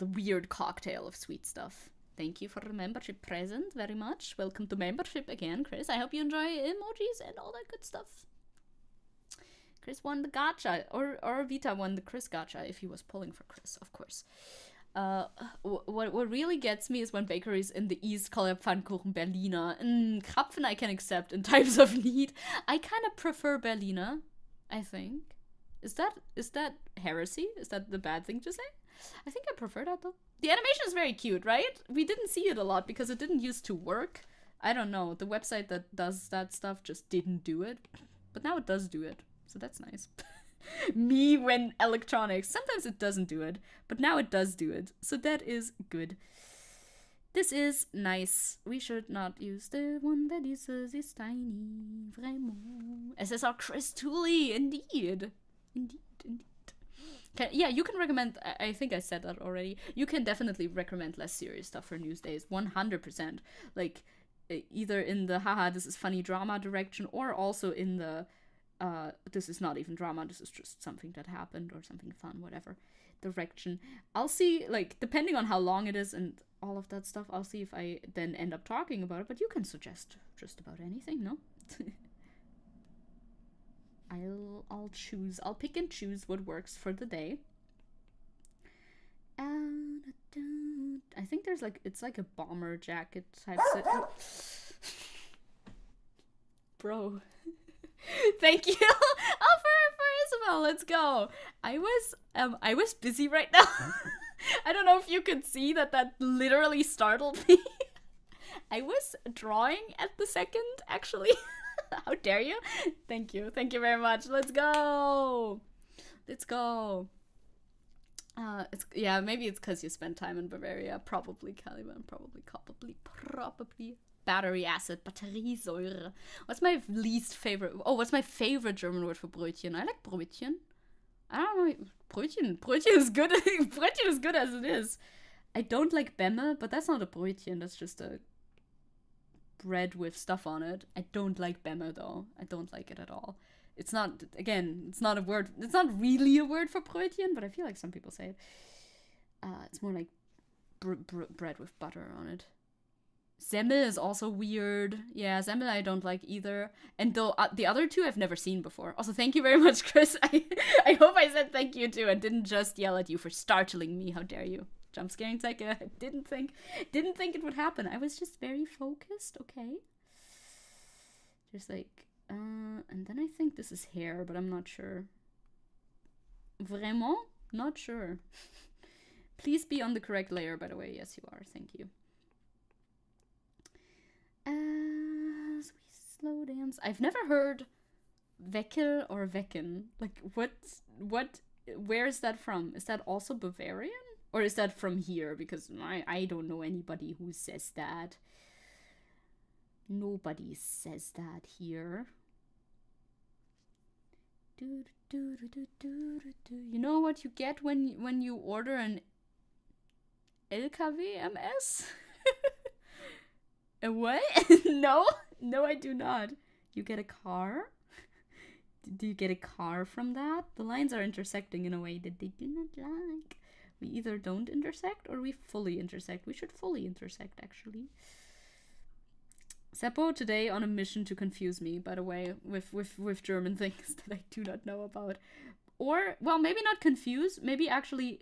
weird cocktail of sweet stuff. Thank you for the membership present very much. Welcome to membership again, Chris. I hope you enjoy emojis and all that good stuff. Chris won the gacha, or Vita won the Chris gacha if he was pulling for Chris, of course. What really gets me is when bakeries in the East call it Pfannkuchen Berliner. Krapfen I can accept in times of need. I kind of prefer Berliner, I think. Is that heresy? Is that the bad thing to say? I think I prefer that though. The animation is very cute, right? We didn't see it a lot because it didn't used to work. I don't know. The website that does that stuff just didn't do it. But now it does do it. So that's nice. Me when electronics. Sometimes it doesn't do it. But now it does do it. So that is good. This is nice. We should not use the one that uses this tiny. Vraiment. SSR Chris Tooley. Indeed. Indeed. Yeah, you can recommend, I think I said that already, you can definitely recommend less serious stuff for Newsdays, 100%. Like, either in the haha, this is funny drama direction, or also in the, this is not even drama, this is just something that happened, or something fun, whatever, direction. I'll see, like, depending on how long it is and all of that stuff, I'll see if I then end up talking about it, but you can suggest just about anything, no? I'll pick and choose what works for the day. I think there's like, it's like a bomber jacket type set. Bro. Thank you. Oh, for Isabel, let's go. I was busy right now. I don't know if you could see that literally startled me. I was drawing at the second, actually. How dare you? Thank you. Thank you very much. Let's go. Let's go. Yeah, maybe it's because you spent time in Bavaria. Probably Caliban. Probably. Battery acid. Batteriesäure. What's my least favorite? Oh, what's my favorite German word for Brötchen? I like Brötchen. I don't know. Brötchen is good. Brötchen is good as it is. I don't like Bämme, but that's not a Brötchen. That's just a bread with stuff on it. I don't like Bämme though. I don't like it at all. It's not, again, it's not a word, it's not really a word for Brötchen, but I feel like some people say it. It's more like bread with butter on it. Semmel is also weird. Yeah, Semmel I don't like either. And though the other two I've never seen before. Also, thank you very much, Chris. I hope I said thank you too and didn't just yell at you for startling me. How dare you? Jump scaring Zecke. I didn't think it would happen. I was just very focused, okay? Just like, and then I think this is hair, but I'm not sure. Vraiment? Not sure. Please be on the correct layer, by the way. Yes, you are. Thank you. As we slow dance. I've never heard Weckel or Wecken. Like, where is that from? Is that also Bavarian? Or is that from here? Because I don't know anybody who says that. Nobody says that here. You know what you get when you order an LKW MS? A what? No, I do not. You get a car? Do you get a car from that? The lines are intersecting in a way that they do not like. We either don't intersect or we fully intersect. We should fully intersect, actually. Seppo today on a mission to confuse me, by the way, with German things that I do not know about. Or, well, maybe not confuse. Maybe actually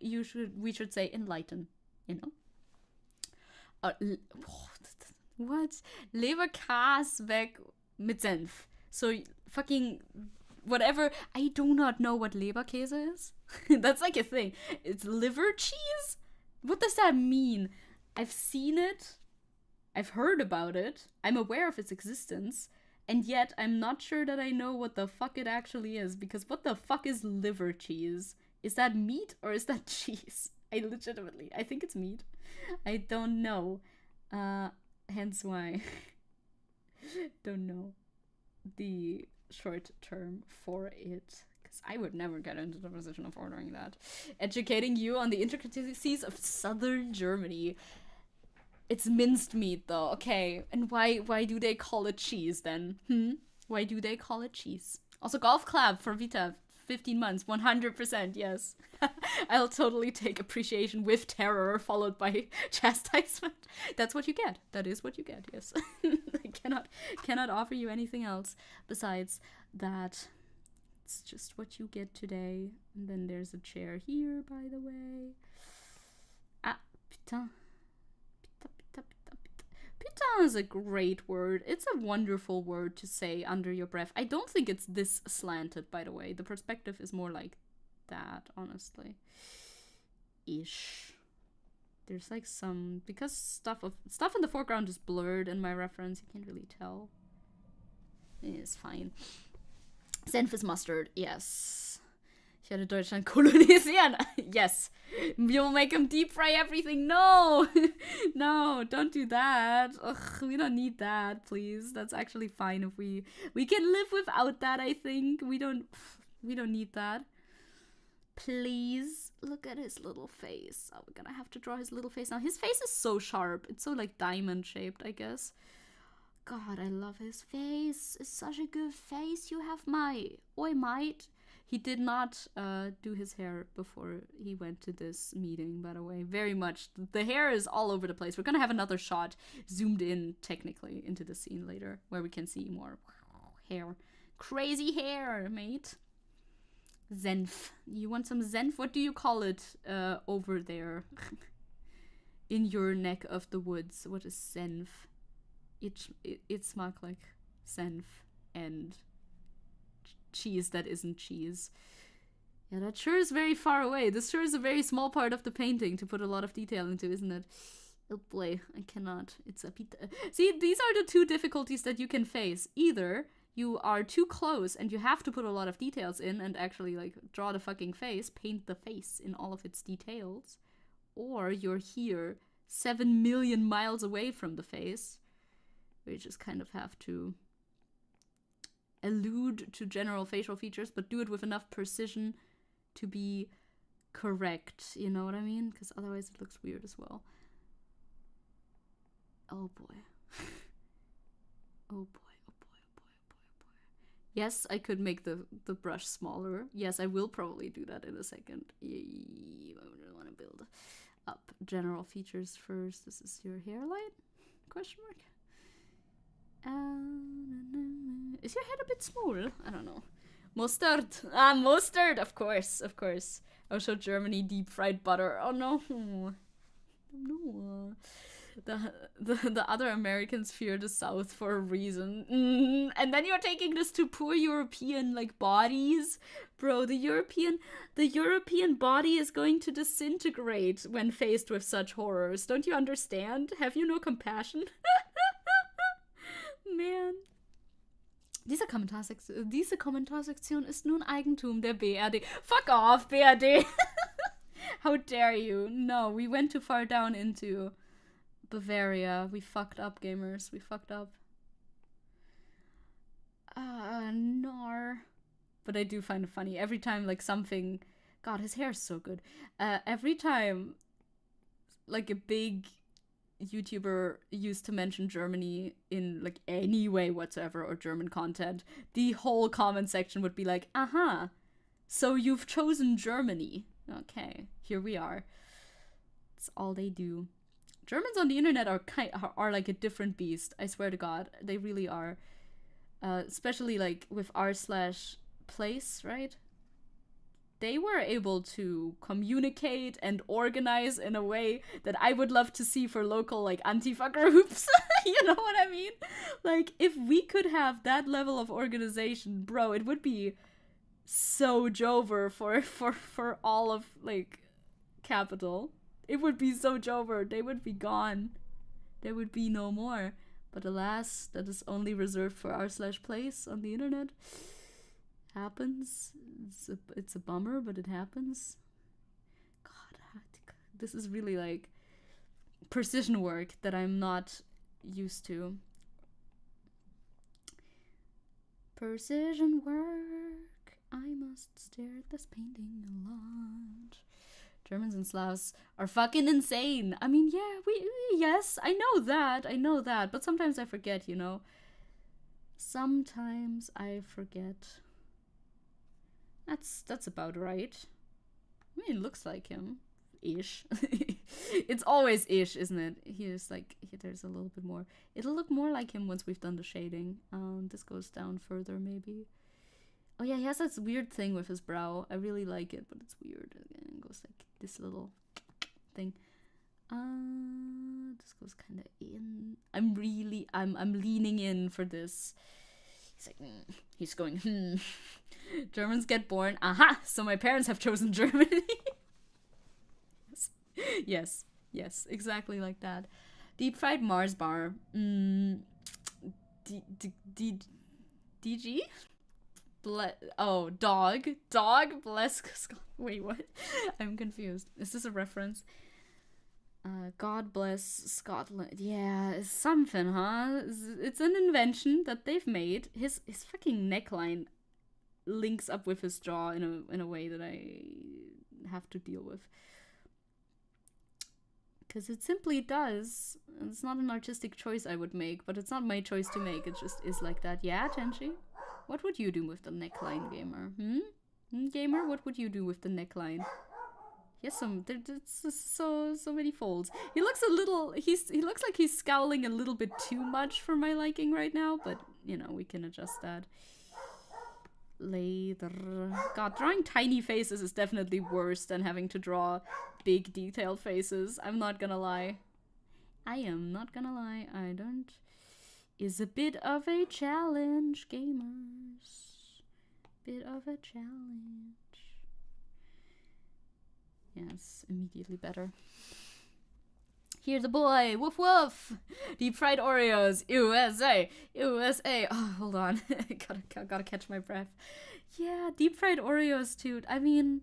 we should say enlighten, you know? What? Leberkäse weg mit Senf. So fucking whatever. I do not know what Leberkäse is. That's like a thing. It's liver cheese? What does that mean? I've seen it. I've heard about it. I'm aware of its existence. And yet I'm not sure that I know what the fuck it actually is. Because what the fuck is liver cheese? Is that meat or is that cheese? I think it's meat. I don't know. Hence why. Don't know the short term for it. Because I would never get into the position of ordering that. Educating you on the intricacies of southern Germany. It's minced meat though. Okay. And why do they call it cheese then? Why do they call it cheese? Also, golf clap for Vita. 15 months, 100%, yes. I'll totally take appreciation with terror followed by chastisement. That's what you get. That is what you get, yes. I cannot offer you anything else besides that That's just what you get today. And then there's a chair here, by the way. Ah, putain. Putain is a great word. It's a wonderful word to say under your breath. I don't think it's this slanted, by the way. The perspective is more like that, honestly. Ish. There's like some, because stuff in the foreground is blurred in my reference, you can't really tell. It's fine. Senf is mustard, yes. Ich werde Deutschland kolonisieren. Yes. We'll make him deep fry everything. No. No, don't do that. Ugh, we don't need that, please. That's actually fine if we can live without that, I think. We don't need that. Please look at his little face. Oh, we're gonna have to draw his little face now. His face is so sharp. It's so like diamond shaped, I guess. God, I love his face. It's such a good face you have, mate. Oi, mate. He did not do his hair before he went to this meeting, by the way. Very much. The hair is all over the place. We're gonna have another shot zoomed in, technically, into the scene later, where we can see more hair. Crazy hair, mate. Senf. You want some senf? What do you call it over there? In your neck of the woods. What is senf? It smells like senf and cheese that isn't cheese. Yeah, that sure is very far away. This sure is a very small part of the painting to put a lot of detail into, isn't it? Oh boy, I cannot. It's a pita. See, these are the two difficulties that you can face. Either you are too close and you have to put a lot of details in and actually like draw the fucking face, paint the face in all of its details, or you're here 7 million miles away from the face, where you just kind of have to allude to general facial features, but do it with enough precision to be correct, you know what I mean? Because otherwise it looks weird as well. Oh boy. Oh boy. Yes, I could make the brush smaller. Yes, I will probably do that in a second. I want to build up general features first. This is your hairline? Question mark? Is your head a bit small? I don't know. Mustard. Ah, mustard. Of course. I'll show Germany deep fried butter. Oh no. No. The other Americans fear the South for a reason. And then you're taking this to poor European like bodies. Bro, the European body is going to disintegrate when faced with such horrors. Don't you understand? Have you no compassion? Man. Diese Kommentarsektion ist nun Eigentum der BRD. Fuck off, BRD! How dare you? No, we went too far down into Bavaria. We fucked up, gamers. We fucked up. No. But I do find it funny. Every time, like, something... God, his hair is so good. Every time, like, a big YouTuber used to mention Germany in, like, any way whatsoever, or German content, the whole comment section would be like, aha, so you've chosen Germany. Okay, here we are. That's all they do. Germans on the internet are like a different beast. I swear to God, they really are. Especially like with r/place, right? They were able to communicate and organize in a way that I would love to see for local like Antifa groups. You know what I mean? Like if we could have that level of organization, bro, it would be so Jover for all of like capital. It would be so Jover. They would be gone. There would be no more. But alas, that is only reserved for r/place on the internet. Happens. It's a bummer, but it happens. God, this is really like precision work that I'm not used to. Precision work. I must stare at this painting a lot. Germans and Slavs are fucking insane. I mean, yeah, yes, I know that, but sometimes I forget, you know. Sometimes I forget. That's about right. I mean, it looks like him. Ish. It's always ish, isn't it? He's like, there's a little bit more. It'll look more like him once we've done the shading. This goes down further, maybe. Oh yeah, he has this weird thing with his brow. I really like it, but it's weird. And it goes like this little thing. This goes kind of in. I'm leaning in for this. He's like, he's going, Germans get born. Aha! So my parents have chosen Germany. Yes, exactly like that. Deep fried Mars bar. DG? Dog. Bless. Wait, what? I'm confused. Is this a reference? God bless Scotland. Yeah, it's something, huh? It's an invention that they've made. His fucking neckline links up with his jaw in a way that I have to deal with. Because it simply does. It's not an artistic choice I would make, but it's not my choice to make. It just is like that. Yeah, Tenchi? What would you do with the neckline, gamer? Gamer, what would you do with the neckline? Yes, there's so many folds. He looks a little, he looks like he's scowling a little bit too much for my liking right now, but, you know, we can adjust that. Later. God, drawing tiny faces is definitely worse than having to draw big detailed faces. I'm not gonna lie. I am not gonna lie. I don't. Is a bit of a challenge, gamers. Bit of a challenge. Yes, immediately better. Here's a boy. Woof woof. Deep fried Oreos. USA. Oh, hold on. gotta catch my breath. Yeah, deep fried Oreos, dude. I mean,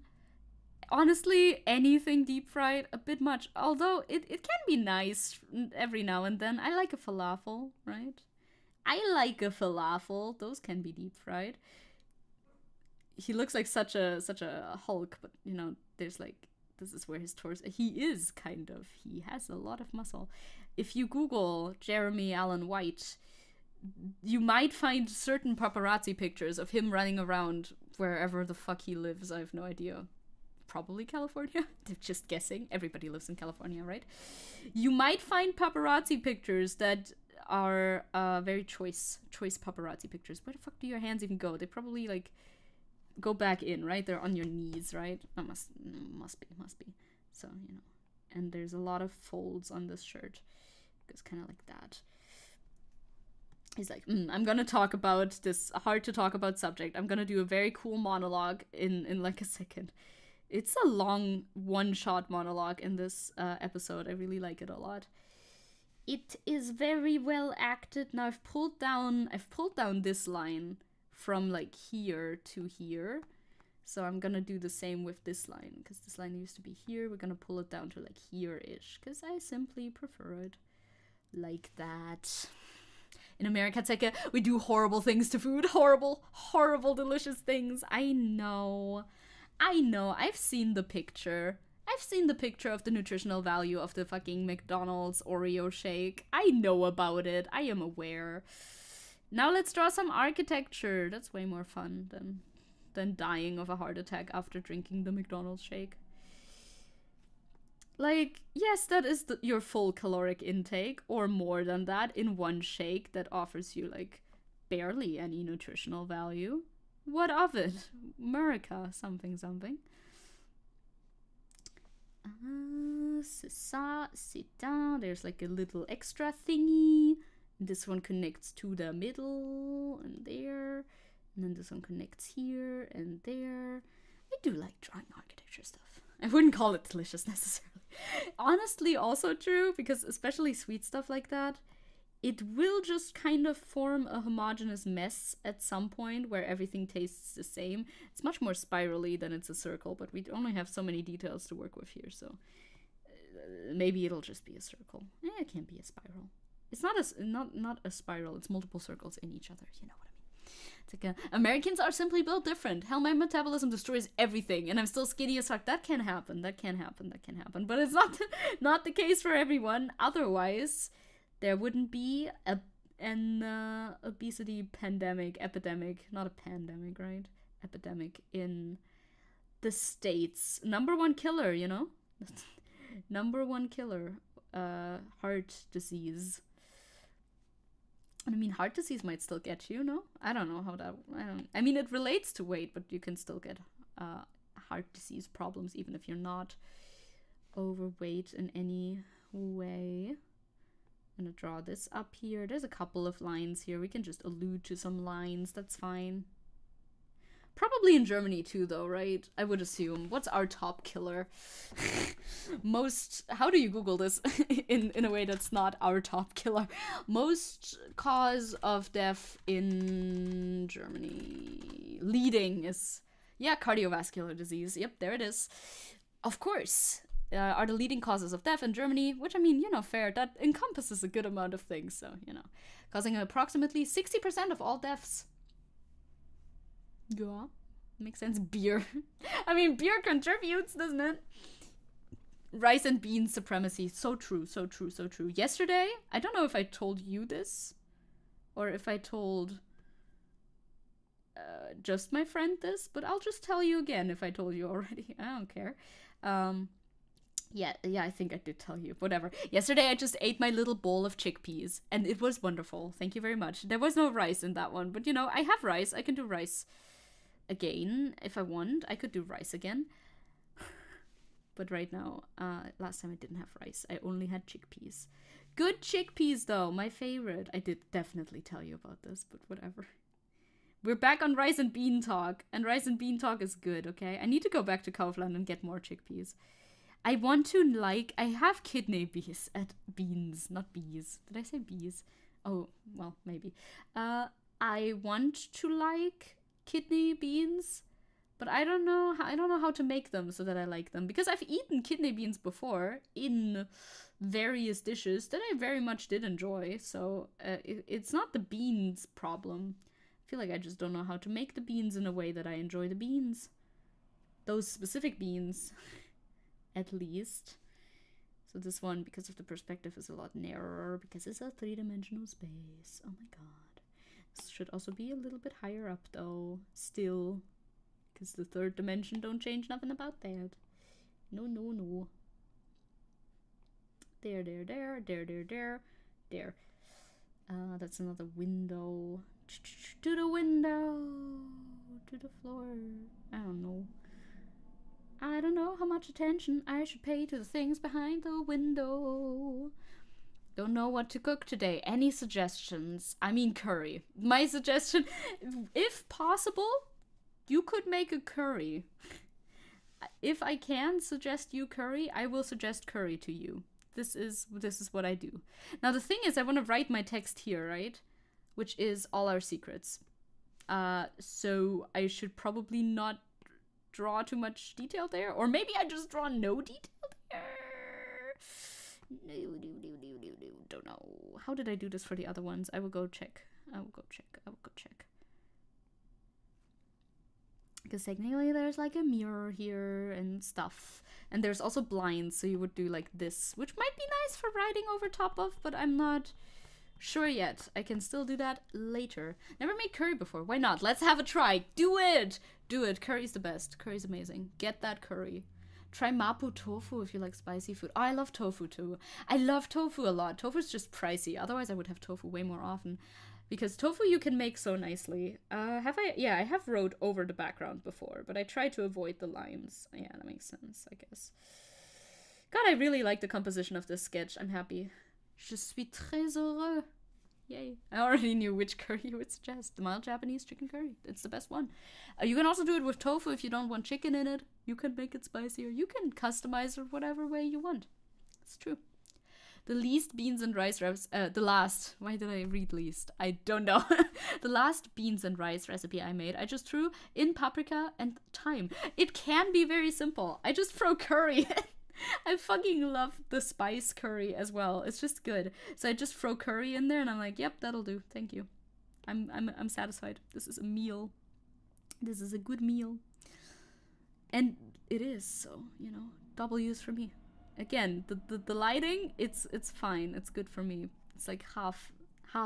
honestly, anything deep fried, a bit much. Although it can be nice every now and then. I like a falafel, right? I like a falafel. Those can be deep fried. He looks like such a Hulk, but you know, there's like, this is where his torso, he has a lot of muscle. If you Google Jeremy Allen White, you might find certain paparazzi pictures of him running around wherever the fuck he lives. I have no idea. Probably California. They're just guessing. Everybody lives in California, right? You might find paparazzi pictures that are very choice paparazzi pictures. Where the fuck do your hands even go? They probably like go back in, right? They're on your knees, right? Oh, must be. So, you know. And there's a lot of folds on this shirt. It's kind of like that. He's like, I'm gonna talk about this hard to talk about subject. I'm gonna do a very cool monologue in like a second. It's a long one-shot monologue in this episode. I really like it a lot. It is very well acted. Now I've pulled down this line from like here to here. So I'm gonna do the same with this line, because this line used to be here. We're gonna pull it down to like here-ish, because I simply prefer it like that. In America, Zecke, we do horrible things to food. Horrible, delicious things. I know. I've seen the picture. Of the nutritional value of the fucking McDonald's Oreo shake. I know about it. I am aware. Now let's draw some architecture. That's way more fun than dying of a heart attack after drinking the McDonald's shake. Like, yes, that is your full caloric intake, or more than that, in one shake that offers you, like, barely any nutritional value. What of it? America, something. Sit down. There's, like, a little extra thingy. This one connects to the middle, and there. And then this one connects here and there. I do like drawing architecture stuff. I wouldn't call it delicious necessarily. Honestly, also true, because especially sweet stuff like that, it will just kind of form a homogeneous mess at some point where everything tastes the same. It's much more spirally than it's a circle, but we only have so many details to work with here, so maybe it'll just be a circle. It can't be a spiral. It's not a spiral, it's multiple circles in each other, you know what I mean. It's like, Americans are simply built different. Hell, my metabolism destroys everything, and I'm still skinny as fuck. That can happen. But it's not the case for everyone. Otherwise, there wouldn't be an obesity epidemic, not a pandemic, right? Epidemic in the States. Number one killer, you know? Number one killer. Heart disease. I mean, heart disease might still get you, no? I don't know how that... I mean, it relates to weight, but you can still get heart disease problems even if you're not overweight in any way. I'm gonna draw this up here. There's a couple of lines here. We can just allude to some lines. That's fine. Probably in Germany too, though, right? I would assume. What's our top killer? Most... How do you Google this in a way that's not our top killer? Most cause of death in Germany. Leading is... Yeah, cardiovascular disease. Yep, there it is. Of course. Are the leading causes of death in Germany, which, I mean, you know, fair. That encompasses a good amount of things, so, you know. Causing approximately 60% of all deaths. Yeah, makes sense. Beer. I mean, beer contributes, doesn't it? Rice and beans supremacy. So true, so true, so true. Yesterday, I don't know if I told you this, or if I told just my friend this, but I'll just tell you again if I told you already. I don't care. Yeah, I think I did tell you. Whatever. Yesterday, I just ate my little bowl of chickpeas, and it was wonderful. Thank you very much. There was no rice in that one, but, you know, I have rice. I can do rice again if I want. I could do rice again. But right now, last time I didn't have rice. I only had chickpeas. Good chickpeas, though. My favorite. I did definitely tell you about this, but whatever. We're back on rice and bean talk, and rice and bean talk is good, okay? I need to go back to Kaufland and get more chickpeas. I want to I have kidney beans at beans, not bees. Did I say bees? Oh, well, maybe. I want to like kidney beans, but I don't know how to make them so that I like them, because I've eaten kidney beans before in various dishes that I very much did enjoy. So it's not the beans problem. I feel like I just don't know how to make the beans in a way that I enjoy the beans. Those specific beans. At least. So this one, because of the perspective, is a lot narrower because it's a three-dimensional space. Oh my god. This should also be a little bit higher up though. Still. Because the third dimension don't change nothing about that. No, no, no. There. There. That's another window. To the window. To the floor. I don't know. I don't know how much attention I should pay to the things behind the window. Don't know what to cook today. Any suggestions? I mean, curry. My suggestion, if possible, you could make a curry. If I can suggest you curry, I will suggest curry to you. This is what I do. Now, the thing is, I want to write my text here, right? Which is all our secrets. So I should probably not draw too much detail there, or maybe I just draw no detail there. No, don't know. How did I do this for the other ones? I will go check. Because technically there's like a mirror here and stuff, and there's also blinds, so you would do like this, which might be nice for writing over top of, but I'm not sure yet. I can still do that later. Never made curry before. Why not? Let's have a try. Do it! Do it. Curry's the best. Curry's amazing. Get that curry. Try mapo tofu if you like spicy food. Oh, I love tofu too. I love tofu a lot. Tofu's just pricey. Otherwise, I would have tofu way more often. Because tofu you can make so nicely. Have I? Yeah, I have wrote over the background before, but I try to avoid the lines. Yeah, that makes sense, I guess. God, I really like the composition of this sketch. I'm happy. Je suis très heureux. Yay. I already knew which curry you would suggest. The mild Japanese chicken curry. It's the best one. You can also do it with tofu if you don't want chicken in it. You can make it spicier. You can customize it whatever way you want. It's true. The least beans and rice the last. Why did I read least? I don't know. The last beans and rice recipe I made, I just threw in paprika and thyme. It can be very simple. I just throw curry in. I fucking love the spice curry as well. It's just good. So I just throw curry in there and I'm like, yep, that'll do. Thank you. I'm satisfied. This is a meal. This is a good meal. And it is, so, you know, W's for me. Again, the lighting, it's fine. It's good for me. It's like half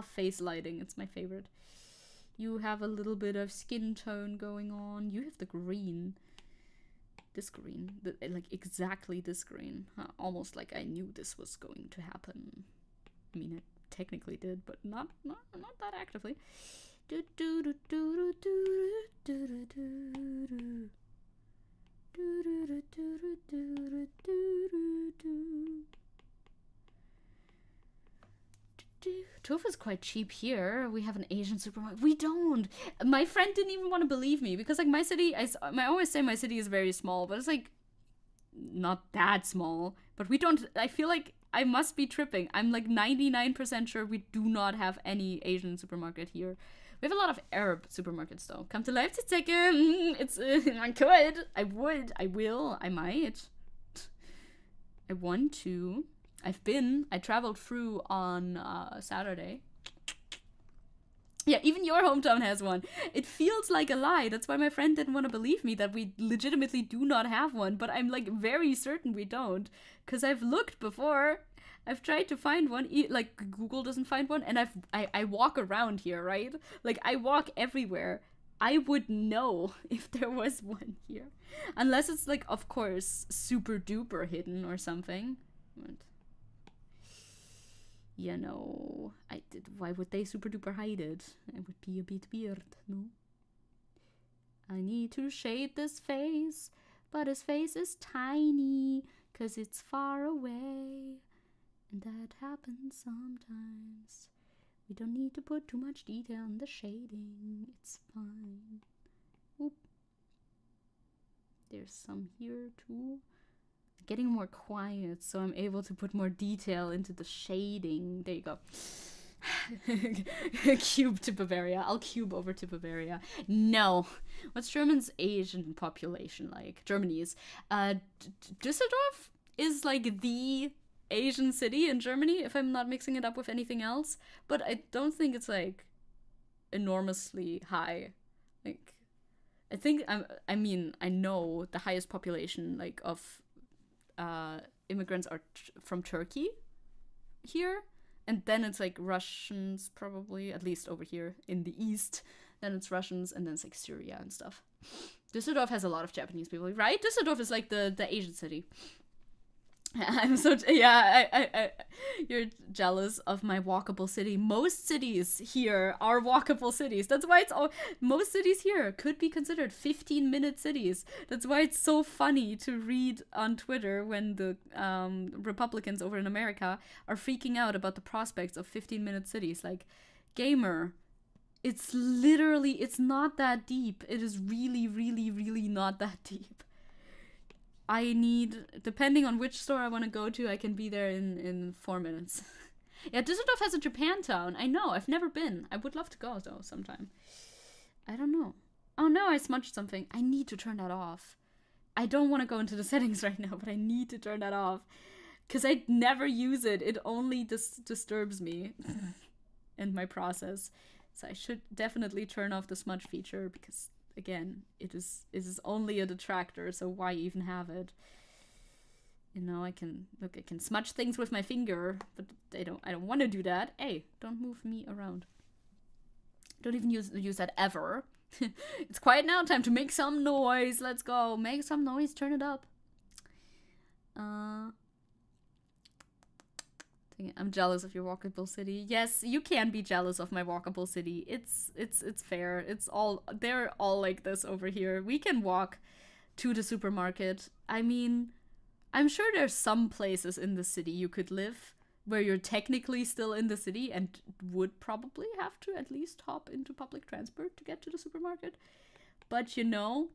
face lighting. It's my favorite. You have a little bit of skin tone going on. You have the green. This green, like exactly this green. Almost like I knew this was going to happen. I mean, it technically did, but not that actively. Tofu is quite cheap here. We have an Asian supermarket. We don't. My friend didn't even want to believe me because like my city, I always say my city is very small, but it's like not that small. But we don't. I feel like I must be tripping. I'm like 99% sure we do not have any Asian supermarket here. We have a lot of Arab supermarkets though. Come to Leipzig, Zecke. It's I could. I would. I will. I might. I want to. I traveled through on Saturday. Yeah, even your hometown has one. It feels like a lie. That's why my friend didn't want to believe me that we legitimately do not have one. But I'm like very certain we don't. Because I've looked before. I've tried to find one. Like Google doesn't find one. And I walk around here, right? Like I walk everywhere. I would know if there was one here. Unless it's like, of course, super duper hidden or something. But you know, why would they super duper hide it? It would be a bit weird, no? I need to shade this face, but his face is tiny, 'cause it's far away. And that happens sometimes. We don't need to put too much detail in the shading. It's fine. Oop. There's some here too. Getting more quiet, so I'm able to put more detail into the shading. There you go. Cube to Bavaria. I'll cube over to Bavaria. No. What's German's Asian population like? Germany's. Düsseldorf is like the Asian city in Germany, if I'm not mixing it up with anything else. But I don't think it's like enormously high. Like, I think I know the highest population like of immigrants are from Turkey here, and then it's like Russians probably, at least over here in the east. Then it's Russians, and then it's like Syria and stuff. Düsseldorf has a lot of Japanese people, right? Düsseldorf is like the Asian city. I'm so you're jealous of my walkable city. Most cities here are walkable cities. That's why most cities here could be considered 15-minute cities. That's why it's so funny to read on Twitter when the Republicans over in America are freaking out about the prospects of 15-minute cities. Like, gamer, it's not that deep. It is really, really, really not that deep. I need, depending on which store I want to go to, I can be there in 4 minutes. Yeah, Düsseldorf has a Japantown. I know, I've never been. I would love to go, though, sometime. I don't know. Oh, no, I smudged something. I need to turn that off. I don't want to go into the settings right now, but I need to turn that off. Because I never use it. It only disturbs me and my process. So I should definitely turn off the smudge feature, because again, it is only a detractor, so why even have it? You know, I can smudge things with my finger, but I don't want to do that. Hey, don't move me around. Don't even use that ever. It's quiet now, time to make some noise. Let's go. Make some noise, turn it up. I'm jealous of your walkable city. Yes, you can be jealous of my walkable city. It's fair. They're all like this over here. We can walk to the supermarket. I mean, I'm sure there's some places in the city you could live where you're technically still in the city and would probably have to at least hop into public transport to get to the supermarket. But you know,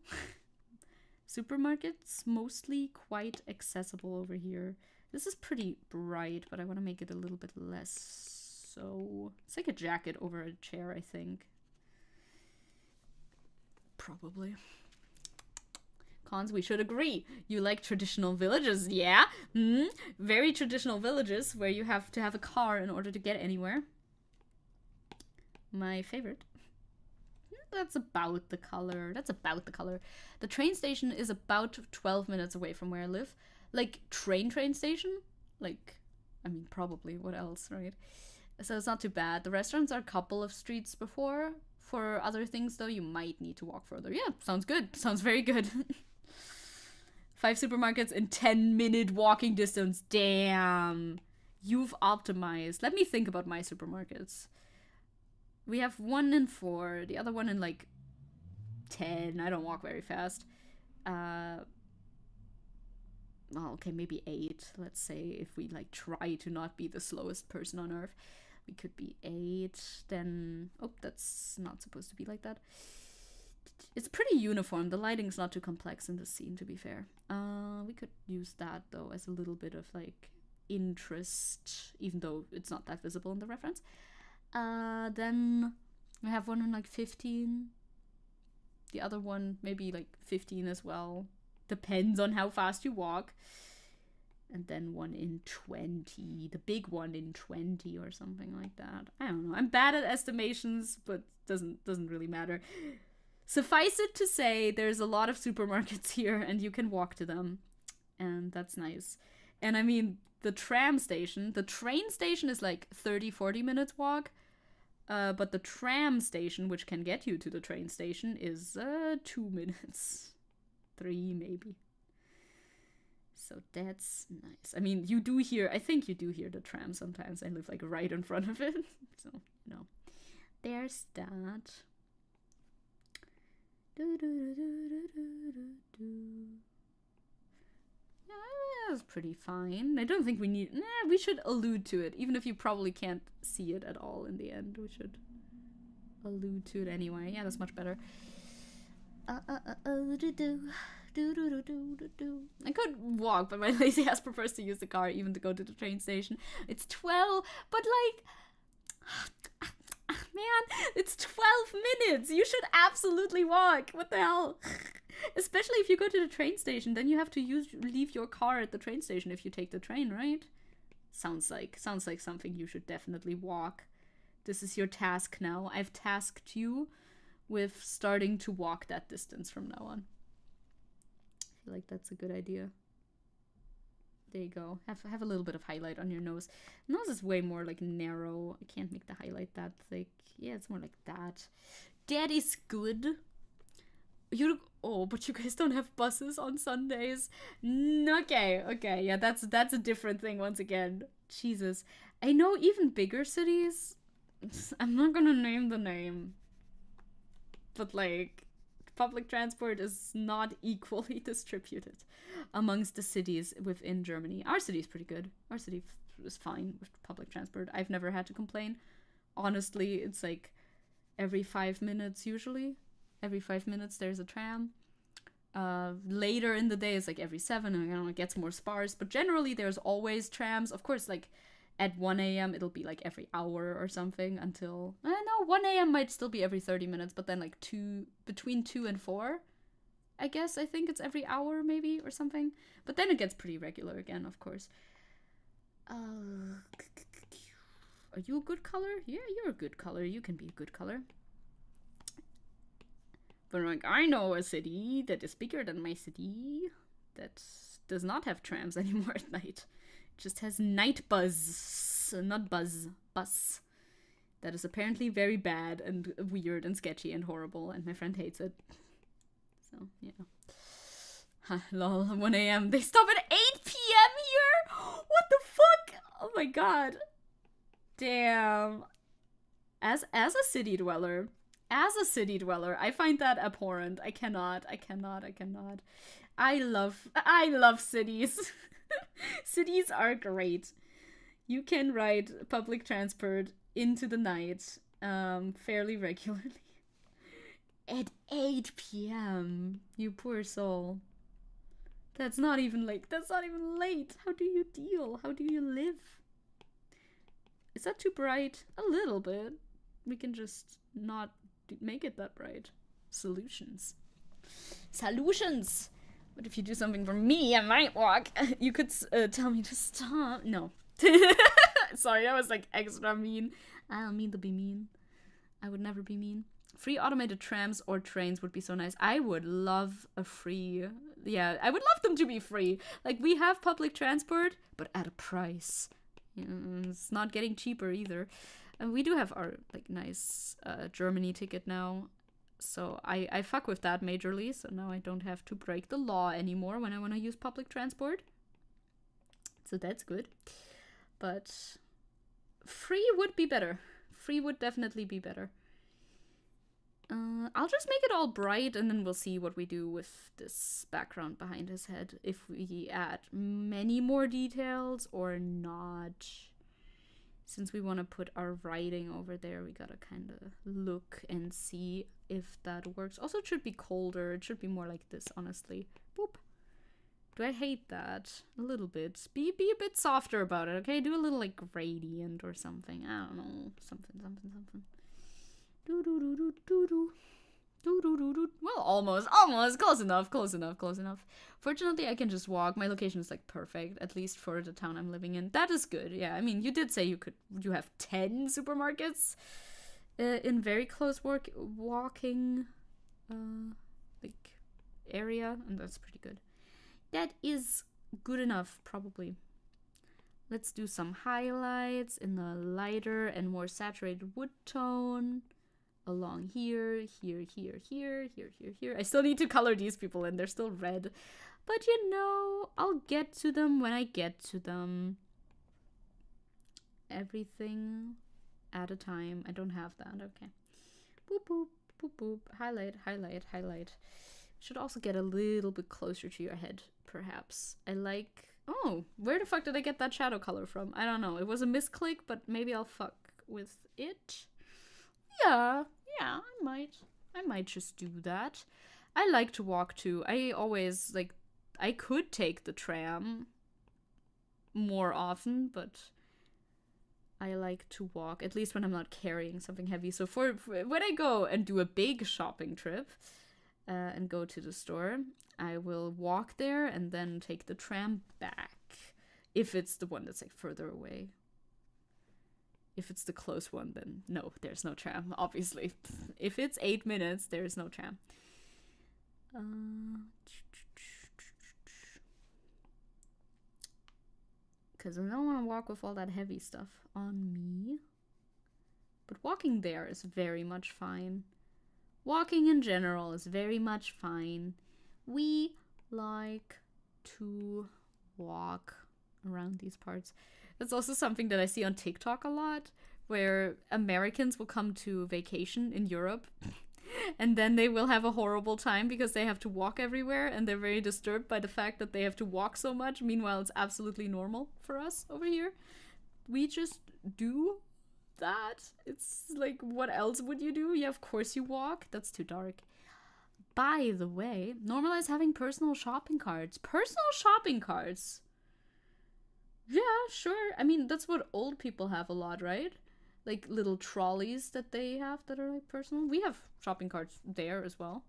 supermarkets mostly quite accessible over here. This is pretty bright, but I want to make it a little bit less so. It's like a jacket over a chair, I think. Probably. Cons, we should agree. You like traditional villages, yeah? Very traditional villages where you have to have a car in order to get anywhere. My favorite. That's about the color. The train station is about 12 minutes away from where I live. Like, train station? Like, I mean, probably. What else, right? So it's not too bad. The restaurants are a couple of streets before. For other things, though, you might need to walk further. Yeah, sounds good. Sounds very good. 5 supermarkets in 10-minute walking distance. Damn. you've optimized. Let me think about my supermarkets. We have 1 in 4, the other one in like 10. I don't walk very fast. Well, okay, maybe 8. Let's say if we like try to not be the slowest person on earth, we could be 8. Then, oh, that's not supposed to be like that. It's pretty uniform. The lighting's not too complex in this scene, to be fair. We could use that though as a little bit of like interest, even though it's not that visible in the reference. Then we have one in like 15. The other one maybe like 15 as well. Depends on how fast you walk. And then one in 20. The big one in 20 or something like that. I don't know. I'm bad at estimations, but doesn't really matter. Suffice it to say, there's a lot of supermarkets here and you can walk to them. And that's nice. And I mean, the train station is like 30-40 minutes walk. But the tram station, which can get you to the train station, is 2 minutes. 3 maybe. So that's nice. I mean, I think you do hear the tram sometimes. I live like right in front of it. So, you know, there's that. Yeah, that's pretty fine. I don't think we should allude to it, even if you probably can't see it at all in the end. We should allude to it anyway. Yeah, that's much better. I could walk, but my lazy ass prefers to use the car even to go to the train station. It's 12, but like, man, it's 12 minutes. You should absolutely walk. What the hell? Especially if you go to the train station, then you have to leave your car at the train station if you take the train, right? Sounds like something you should definitely walk. This is your task now. I've tasked you with starting to walk that distance from now on. I feel like that's a good idea. There you go. Have a little bit of highlight on your nose. Nose is way more like narrow. I can't make the highlight that thick. Yeah, it's more like that. That is good. But you guys don't have buses on Sundays. Okay, yeah, that's a different thing once again. Jesus. I know even bigger cities, I'm not gonna name the name, but like, public transport is not equally distributed amongst the cities within Germany. Our city is pretty good. Our city is fine with public transport. I've never had to complain. Honestly, it's like every 5 minutes usually. Every 5 minutes there's a tram. Later in the day it's like every 7, and you know, it gets more sparse, but generally there's always trams. Of course, like at 1 a.m. it'll be like every hour or something until, I don't know, 1 a.m. might still be every 30 minutes, but then like between 2 and 4, I think it's every hour maybe or something. But then it gets pretty regular again, of course. Are you a good color? Yeah, you're a good color. You can be a good color. But like, I know a city that is bigger than my city that does not have trams anymore at night. It just has night bus. That is apparently very bad and weird and sketchy and horrible, and my friend hates it. So, yeah. Lol, 1 a.m. They stop at 8 p.m. here? What the fuck? Oh my god. Damn. As a city dweller, I find that abhorrent. I cannot. I love cities. Cities are great. You can ride public transport into the night fairly regularly. At 8 p.m. You poor soul. That's not even late. How do you deal? How do you live? Is that too bright? A little bit. We can just not make it that bright. Solutions. What if you do something for me? I might walk. You could tell me to stop. No. Sorry, that was like extra mean. I don't mean to be mean. I would never be mean. Free automated trams or trains would be so nice. I would love a free... Yeah, I would love them to be free. Like, we have public transport, but at a price. It's not getting cheaper either. And we do have our, like, nice Germany ticket now. So I fuck with that majorly. So now I don't have to break the law anymore when I want to use public transport. So that's good. But free would be better. Free would definitely be better. I'll just make it all bright, and then we'll see what we do with this background behind his head. If we add many more details or not. Since we want to put our writing over there, we gotta kind of look and see if that works. Also, it should be colder. It should be more like this, honestly. Boop. Do I hate that? A little bit. Be a bit softer about it, okay? Do a little, like, gradient or something. I don't know. Something. Do-do-do-do-do-do. Do-do-do-do. Well, almost. Close enough. Fortunately, I can just walk. My location is, like, perfect, at least for the town I'm living in. That is good. Yeah, I mean, you did say you have 10 supermarkets in very close walking, like, area, and that's pretty good. That is good enough, probably. Let's do some highlights in the lighter and more saturated wood tone. Along here. I still need to color these people in. They're still red. But you know, I'll get to them when I get to them. Everything at a time. I don't have that. Okay. Boop, boop, boop, boop. Highlight. Should also get a little bit closer to your head, perhaps. I like... Oh, where the fuck did I get that shadow color from? I don't know. It was a misclick, but maybe I'll fuck with it. Yeah, I might just do that. I like to walk too. I always, like, I could take the tram more often, but I like to walk, at least when I'm not carrying something heavy. So for when I go and do a big shopping trip and go to the store, I will walk there and then take the tram back. If it's the one that's, like, further away. If it's the close one, then no, there's no tram, obviously. If it's 8 minutes, there's no tram. Because I don't want to walk with all that heavy stuff on me. But walking there is very much fine. Walking in general is very much fine. We like to walk around these parts. That's also something that I see on TikTok a lot, where Americans will come to vacation in Europe and then they will have a horrible time because they have to walk everywhere and they're very disturbed by the fact that they have to walk so much. Meanwhile, it's absolutely normal for us over here. We just do that. It's like, what else would you do? Yeah, of course you walk. That's too dark. By the way, normalize having personal shopping carts. Personal shopping carts? Yeah, sure. I mean, that's what old people have a lot, right? Like little trolleys that they have that are like personal. We have shopping carts there as well.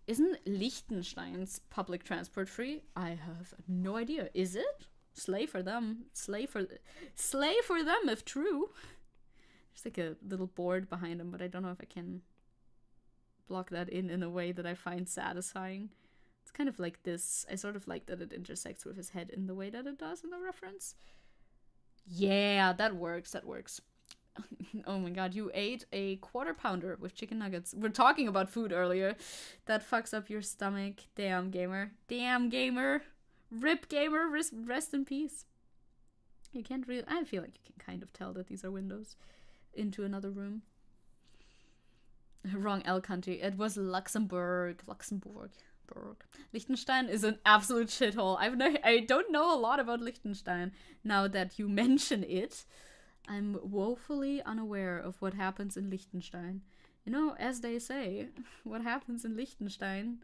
Isn't Liechtenstein's public transport free? I have no idea. Is it? Slay for them. Slay for them if true. There's like a little board behind them, but I don't know if I can block that in a way that I find satisfying. It's kind of like this. I sort of like that it intersects with his head in the way that it does in the reference. Yeah, that works. Oh my god, you ate a quarter pounder with chicken nuggets. We're talking about food earlier. That fucks up your stomach. Damn, gamer. Rip, gamer. Rest in peace. You can't really... I feel like you can kind of tell that these are windows into another room. Wrong L country. It was Luxembourg. Liechtenstein is an absolute shithole. I don't know a lot about Liechtenstein now that you mention it. I'm woefully unaware of what happens in Liechtenstein. You know, as they say, what happens in Liechtenstein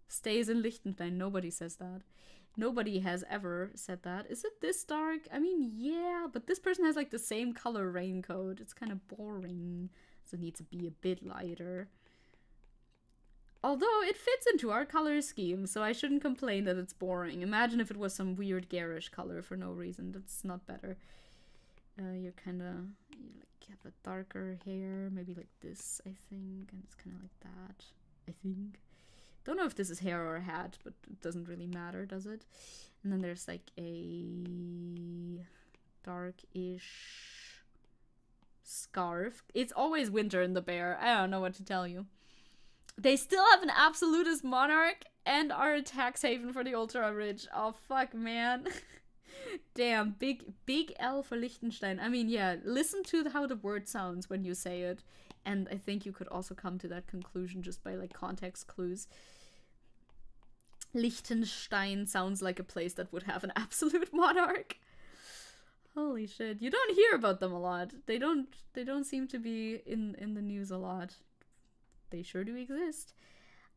stays in Liechtenstein. Nobody says that. Nobody has ever said that. Is it this dark? I mean, yeah, but this person has like the same color raincoat. It's kind of boring, so it needs to be a bit lighter. Although it fits into our color scheme, so I shouldn't complain that it's boring. Imagine if it was some weird garish color for no reason. That's not better. You're kind of, you like have a darker hair, maybe like this, I think, and it's kind of like that, I think. Don't know if this is hair or a hat, but it doesn't really matter, does it? And then there's like a dark-ish scarf. It's always winter in the bear. I don't know what to tell you. They still have an absolutist monarch and are a tax haven for the ultra rich. Oh, fuck, man. Damn, big L for Liechtenstein. I mean, yeah, listen to how the word sounds when you say it. And I think you could also come to that conclusion just by like context clues. Liechtenstein sounds like a place that would have an absolute monarch. Holy shit. You don't hear about them a lot. They don't seem to be in the news a lot. They sure do exist.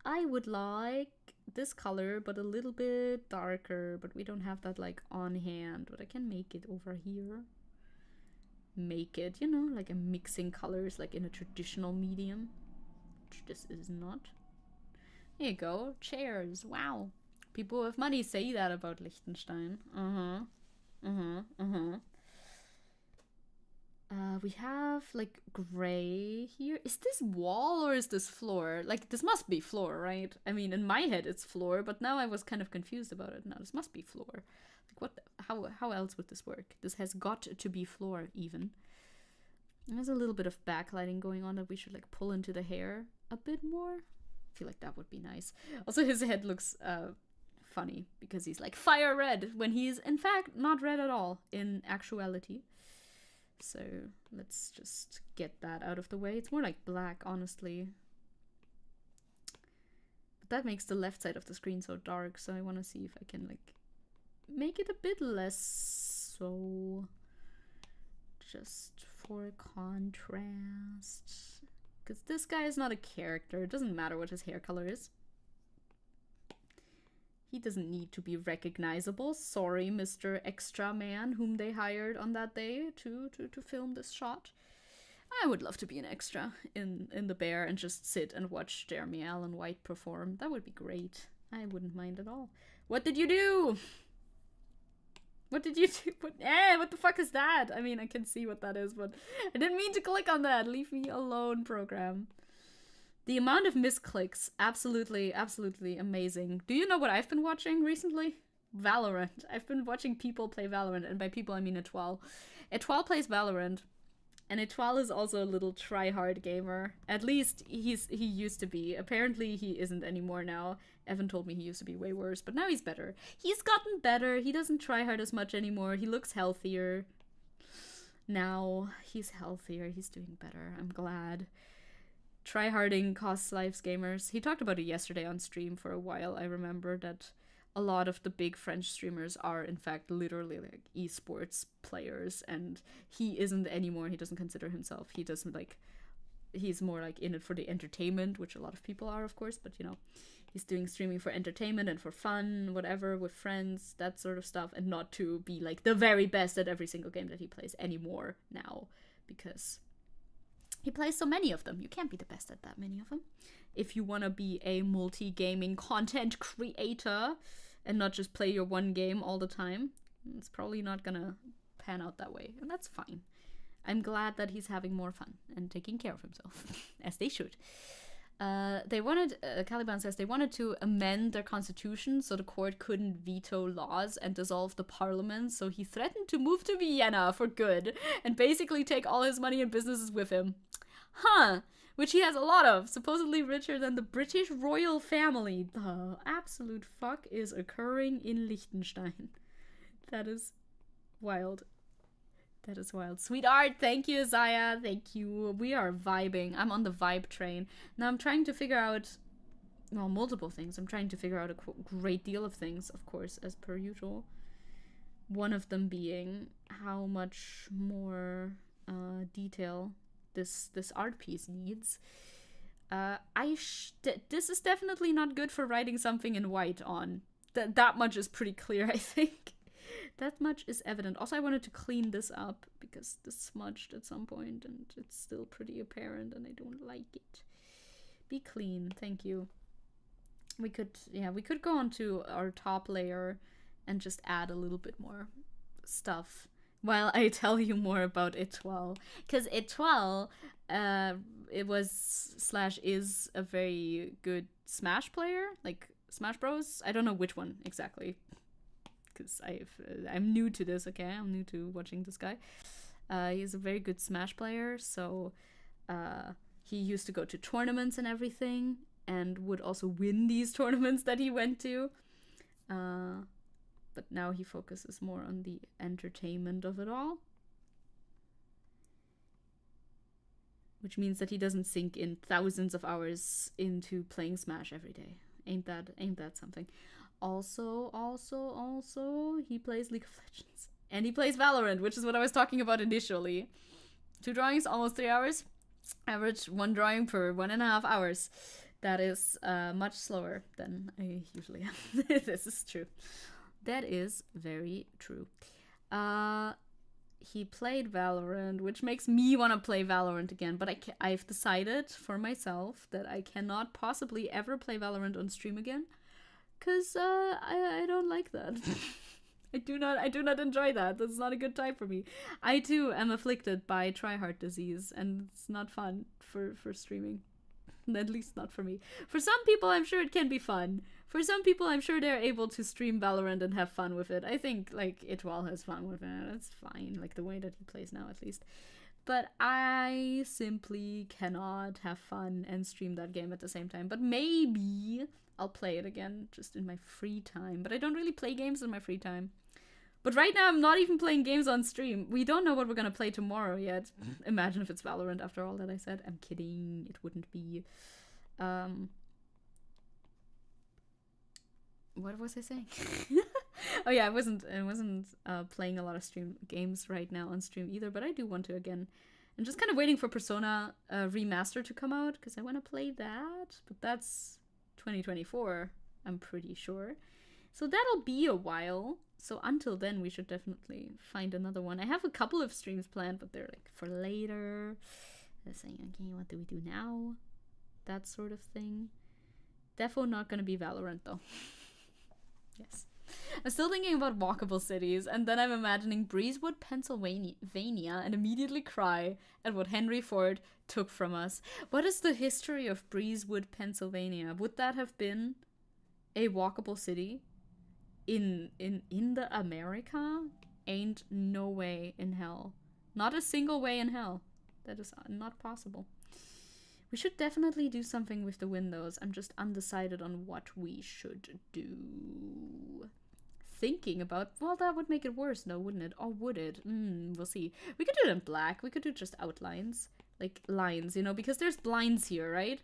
I would like this color, but a little bit darker, but we don't have that like on hand, but I can make it over here. Make it, you know, like a mixing colors like in a traditional medium, which this is not. There you go. Chairs. Wow. People with money say that about Liechtenstein. We have like gray here. Is this wall or is this floor? Like, this must be floor, right? I mean, in my head it's floor, but now I was kind of confused about it. Now this must be floor. Like, what? How else would this work? This has got to be floor even. There's a little bit of backlighting going on that we should like pull into the hair a bit more. I feel like that would be nice. Also, his head looks funny because he's like fire red when he's in fact not red at all in actuality. So let's just get that out of the way. It's more like black, honestly. But that makes the left side of the screen so dark, so I want to see if I can like make it a bit less so. Just for contrast. Because this guy is not a character. It doesn't matter what his hair color is. He doesn't need to be recognizable. Sorry, Mr. Extra Man, whom they hired on that day to film this shot. I would love to be an extra in the bear and just sit and watch Jeremy Allen White perform. That would be great. I wouldn't mind at all. What did you do? What did you do? What the fuck is that? I mean, I can see what that is, but I didn't mean to click on that. Leave me alone, program. The amount of misclicks, absolutely, absolutely amazing. Do you know what I've been watching recently? Valorant. I've been watching people play Valorant, and by people I mean Etoile. Etoile plays Valorant, and Etoile is also a little try-hard gamer. At least he used to be. Apparently he isn't anymore now. Evan told me he used to be way worse, but now he's better. He's gotten better. He doesn't try hard as much anymore. He looks healthier. Now he's healthier. He's doing better. I'm glad. Tryharding costs lives, gamers. He talked about it yesterday on stream for a while. I remember that a lot of the big French streamers are in fact literally like esports players, and he isn't anymore. He doesn't consider himself. He doesn't like, he's more like in it for the entertainment, which a lot of people are, of course, but you know, he's doing streaming for entertainment and for fun, whatever, with friends, that sort of stuff, and not to be like the very best at every single game that he plays anymore now, because he plays so many of them. You can't be the best at that many of them. If you want to be a multi-gaming content creator and not just play your one game all the time, it's probably not gonna pan out that way. And that's fine. I'm glad that he's having more fun and taking care of himself, as they should. They wanted, Caliban says, they wanted to amend their constitution so the court couldn't veto laws and dissolve the parliament, so he threatened to move to Vienna for good and basically take all his money and businesses with him. Huh, which he has a lot of, supposedly richer than the British royal family. The absolute fuck is occurring in Liechtenstein. That is wild. That is wild. Sweet art, thank you, Zaya, thank you. We are vibing. I'm on the vibe train. Now I'm trying to figure out, well, multiple things. I'm trying to figure out a great deal of things, of course, as per usual. One of them being how much more detail this art piece needs. This is definitely not good for writing something in white on. That much is pretty clear, I think. That much is evident. Also, I wanted to clean this up because this smudged at some point and it's still pretty apparent and I don't like it. Be clean, thank you. We could go on to our top layer and just add a little bit more stuff while I tell you more about Etoile. Because Etoile, it was / is a very good Smash player, like Smash Bros. I don't know which one exactly, because I'm new to this, okay? I'm new to watching this guy. He's a very good Smash player, so he used to go to tournaments and everything, and would also win these tournaments that he went to. but now he focuses more on the entertainment of it all. Which means that he doesn't sink in thousands of hours into playing Smash every day. Ain't that something? Also, he plays League of Legends. And he plays Valorant, which is what I was talking about initially. 2 drawings, almost 3 hours. Average 1 drawing per 1.5 hours. That is much slower than I usually am. This is true. That is very true. He played Valorant, which makes me want to play Valorant again. But I've decided for myself that I cannot possibly ever play Valorant on stream again. Because I don't like that. I do not enjoy that. That's not a good time for me. I too am afflicted by tryhard disease, and it's not fun for streaming. At least not for me. For some people, I'm sure it can be fun. For some people, I'm sure they're able to stream Valorant and have fun with it. I think, like, Itwal has fun with it. It's fine, like, the way that he plays now, at least. But I simply cannot have fun and stream that game at the same time. But maybe I'll play it again, just in my free time. But I don't really play games in my free time. But right now, I'm not even playing games on stream. We don't know what we're gonna play tomorrow yet. Imagine if it's Valorant after all that I said. I'm kidding. It wouldn't be. What was I saying? Oh yeah, I wasn't playing a lot of stream games right now on stream either, but I do want to again. I'm just kind of waiting for Persona Remaster to come out because I want to play that, but that's 2024, I'm pretty sure. So that'll be a while. So until then, we should definitely find another one. I have a couple of streams planned, but they're like for later. They're saying, okay, what do we do now? That sort of thing. Defo not gonna be Valorant though. Yes. I'm still thinking about walkable cities, and then I'm imagining Breezewood, Pennsylvania, and immediately cry at what Henry Ford took from us. What is the history of Breezewood, Pennsylvania? Would that have been a walkable city? In the America? Ain't no way in hell. Not a single way in hell. That is not possible. We should definitely do something with the windows. I'm just undecided on what we should do. Thinking about, well, that would make it worse, no, wouldn't it? Or would it? We'll see. We could do it in black. We could do just outlines. Like lines, you know, because there's blinds here, right?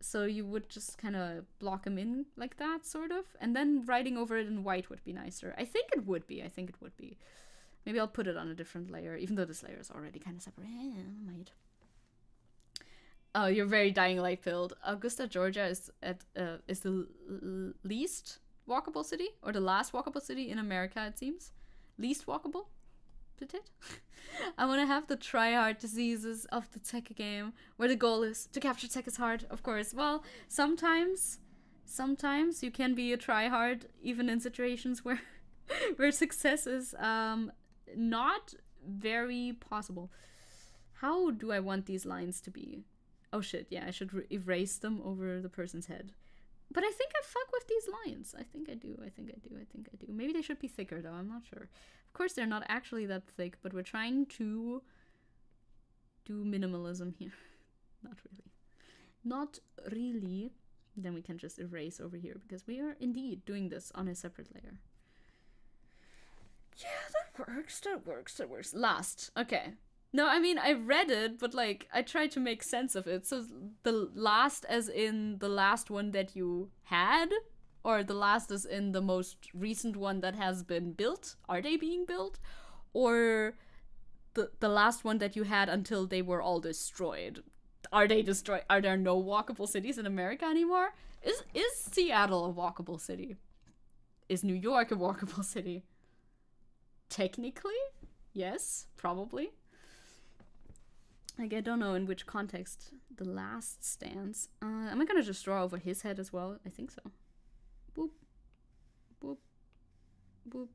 So you would just kind of block them in like that, sort of. And then writing over it in white would be nicer. I think it would be. Maybe I'll put it on a different layer, even though this layer is already kind of separate. I might. Oh, you're very Dying Light pilled. Augusta, Georgia is the least walkable city, or the last walkable city in America, it seems. Least walkable? I want to have the tryhard diseases of the Zecke game, where the goal is to capture Zecke's heart, of course. Well, sometimes you can be a tryhard, even in situations where success is not very possible. How do I want these lines to be? Oh shit, yeah, I should erase them over the person's head. But I think I fuck with these lines. I think I do. Maybe they should be thicker, though. I'm not sure. Of course, they're not actually that thick, but we're trying to do minimalism here. Not really. Then we can just erase over here, because we are indeed doing this on a separate layer. Yeah, that works. Last. Okay. No, I mean, I read it, but, like, I tried to make sense of it. So the last as in the last one that you had? Or the last as in the most recent one that has been built? Are they being built? Or the last one that you had until they were all destroyed? Are they destroyed? Are there no walkable cities in America anymore? Is Seattle a walkable city? Is New York a walkable city? Technically? Yes, probably. Like, I don't know in which context the last stands. Am I gonna just draw over his head as well? I think so. Boop. Boop. Boop.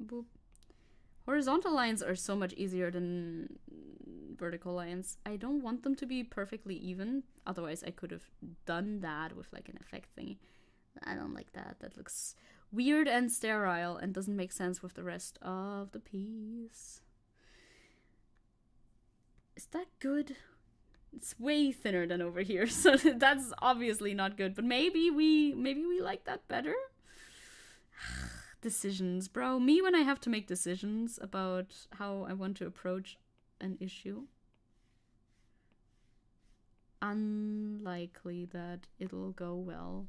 Boop. Horizontal lines are so much easier than vertical lines. I don't want them to be perfectly even. Otherwise, I could have done that with, like, an effect thingy. I don't like that. That looks weird and sterile and doesn't make sense with the rest of the piece. Is that good? It's way thinner than over here, so that's obviously not good. But maybe we like that better. Decisions, bro. Me when I have to make decisions about how I want to approach an issue. Unlikely that it'll go well.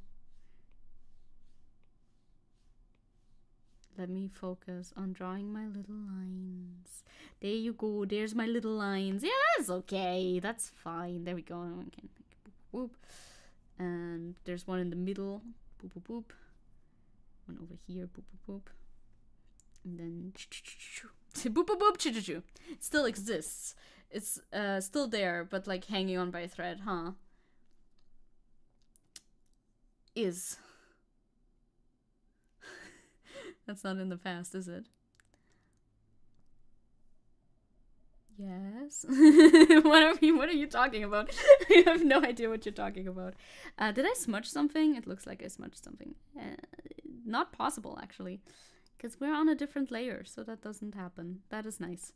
Let me focus on drawing my little lines. There you go. There's my little lines. Yeah, that's okay. That's fine. There we go. Okay. Boop, boop. And there's one in the middle. Boop, boop, boop. One over here. Boop, boop, boop. And then boop, boop, boop. Choo, choo, choo. It still exists. It's still there, but like hanging on by a thread, huh? Is. That's not in the past, is it? Yes. What are you talking about? I have no idea what you're talking about. Did I smudge something? It looks like I smudged something. Not possible, actually. Because we're on a different layer, so that doesn't happen. That is nice.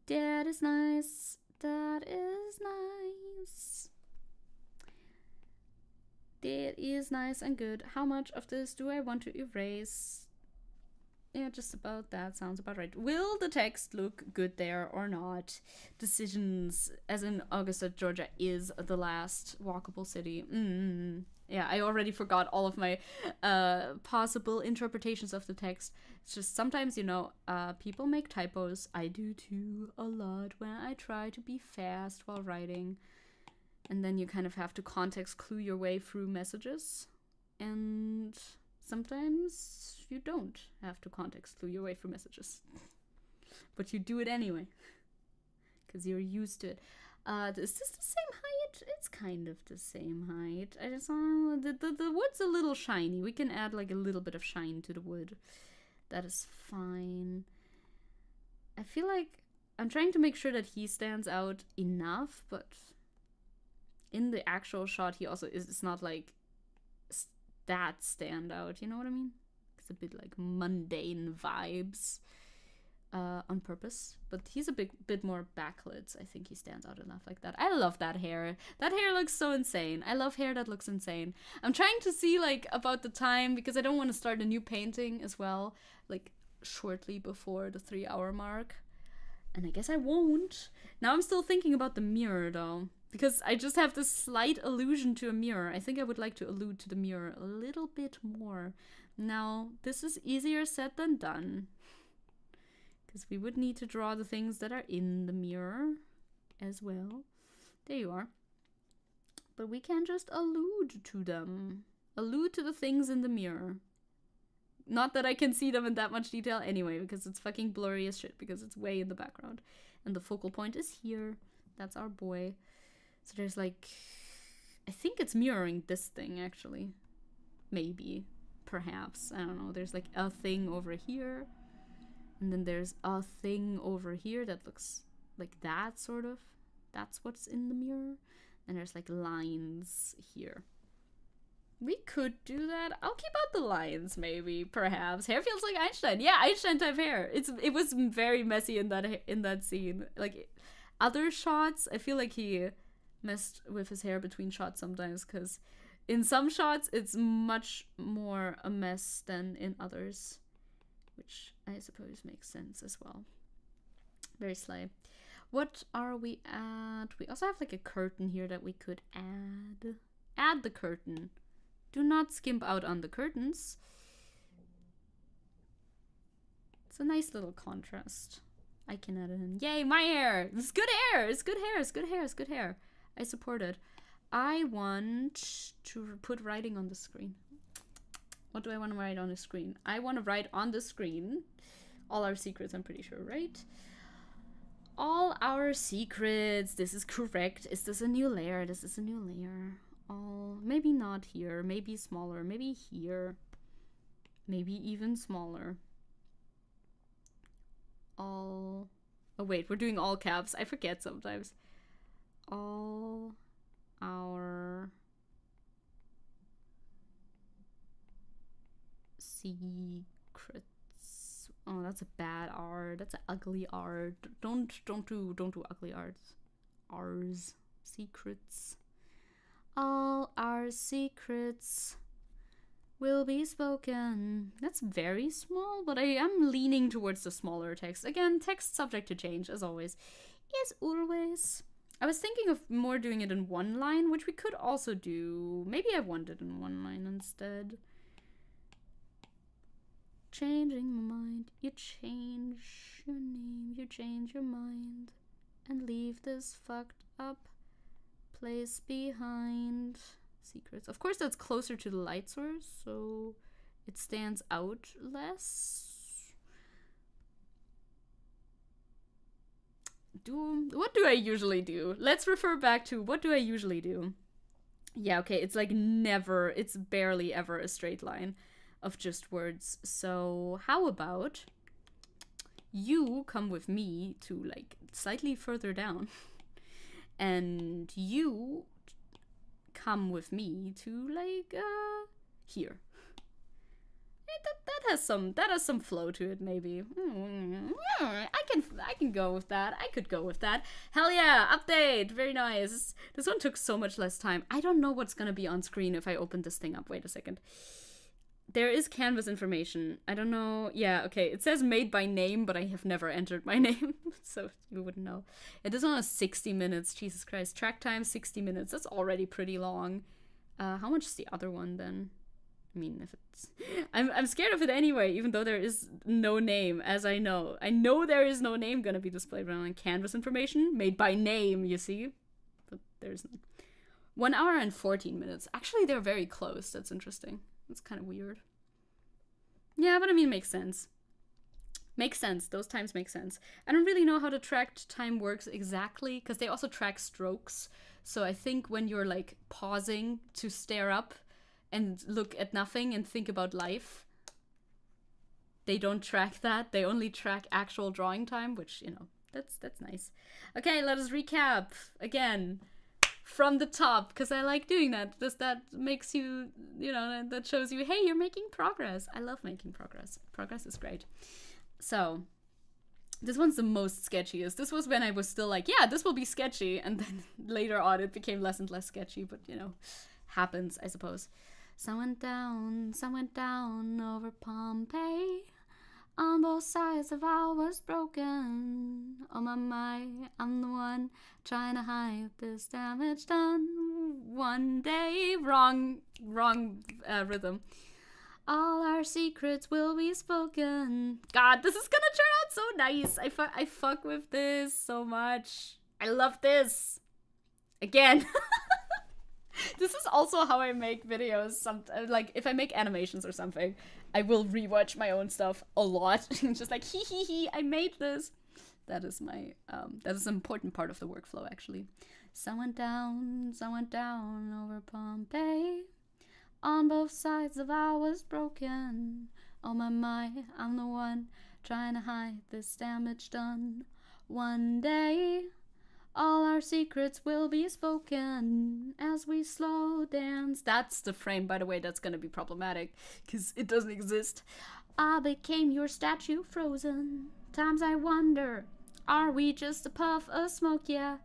That is nice. That is nice. That is nice and good. How much of this do I want to erase? Yeah, just about that sounds about right. Will the text look good there or not? Decisions, as in Augusta, Georgia is the last walkable city. Yeah, I already forgot all of my possible interpretations of the text. It's just sometimes, you know, people make typos. I do too, a lot, when I try to be fast while writing. And then you kind of have to context clue your way through messages. And sometimes you don't have to context clue your way through messages. But you do it anyway. Because you're used to it. Is this the same height? It's kind of the same height. I just the wood's a little shiny. We can add like a little bit of shine to the wood. That is fine. I feel like I'm trying to make sure that he stands out enough, but in the actual shot he also is. It's not like that standout, you know what I mean? It's a bit like mundane vibes on purpose, but he's a bit more backlit. I think he stands out enough like that. I love that hair. That hair looks so insane. I love hair that looks insane. I'm trying to see like about the time because I don't want to start a new painting as well, like shortly before the 3-hour mark. And I guess I won't. Now I'm still thinking about the mirror though, because I just have this slight allusion to a mirror. I think I would like to allude to the mirror a little bit more. Now, this is easier said than done, because we would need to draw the things that are in the mirror as well. There you are. But we can just allude to them. Allude to the things in the mirror. Not that I can see them in that much detail anyway, because it's fucking blurry as shit, because it's way in the background. And the focal point is here. That's our boy. So there's like, I think it's mirroring this thing actually. Maybe, perhaps, I don't know. There's like a thing over here. And then there's a thing over here that looks like that, sort of. That's what's in the mirror. And there's like lines here. We could do that. I'll keep out the lines, maybe, perhaps. Hair feels like Einstein. Yeah, Einstein type hair. It was very messy in that scene. Like other shots, I feel like he messed with his hair between shots sometimes, because in some shots it's much more a mess than in others, which I suppose makes sense as well. Very sly. What are we at? We also have like a curtain here that we could add. Add the curtain. Do not skimp out on the curtains. It's a nice little contrast. I can add it in. Yay, my hair! It's good hair! It's good hair! It's good hair! It's good hair! I support it. I want to put writing on the screen. What do I want to write on the screen? I want to write on the screen all our secrets, I'm pretty sure, right? All our secrets. This is correct. Is this a new layer? This is a new layer. All, maybe not here. Maybe smaller. Maybe here. Maybe even smaller. All. Oh wait, we're doing all caps. I forget sometimes. All our secrets. Oh, that's a bad R. That's an ugly R. Don't do ugly R's. R's. Secrets. All our secrets will be spoken. That that's very small, but I am leaning towards the smaller text. Again, text subject to change, as always. As always. I was thinking of more doing it in one line, which we could also do. Maybe I want it in one line instead. Changing my mind. You change your name, you change your mind, and leave this fucked up place behind. Secrets. Of course, that's closer to the light source, so it stands out less. What do I usually do? Let's refer back to what do I usually do? Yeah, okay, it's like never, it's barely ever a straight line of just words. So how about you come with me to like slightly further down and you come with me to like here. That has some flow to it, maybe. I can go with that. I could go with that. Hell yeah, update. Very nice. This one took so much less time. I don't know what's gonna be on screen if I open this thing up. Wait a second. There is canvas information. I don't know. Yeah, okay. It says made by name, but I have never entered my name, so you wouldn't know. It is on a 60 minutes. Jesus Christ. Track time 60 minutes. That's already pretty long. How much is the other one then? I mean, if it's... I'm scared of it anyway, even though there is no name, as I know. I know there is no name gonna be displayed on canvas information. Made by name, you see? But there's none. 1 hour and 14 minutes. Actually, they're very close. That's interesting. That's kind of weird. Yeah, but I mean, it makes sense. Makes sense. Those times make sense. I don't really know how the tracked time works exactly, because they also track strokes. So I think when you're, like, pausing to stare up and look at nothing and think about life, they don't track that. They only track actual drawing time, which, you know, that's nice. Okay, let us recap again from the top, because I like doing that. That makes you, you know, that shows you, hey, you're making progress. I love making progress. Progress is great. So this one's the most sketchiest. This was when I was still like, yeah, this will be sketchy, and then later on it became less and less sketchy, but, you know, happens, I suppose. Sun went down over Pompeii. On both sides of all was broken. Oh my, I'm the one trying to hide this damage done. One day, wrong rhythm. All our secrets will be spoken. God, this is gonna turn out so nice. I fuck with this so much. I love this. Again. This is also how I make videos. Like, if I make animations or something, I will rewatch my own stuff a lot. Just like, hee, I made this. That is my, that is an important part of the workflow, actually. Sun went down over Pompeii. On both sides of all was broken. Oh my, I'm the one trying to hide this damage done. One day, all our secrets will be spoken as we slow dance. That's the frame, by the way, that's gonna be problematic, because it doesn't exist. I became your statue frozen. Times I wonder, are we just a puff of smoke? Yeah.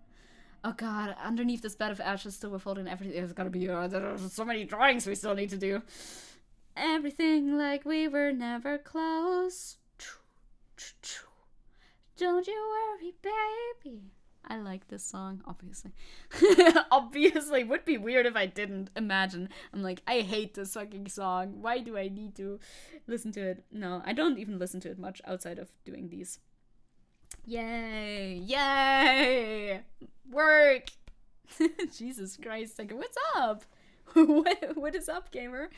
Oh god, underneath this bed of ashes still withholding everything. There's gotta be, there are so many drawings we still need to do. Everything like we were never close. Don't you worry, baby. I like this song, obviously. Obviously, would be weird if I didn't. Imagine. I'm like, I hate this fucking song. Why do I need to listen to it? No, I don't even listen to it much outside of doing these. Yay! Yay! Work! Jesus Christ, Zecke, what's up? What is up, gamer?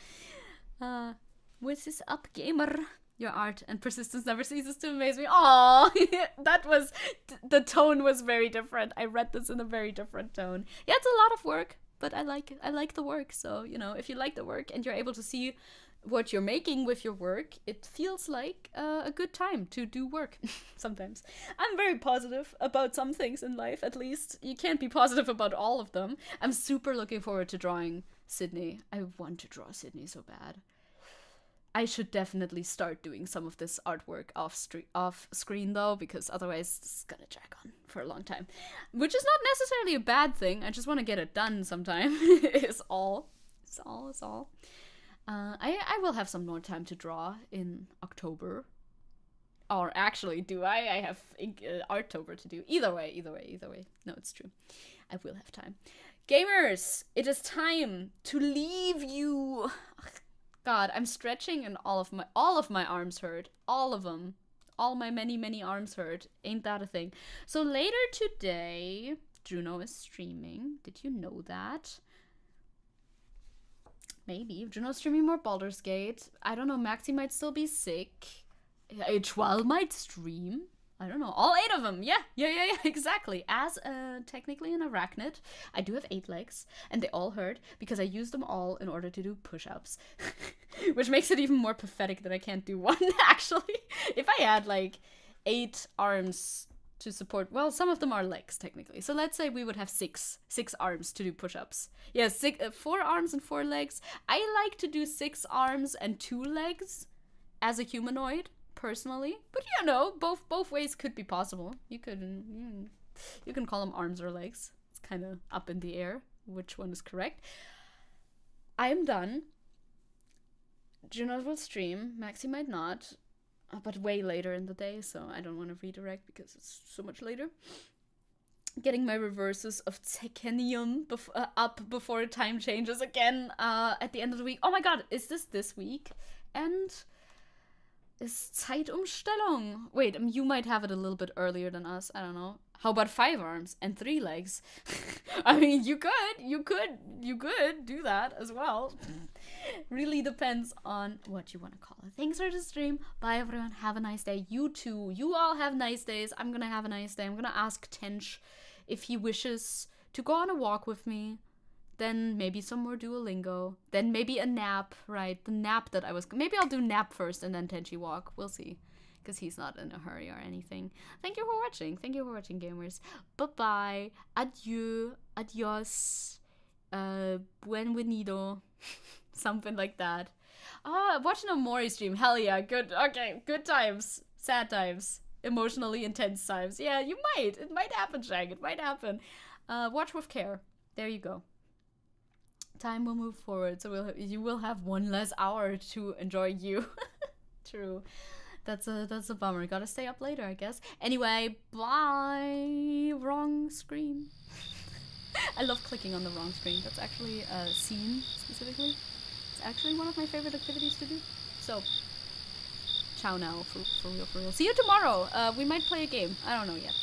What is up, gamer? Your art and persistence never ceases to amaze me. Aww, that was, the tone was very different. I read this in a very different tone. Yeah, it's a lot of work, but I like the work. So, you know, if you like the work and you're able to see what you're making with your work, it feels like a good time to do work sometimes. I'm very positive about some things in life, at least. You can't be positive about all of them. I'm super looking forward to drawing Sydney. I want to draw Sydney so bad. I should definitely start doing some of this artwork off screen though, because otherwise it's gonna drag on for a long time. Which is not necessarily a bad thing. I just want to get it done sometime. It's all. I will have some more time to draw in October. Or actually, do I? I have Artober to do. Either way. No, it's true. I will have time. Gamers, it is time to leave you. God, I'm stretching and all of my arms hurt. All of them. All my many arms hurt. Ain't that a thing? So later today, Juno is streaming. Did you know that? Maybe. Juno's streaming more Baldur's Gate. I don't know, Maxi might still be sick. H12 might stream. I don't know. All 8 of them. Yeah, exactly. As technically an arachnid, I do have 8 legs, and they all hurt because I used them all in order to do push-ups. Which makes it even more pathetic that I can't do one, actually. If I had, like, 8 arms to support... Well, some of them are legs, technically. So let's say we would have 6 arms to do push-ups. Yeah, 4 arms and 4 legs. I like to do 6 arms and 2 legs as a humanoid. Personally, but you know, both ways could be possible. You can call them arms or legs. It's kind of up in the air which one is correct. I am done. Juno will stream. Maxi might not, but way later in the day, so I don't want to redirect because it's so much later. Getting my reverses of Zeckenium up before time changes again at the end of the week. Oh my god, is this week? And is Zeitumstellung. Wait, you might have it a little bit earlier than us. I don't know. How about 5 arms and 3 legs? I mean, you could do that as well. Really depends on what you want to call it. Thanks for the stream. Bye, everyone. Have a nice day. You too. You all have nice days. I'm gonna have a nice day. I'm gonna ask Tench if he wishes to go on a walk with me. Then maybe some more Duolingo. Then maybe a nap, right? The nap that I was... Maybe I'll do nap first and then Tenchi walk. We'll see. Because he's not in a hurry or anything. Thank you for watching. Thank you for watching, gamers. Bye-bye. Adieu. Adios. Buenvenido. Something like that. Watching a Mori stream. Hell yeah. Good. Okay. Good times. Sad times. Emotionally intense times. Yeah, you might. It might happen, Shag. It might happen. Watch with care. There you go. Time will move forward, so you will have 1 less hour to enjoy you. True. That's a bummer. Gotta stay up later, I guess. Anyway, bye. Wrong screen. I love clicking on the wrong screen. That's actually a scene specifically. It's actually one of my favorite activities to do. So, ciao now, for real. See you tomorrow. We might play a game. I don't know yet.